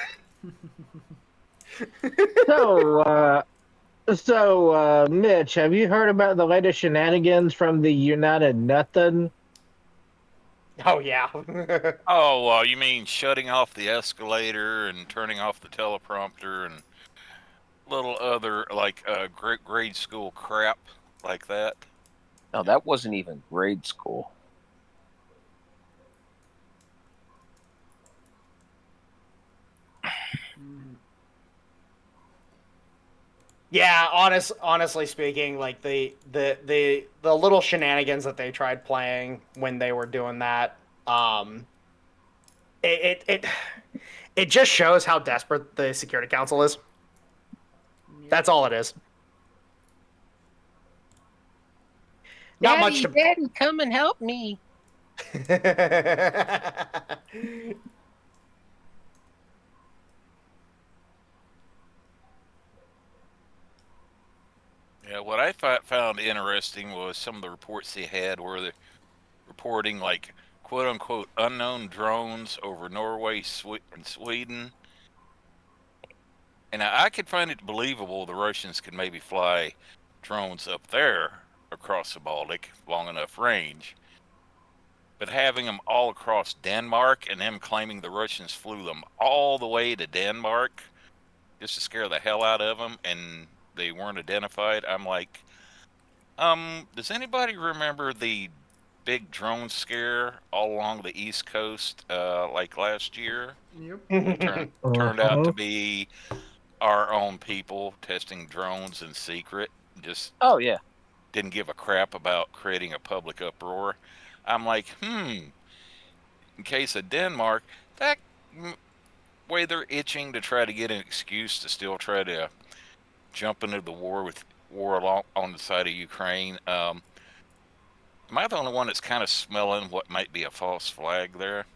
So, Mitch, have you heard about the latest shenanigans from the United Nothing? Oh yeah. Oh, you mean shutting off the escalator and turning off the teleprompter and little other like grade school crap like that? No, that wasn't even grade school. Yeah, honestly speaking, like the little shenanigans that they tried playing when they were doing that, it just shows how desperate the Security Council is. That's all it is. Not much to... Daddy, come and help me. Yeah, what I found interesting was some of the reports they had where they're reporting like quote unquote unknown drones over Norway and Sweden. And I could find it believable the Russians could maybe fly drones up there across the Baltic, long enough range. But having them all across Denmark and them claiming the Russians flew them all the way to Denmark just to scare the hell out of them and they weren't identified. I'm like, does anybody remember the big drone scare all along the East Coast like last year? Yep. Turned out to be our own people testing drones in secret. Just didn't give a crap about creating a public uproar. I'm like, in case of Denmark, that way they're itching to try to get an excuse to still try to jump into the war along on the side of Ukraine. Am I the only one that's kind of smelling what might be a false flag there?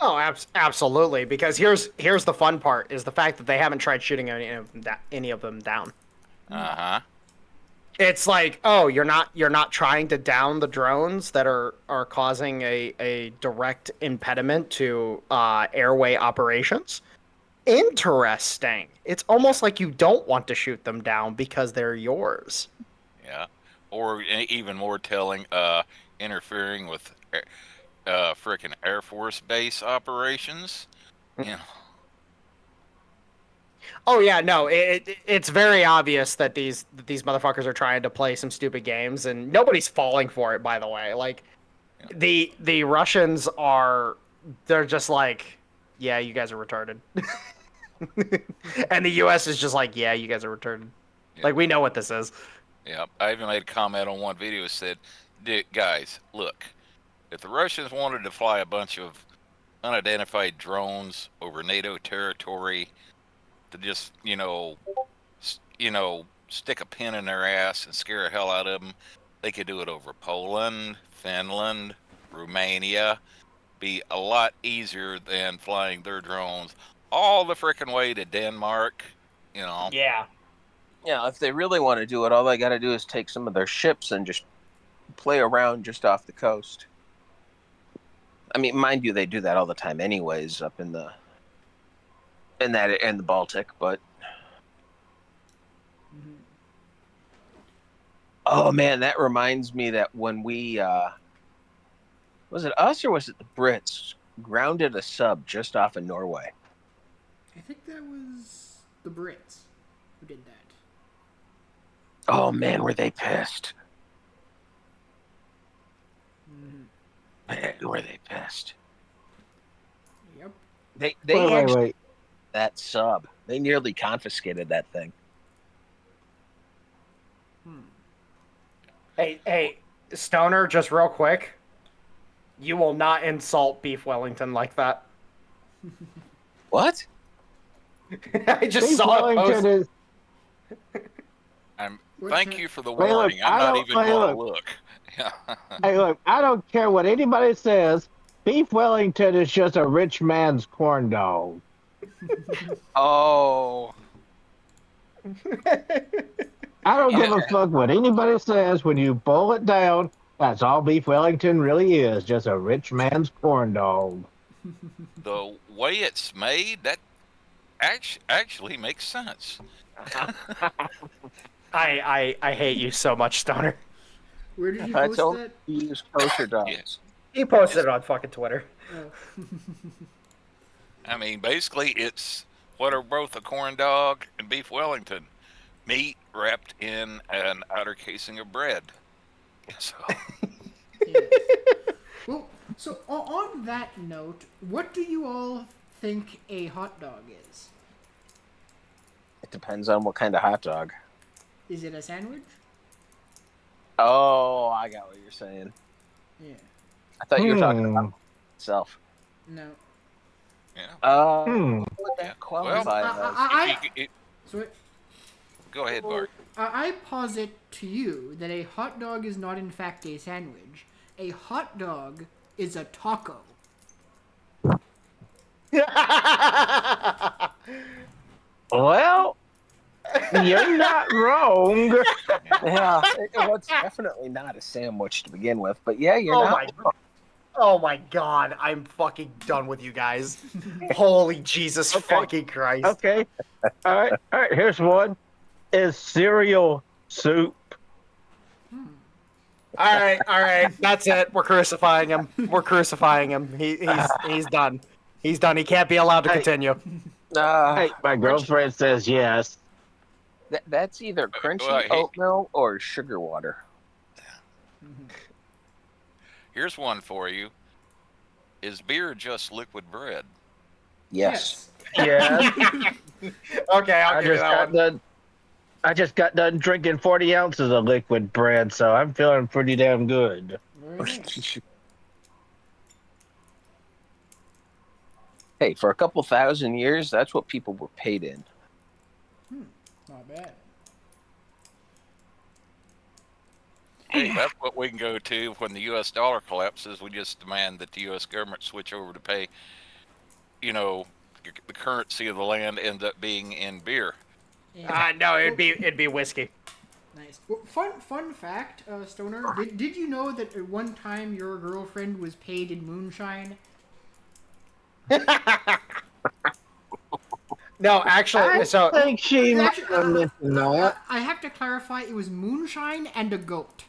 Oh, absolutely. Because here's the fun part: is the fact that they haven't tried shooting any of them down. Uh-huh. It's like, oh, you're not trying to down the drones that are causing a direct impediment to airway operations. Interesting. It's almost like you don't want to shoot them down because they're yours. Yeah. Or even more telling, interfering with frickin' Air Force Base operations. You know. Oh yeah, no, it's very obvious that these motherfuckers are trying to play some stupid games, and nobody's falling for it. By the way, like the Russians they're just like, yeah, you guys are retarded, and the U.S. is just like, yeah, you guys are retarded. Yeah. Like, we know what this is. Yeah, I even made a comment on one video that said, guys, look, if the Russians wanted to fly a bunch of unidentified drones over NATO territory to just, stick a pin in their ass and scare the hell out of them, they could do it over Poland, Finland, Romania. Be a lot easier than flying their drones all the frickin' way to Denmark, Yeah. Yeah, if they really want to do it, all they got to do is take some of their ships and just play around just off the coast. I mean, mind you, they do that all the time, anyways, up in the Baltic. But oh man, that reminds me that when we was it us or was it the Brits grounded a sub just off of Norway? I think that was the Brits who did that. Oh man, were they pissed? Man, were they pissed? Yep. They Wait. that sub. They nearly confiscated that thing. Hey, Stoner, just real quick. You will not insult Beef Wellington like that. What? I just Beef saw a post. Wellington is. Thank you for the Hey, look, warning. I'm not even going to look. Hey, look, I don't care what anybody says. Beef Wellington is just a rich man's corn dog. Oh. I don't give a fuck what anybody says. When you boil it down, that's all Beef Wellington really is, just a rich man's corn dog. The way it's made, that actually makes sense. I hate you so much, Stoner. Where did you I post told that? you use kosher dogs. Yes. He posted it on fucking Twitter. Oh. I mean, basically, it's what are both a corn dog and Beef Wellington. Meat wrapped in an outer casing of bread. So, Yeah. Well, so on that note, what do you all think a hot dog is? It depends on what kind of hot dog. Is it a sandwich? Oh, I got what you're saying. Yeah. I thought you were talking about itself. No. yeah. What would that qualify as? So Go ahead, Bart. I posit to you that a hot dog is not in fact a sandwich. A hot dog is a taco. Well, you're not wrong. Yeah, it's definitely not a sandwich to begin with, but yeah, you're not wrong. Oh my god, I'm fucking done with you guys. Holy Jesus fucking Christ. Okay. All right, here's one. Is cereal soup? All right, that's it. We're crucifying him. He's done. He's done. He can't be allowed to continue. Hey, my girlfriend says yes. That's either crunchy Well, hey. oatmeal or sugar water. Here's one for you. Is beer just liquid bread? Yes. Yes. Okay, I'll give you that one. I just got done drinking 40 ounces of liquid bread, so I'm feeling pretty damn good. Hey, for a couple thousand years, that's what people were paid in. Not bad. Hey, that's what we can go to when the U.S. dollar collapses. We just demand that the U.S. government switch over to pay, the currency of the land ends up being in beer. No, it'd be whiskey. Nice. Well, fun fact, Stoner. Did you know that at one time your girlfriend was paid in moonshine? No, actually, I think she might Actually, have mentioned that. I have to clarify. It was moonshine and a goat.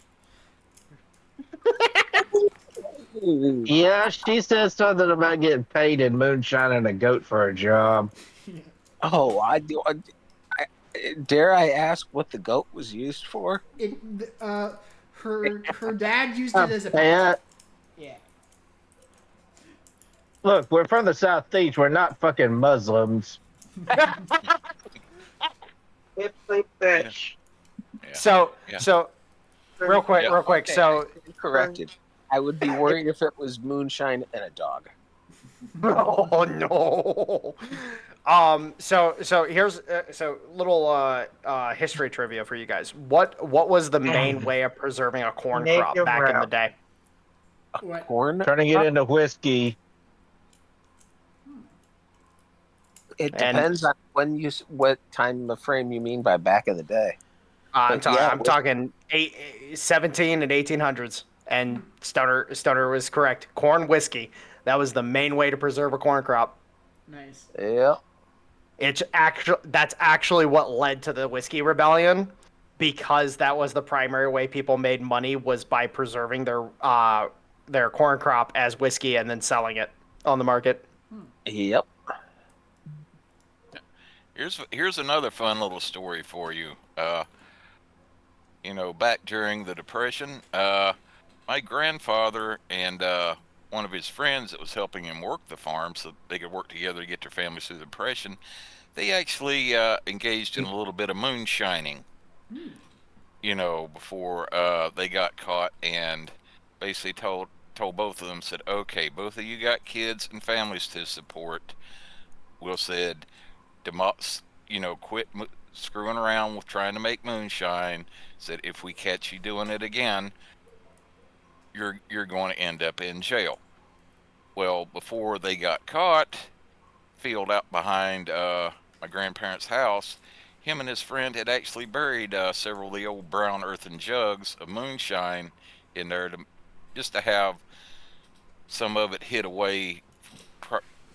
Yeah, she said something about getting paid in moonshine and a goat for a job. Oh, dare I ask what the goat was used for? Her dad used it as a pet. Pet. Yeah. Look, we're from the Southeast. We're not fucking Muslims. It's like that. Yeah. So Yeah. so real quick. Okay, So corrected. I would be worried if it was moonshine and a dog. oh no. So here's little history trivia for you guys. What was the main way of preserving a corn crop back in the day? What? Corn? Turning it into whiskey. It depends on what time of frame you mean by back in the day. I'm Yeah, talking 17 and 1800s, and Stoner was correct. Corn whiskey. That was the main way to preserve a corn crop. Nice. Yeah. That's actually what led to the whiskey rebellion, because that was the primary way people made money, was by preserving their corn crop as whiskey and then selling it on the market. Yep. Here's another fun little story for you. Back during the Depression, my grandfather and one of his friends that was helping him work the farm so they could work together to get their families through the Depression, they actually engaged in a little bit of moonshining, before they got caught, and basically told both of them, said, okay, both of you got kids and families to support. Will said, quit screwing around with trying to make moonshine. Said, if we catch you doing it again, you're going to end up in jail. Well, before they got caught, field out behind my grandparents' house, him and his friend had actually buried several of the old brown earthen jugs of moonshine in there just to have some of it hid away,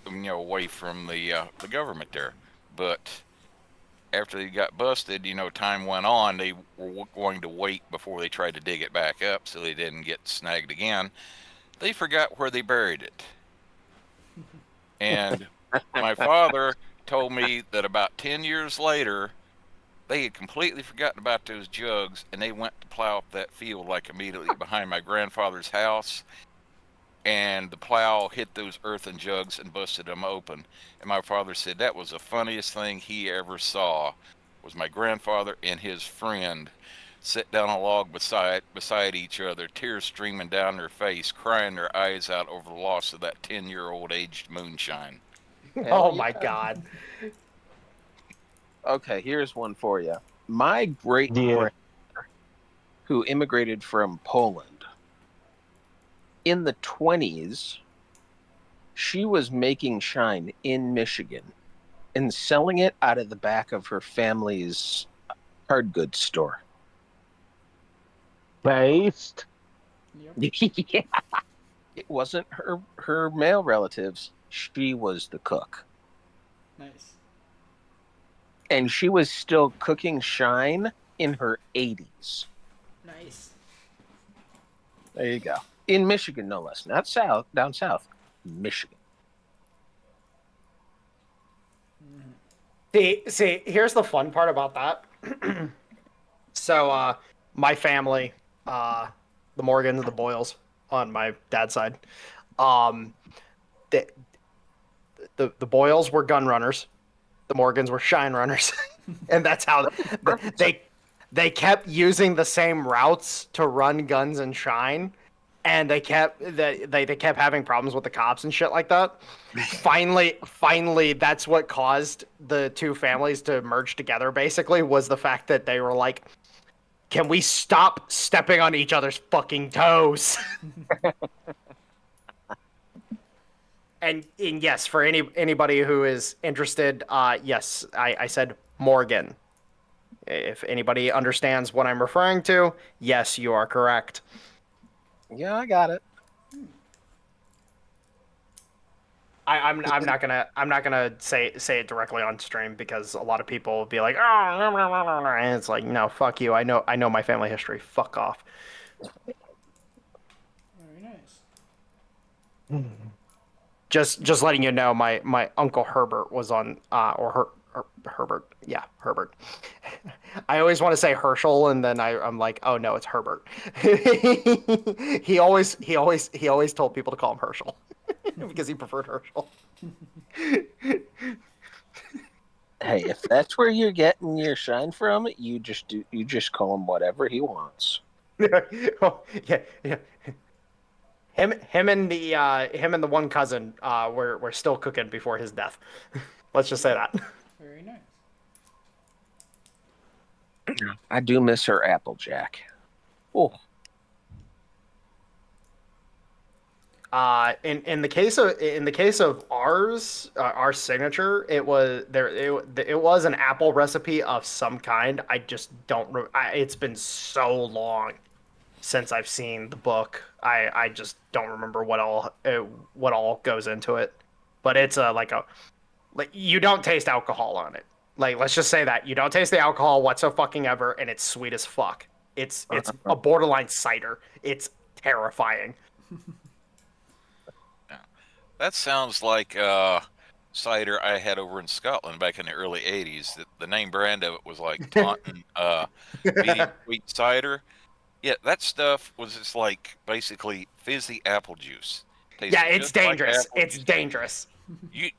away from the government there. But after they got busted, time went on. They were going to wait before they tried to dig it back up so they didn't get snagged again. They forgot where they buried it. And my father told me that about 10 years later, they had completely forgotten about those jugs, and they went to plow up that field like immediately behind my grandfather's house. And the plow hit those earthen jugs and busted them open. And my father said that was the funniest thing he ever saw, was my grandfather and his friend sit down a log beside each other, tears streaming down their face, crying their eyes out over the loss of that 10-year-old aged moonshine. Oh my God. Okay, here's one for you. My great-grandmother, who immigrated from Poland, in the 20s, she was making shine in Michigan and selling it out of the back of her family's hard goods store. Based. Yeah. It wasn't her male relatives. She was the cook. Nice. And she was still cooking shine in her 80s. Nice. There you go. In Michigan, no less. Not down south. Michigan. See, here's the fun part about that. So, my family, the Morgans and the Boyles on my dad's side, the Boyles were gun runners, the Morgans were shine runners, and that's how they kept using the same routes to run guns and shine. And they kept having problems with the cops and shit like that. Finally, that's what caused the two families to merge together. Basically, was the fact that they were like, "Can we stop stepping on each other's fucking toes?" and yes, for anybody who is interested, yes, I said Morgan, If anybody understands what I'm referring to, yes, you are correct. Yeah, I got it. I'm not gonna say it directly on stream because a lot of people will be like, oh, and it's like, no, fuck you. I know my family history. Fuck off. Very nice. Just letting you know, my uncle Herbert was on Herbert. Yeah, Herbert. I always want to say Herschel, and then I'm like, oh no, it's Herbert. he always told people to call him Herschel because he preferred Herschel. Hey, if that's where you're getting your shine from, you just call him whatever he wants. Oh, yeah. Him and the one cousin were still cooking before his death. Let's just say that. Very nice. I do miss her Applejack. Oh, In the case of ours, our signature, it was an apple recipe of some kind. I just don't. It's been so long since I've seen the book. I just don't remember what all goes into it. But it's like you don't taste alcohol on it. Like, let's just say that you don't taste the alcohol whatsoever, and it's sweet as fuck. It's a borderline cider. It's terrifying. That sounds like cider I had over in Scotland back in the early 80s. The name brand of it was like Taunton medium sweet cider. Yeah, that stuff was just like basically fizzy apple juice. Tasted Yeah, it's just like dangerous. apple It's juice. dangerous.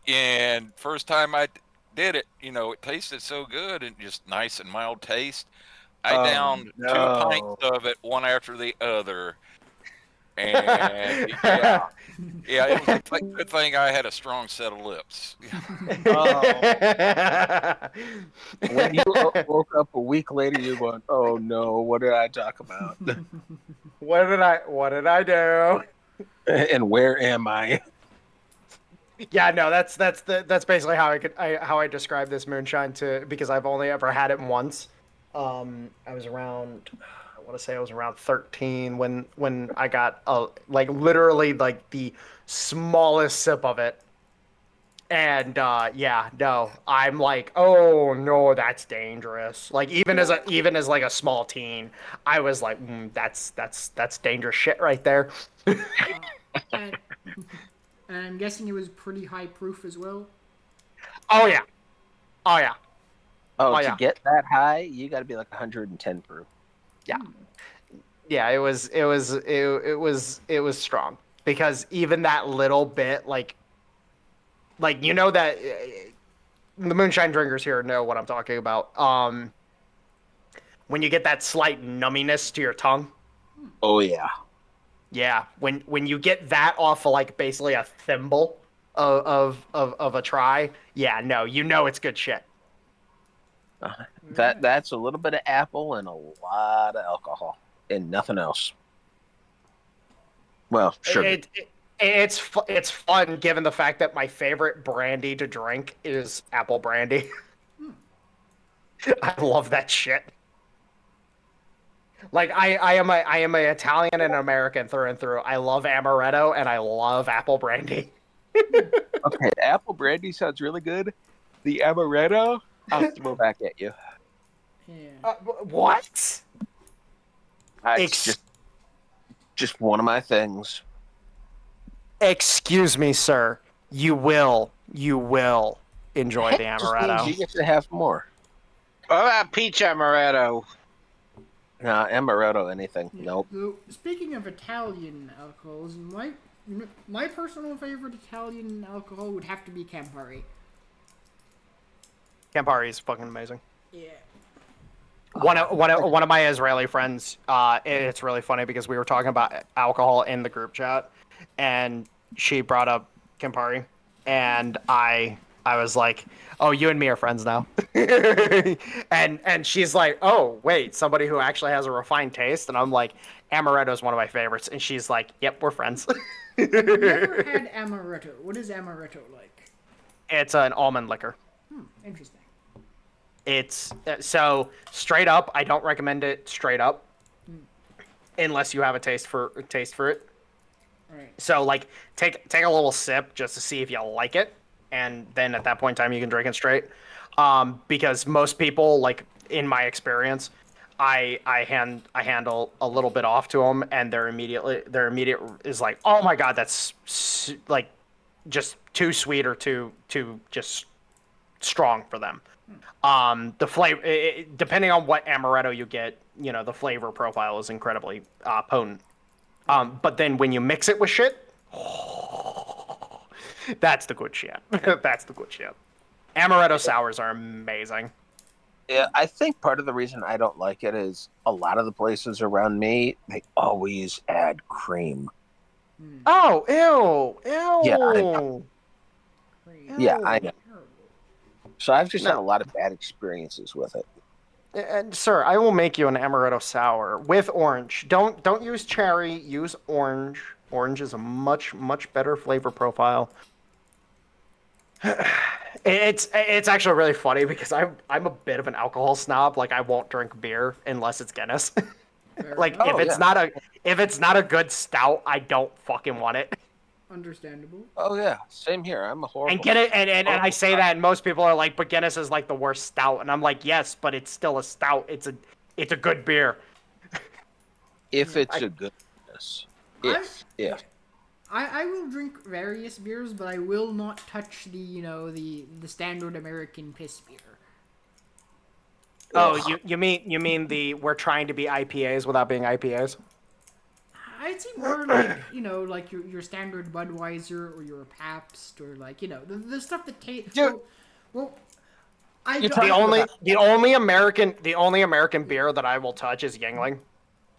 And first time I did it, it tasted so good and just nice and mild taste. I downed 2 pints of it, one after the other. And yeah, it was a good thing I had a strong set of lips. when you woke up a week later, you went, "Oh no, what did I talk about? What did I do? And where am I?" Yeah, no, that's basically how I describe this moonshine because I've only ever had it once. I was around, I want to say I was around 13 when I got literally like the smallest sip of it. And yeah, no, I'm like, oh no, that's dangerous. Like even as like a small teen, I was like, that's dangerous shit right there. And I'm guessing it was pretty high proof as well. Oh yeah, oh yeah. Oh, Oh, to yeah. get that high, you got to be like 110 proof. Yeah, it was strong because even that little bit, like that the moonshine drinkers here know what I'm talking about. When you get that slight numminess to your tongue. Oh yeah. Yeah, when you get that off of like basically a thimble of a try, yeah, no, it's good shit. That's a little bit of apple and a lot of alcohol and nothing else. Well, sugar. It's fun given the fact that my favorite brandy to drink is apple brandy. I love that shit. Like I am a Italian and American through and through. I love amaretto and I love apple brandy. Okay, apple brandy sounds really good. The amaretto, I'll throw back at you. Yeah. What? It's just one of my things. Excuse me, sir. You will enjoy the Just means amaretto. you get to have more. What about peach amaretto? Nah, amaretto, anything. Yeah. Nope. So, speaking of Italian alcohols, my personal favorite Italian alcohol would have to be Campari. Campari is fucking amazing. Yeah. One of my Israeli friends, it's really funny because we were talking about alcohol in the group chat, and she brought up Campari, and I was like, "Oh, you and me are friends now," and she's like, "Oh, wait, somebody who actually has a refined taste," and I'm like, "Amaretto is one of my favorites," and she's like, "Yep, we're friends." Never had amaretto. What is amaretto like? It's an almond liquor. Interesting. It's so straight up. I don't recommend it straight up, unless you have a taste for it. Right. So like take a little sip just to see if you like it, and then at that point in time you can drink it straight. Because most people, like in my experience, I handle a little bit off to them, and their immediate is like, oh my god, that's like just too sweet or too just strong for them. The flavor, depending on what amaretto you get, the flavor profile is incredibly potent. But then when you mix it with shit, that's the good shit. That's the good shit. Amaretto sours are amazing. Yeah, I think part of the reason I don't like it is a lot of the places around me, they always add cream. Oh, ew, ew. Yeah, I know. Yeah, I know. So I've just had a lot of bad experiences with it. And sir, I will make you an amaretto sour with orange. Don't use cherry. Use orange. Orange is a much better flavor profile. It's actually really funny because I'm a bit of an alcohol snob. Like I won't drink beer unless it's Guinness. Like if it's not a good stout, I don't fucking want it. Understandable. Oh yeah, same here. I'm a horrible. And get it, and I say that, and most people are like, "But Guinness is like the worst stout," and I'm like, "Yes, but it's still a stout. It's a good beer." If it's a good Guinness, yeah. I will drink various beers, but I will not touch the standard American piss beer. Oh, you mean we're trying to be IPAs without being IPAs? I'd say more like like your standard Budweiser or your Pabst or like the stuff that tastes. Well, the only American beer that I will touch is Yingling.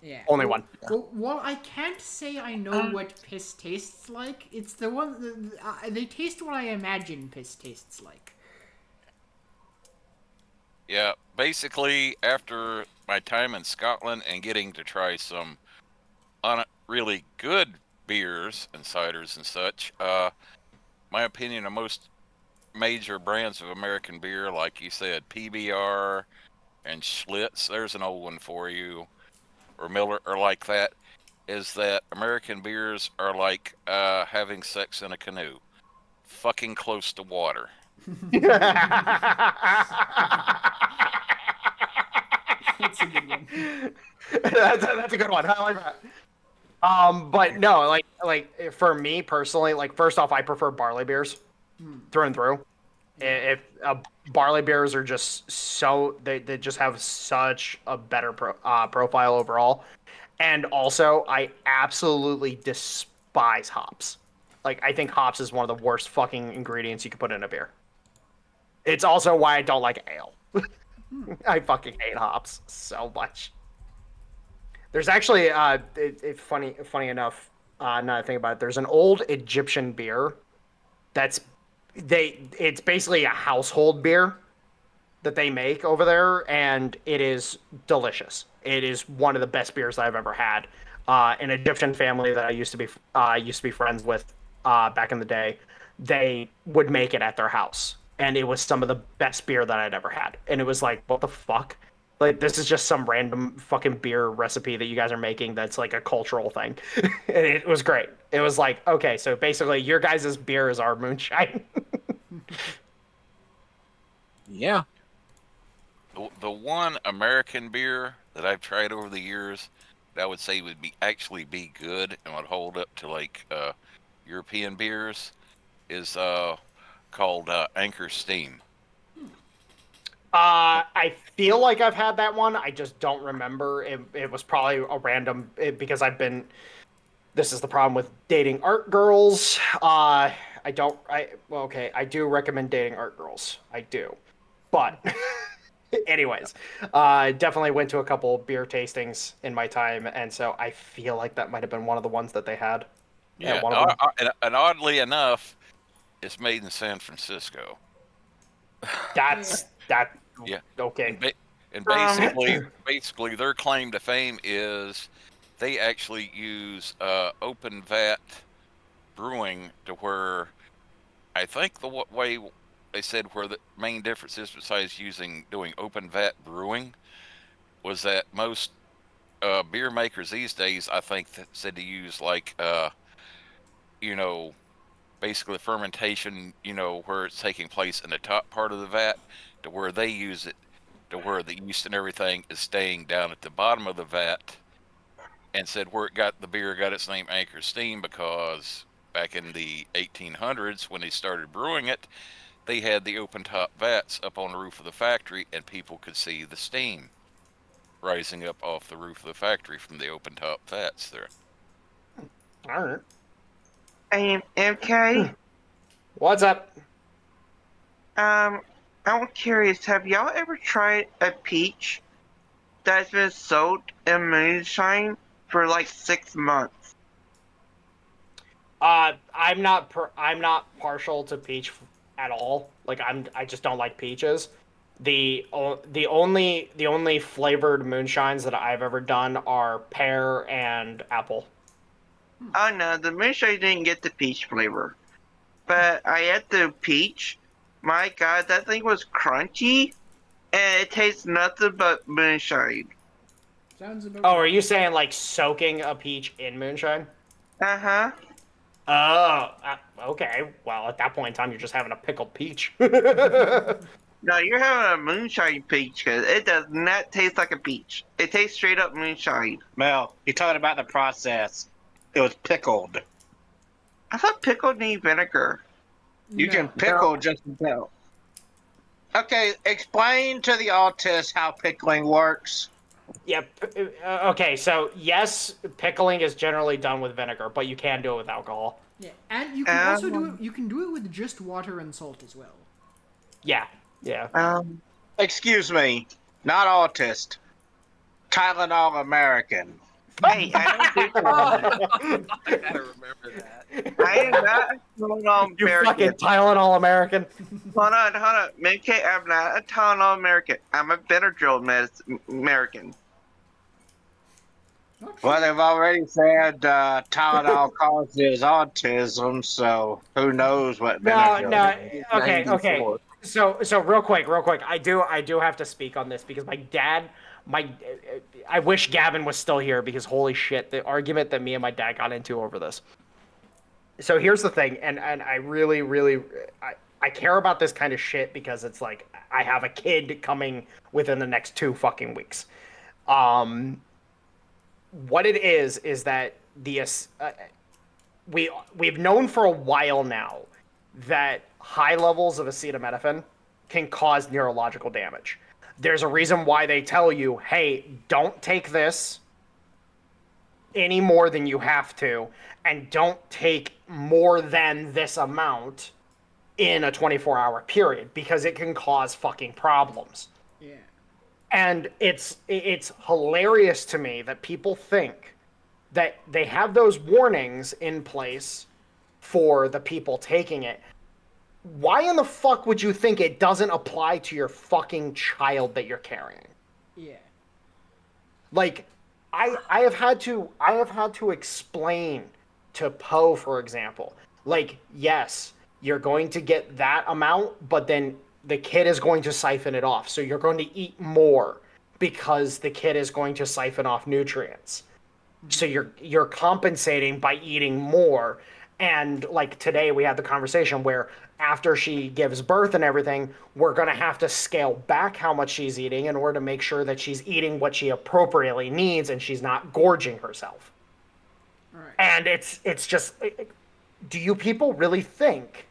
Yeah. Only one. Well, while I can't say I know what piss tastes like, it's the one they taste what I imagine piss tastes like. Yeah, basically after my time in Scotland and getting to try some really good beers and ciders and such, my opinion of most major brands of American beer, like you said, PBR and Schlitz, there's an old one for you, or Miller, or like that, is that American beers are like having sex in a canoe, fucking close to water. That's a good one. That's a good one. I like that. But no, like for me personally, like first off, I prefer barley beers through and through. If barley beers are just they just have such a better profile overall, and also I absolutely despise hops. Like I think hops is one of the worst fucking ingredients you can put in a beer. It's also why I don't like ale. I fucking hate hops so much. There's actually, funny enough, now that I think about it, there's an old Egyptian beer it's basically a household beer that they make over there, and it is delicious. It is one of the best beers that I've ever had. An Egyptian family that I used to be friends with back in the day, they would make it at their house, and it was some of the best beer that I'd ever had. And it was like, what the fuck? Like, this is just some random fucking beer recipe that you guys are making that's like a cultural thing. And it was great. It was like, okay, so basically your guys' beer is our moonshine. Yeah. The one American beer that I've tried over the years that I would say would actually be good and would hold up to like European beers is called Anchor Steam. I feel like I've had that one. I just don't remember. It was probably a random because this is the problem with dating art girls. I do recommend dating art girls. I do. But anyways, definitely went to a couple beer tastings in my time, and so I feel like that might have been one of the ones that they had. Yeah, and oddly enough, it's made in San Francisco. Yeah. Okay. And basically, their claim to fame is they actually use open vat brewing to where I think the way they said where the main difference is besides doing open vat brewing was that most beer makers these days, I think, said to use like you know, basically fermentation, where it's taking place in the top part of the vat, to where they use it to where the yeast and everything is staying down at the bottom of the vat, and said where the beer got its name Anchor Steam because back in the 1800s when they started brewing it, they had the open top vats up on the roof of the factory and people could see the steam rising up off the roof of the factory from the open top vats there. All right. MK, What's up? I'm curious, have y'all ever tried a peach that's been soaked in moonshine for like 6 months? I'm not partial to peach at all. Like I just don't like peaches. The only flavored moonshines that I've ever done are pear and apple. Oh no, the moonshine didn't get the peach flavor. But I had the peach. My god, that thing was crunchy, and it tastes nothing but moonshine. Sounds about. Oh, are you saying like soaking a peach in moonshine? Uh-huh. Oh, okay. Well, at that point in time, you're just having a pickled peach. No, you're having a moonshine peach, because it does not taste like a peach. It tastes straight up moonshine. Mel, you're talking about the process. It was pickled. I thought pickle need vinegar. You can pickle just about. Okay, explain to the autist how pickling works. Yep. Okay, so yes, pickling is generally done with vinegar, but you can do it with alcohol. Yeah, and you can also do it. You can do it with just water and salt as well. Yeah. Yeah. Excuse me, not autist. Tylenol American. Hey, I don't do that. I gotta remember that. I am not a Tylenol You American. fucking Tylenol American. Hold on. MK, I'm not a Tylenol American. I'm a Benadryl American. Well, they've already said Tylenol causes autism, so who knows what Benadryl is. Okay. So real quick, I do have to speak on this because I wish Gavin was still here because holy shit, the argument that me and my dad got into over this. So here's the thing, and I really I care about this kind of shit because it's like I have a kid coming within the next 2 fucking weeks. What it is that we've known for a while now that high levels of acetaminophen can cause neurological damage. There's a reason why they tell you, hey, don't take this any more than you have to, and don't take more than this amount in a 24-hour period, because it can cause fucking problems. Yeah. And it's hilarious to me that people think that they have those warnings in place for the people taking it. Why in the fuck would you think it doesn't apply to your fucking child that you're carrying? Yeah. Like, I have had to explain to Poe, for example, like, yes, you're going to get that amount, but then the kid is going to siphon it off. So you're going to eat more because the kid is going to siphon off nutrients. So you're compensating by eating more. And like today we had the conversation where after she gives birth and everything, we're going to have to scale back how much she's eating in order to make sure that she's eating what she appropriately needs and she's not gorging herself. Right. And it's just, do you people really think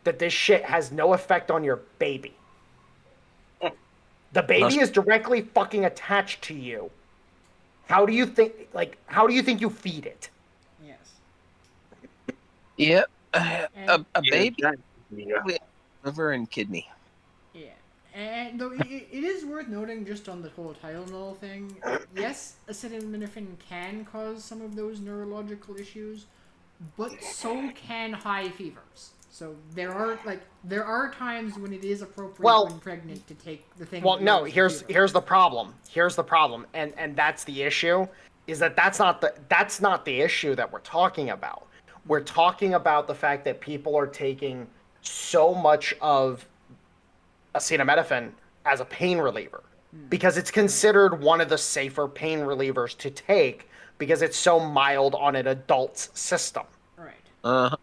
that this shit has no effect on your baby? The baby is directly fucking attached to you. How do you think you feed it? Yes. Yep. A baby, liver and kidney. Yeah. And though it is worth noting just on the whole Tylenol thing, yes, acetaminophen can cause some of those neurological issues, but so can high fevers. So there are times when it is appropriate when pregnant to take the thing. Well, no, here's the problem. And that's the issue, is that's not the issue that we're talking about. We're talking about the fact that people are taking so much of acetaminophen as a pain reliever because it's considered one of the safer pain relievers to take because it's so mild on an adult's system. Right. Uh-huh.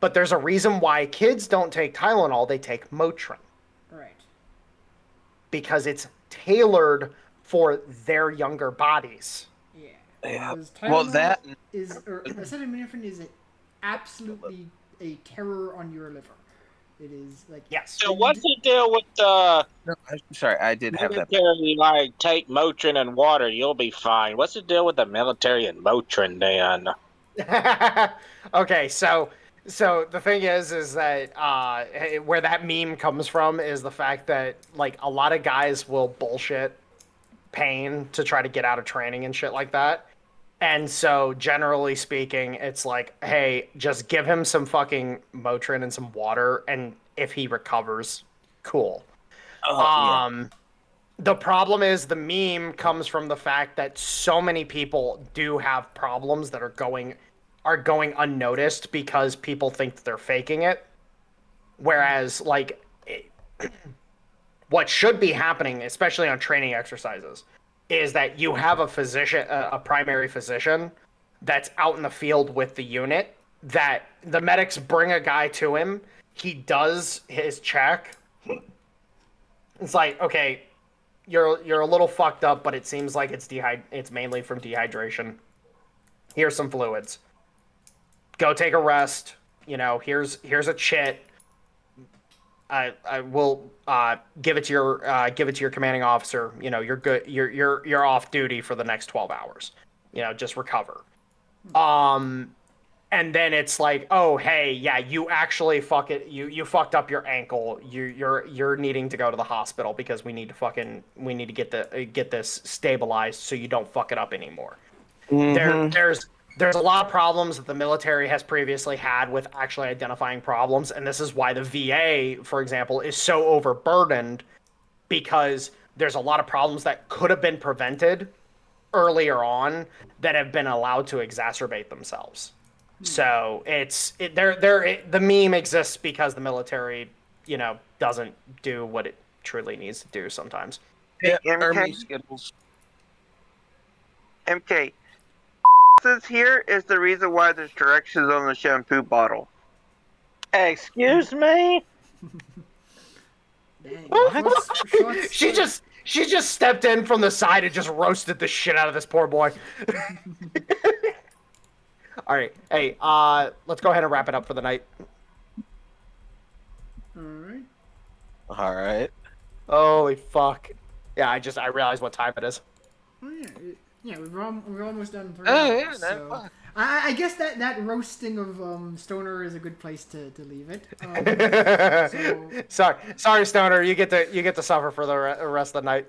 But there's a reason why kids don't take Tylenol, they take Motrin. Right. Because it's tailored for their younger bodies. Yeah. Yeah. Because Well, Tylenol that acetaminophen is absolutely a terror on your liver. It is like yes. So what's the deal with the No, I'm sorry, I did have that. military? Like, take Motrin and water, you'll be fine. What's the deal with the military and Motrin, then? Okay, so the thing is that where that meme comes from is the fact that like a lot of guys will bullshit pain to try to get out of training and shit like that. And so generally speaking, it's like, hey, just give him some fucking Motrin and some water, and if he recovers, cool. Yeah. The problem is the meme comes from the fact that so many people do have problems that are going unnoticed because people think that they're faking it. Whereas, like, what should be happening, especially on training exercises, is that you have a physician, a primary physician, that's out in the field with the unit, that the medics bring a guy to him, he does his check. It's like, okay, you're a little fucked up, but it seems like it's mainly from dehydration. Here's some fluids. Go take a rest. You know, here's a chit. I will give it to your commanding officer. You know, you're good. You're off duty for the next 12 hours. You know, just recover. And then it's like, oh hey, yeah, you actually you fucked up your ankle. You're needing to go to the hospital because we need to get this stabilized so you don't fuck it up anymore. Mm-hmm. There's a lot of problems that the military has previously had with actually identifying problems, and this is why the VA, for example, is so overburdened, because there's a lot of problems that could have been prevented earlier on that have been allowed to exacerbate themselves. So the meme exists because the military, you know, doesn't do what it truly needs to do sometimes. Yeah, MK? Army Skittles. MK. Here is the reason why there's directions on the shampoo bottle. Excuse me? Dang. She just stepped in from the side and just roasted the shit out of this poor boy. All right, hey, let's go ahead and wrap it up for the night. All right. Holy fuck! Yeah, I realized what time it is. Oh yeah, we're almost done. Oh yeah, so I guess that roasting of Stoner is a good place to leave it. Sorry, Stoner, you get to suffer for the rest of the night.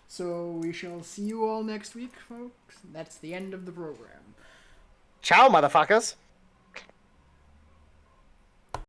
So we shall see you all next week, folks. That's the end of the program. Ciao, motherfuckers.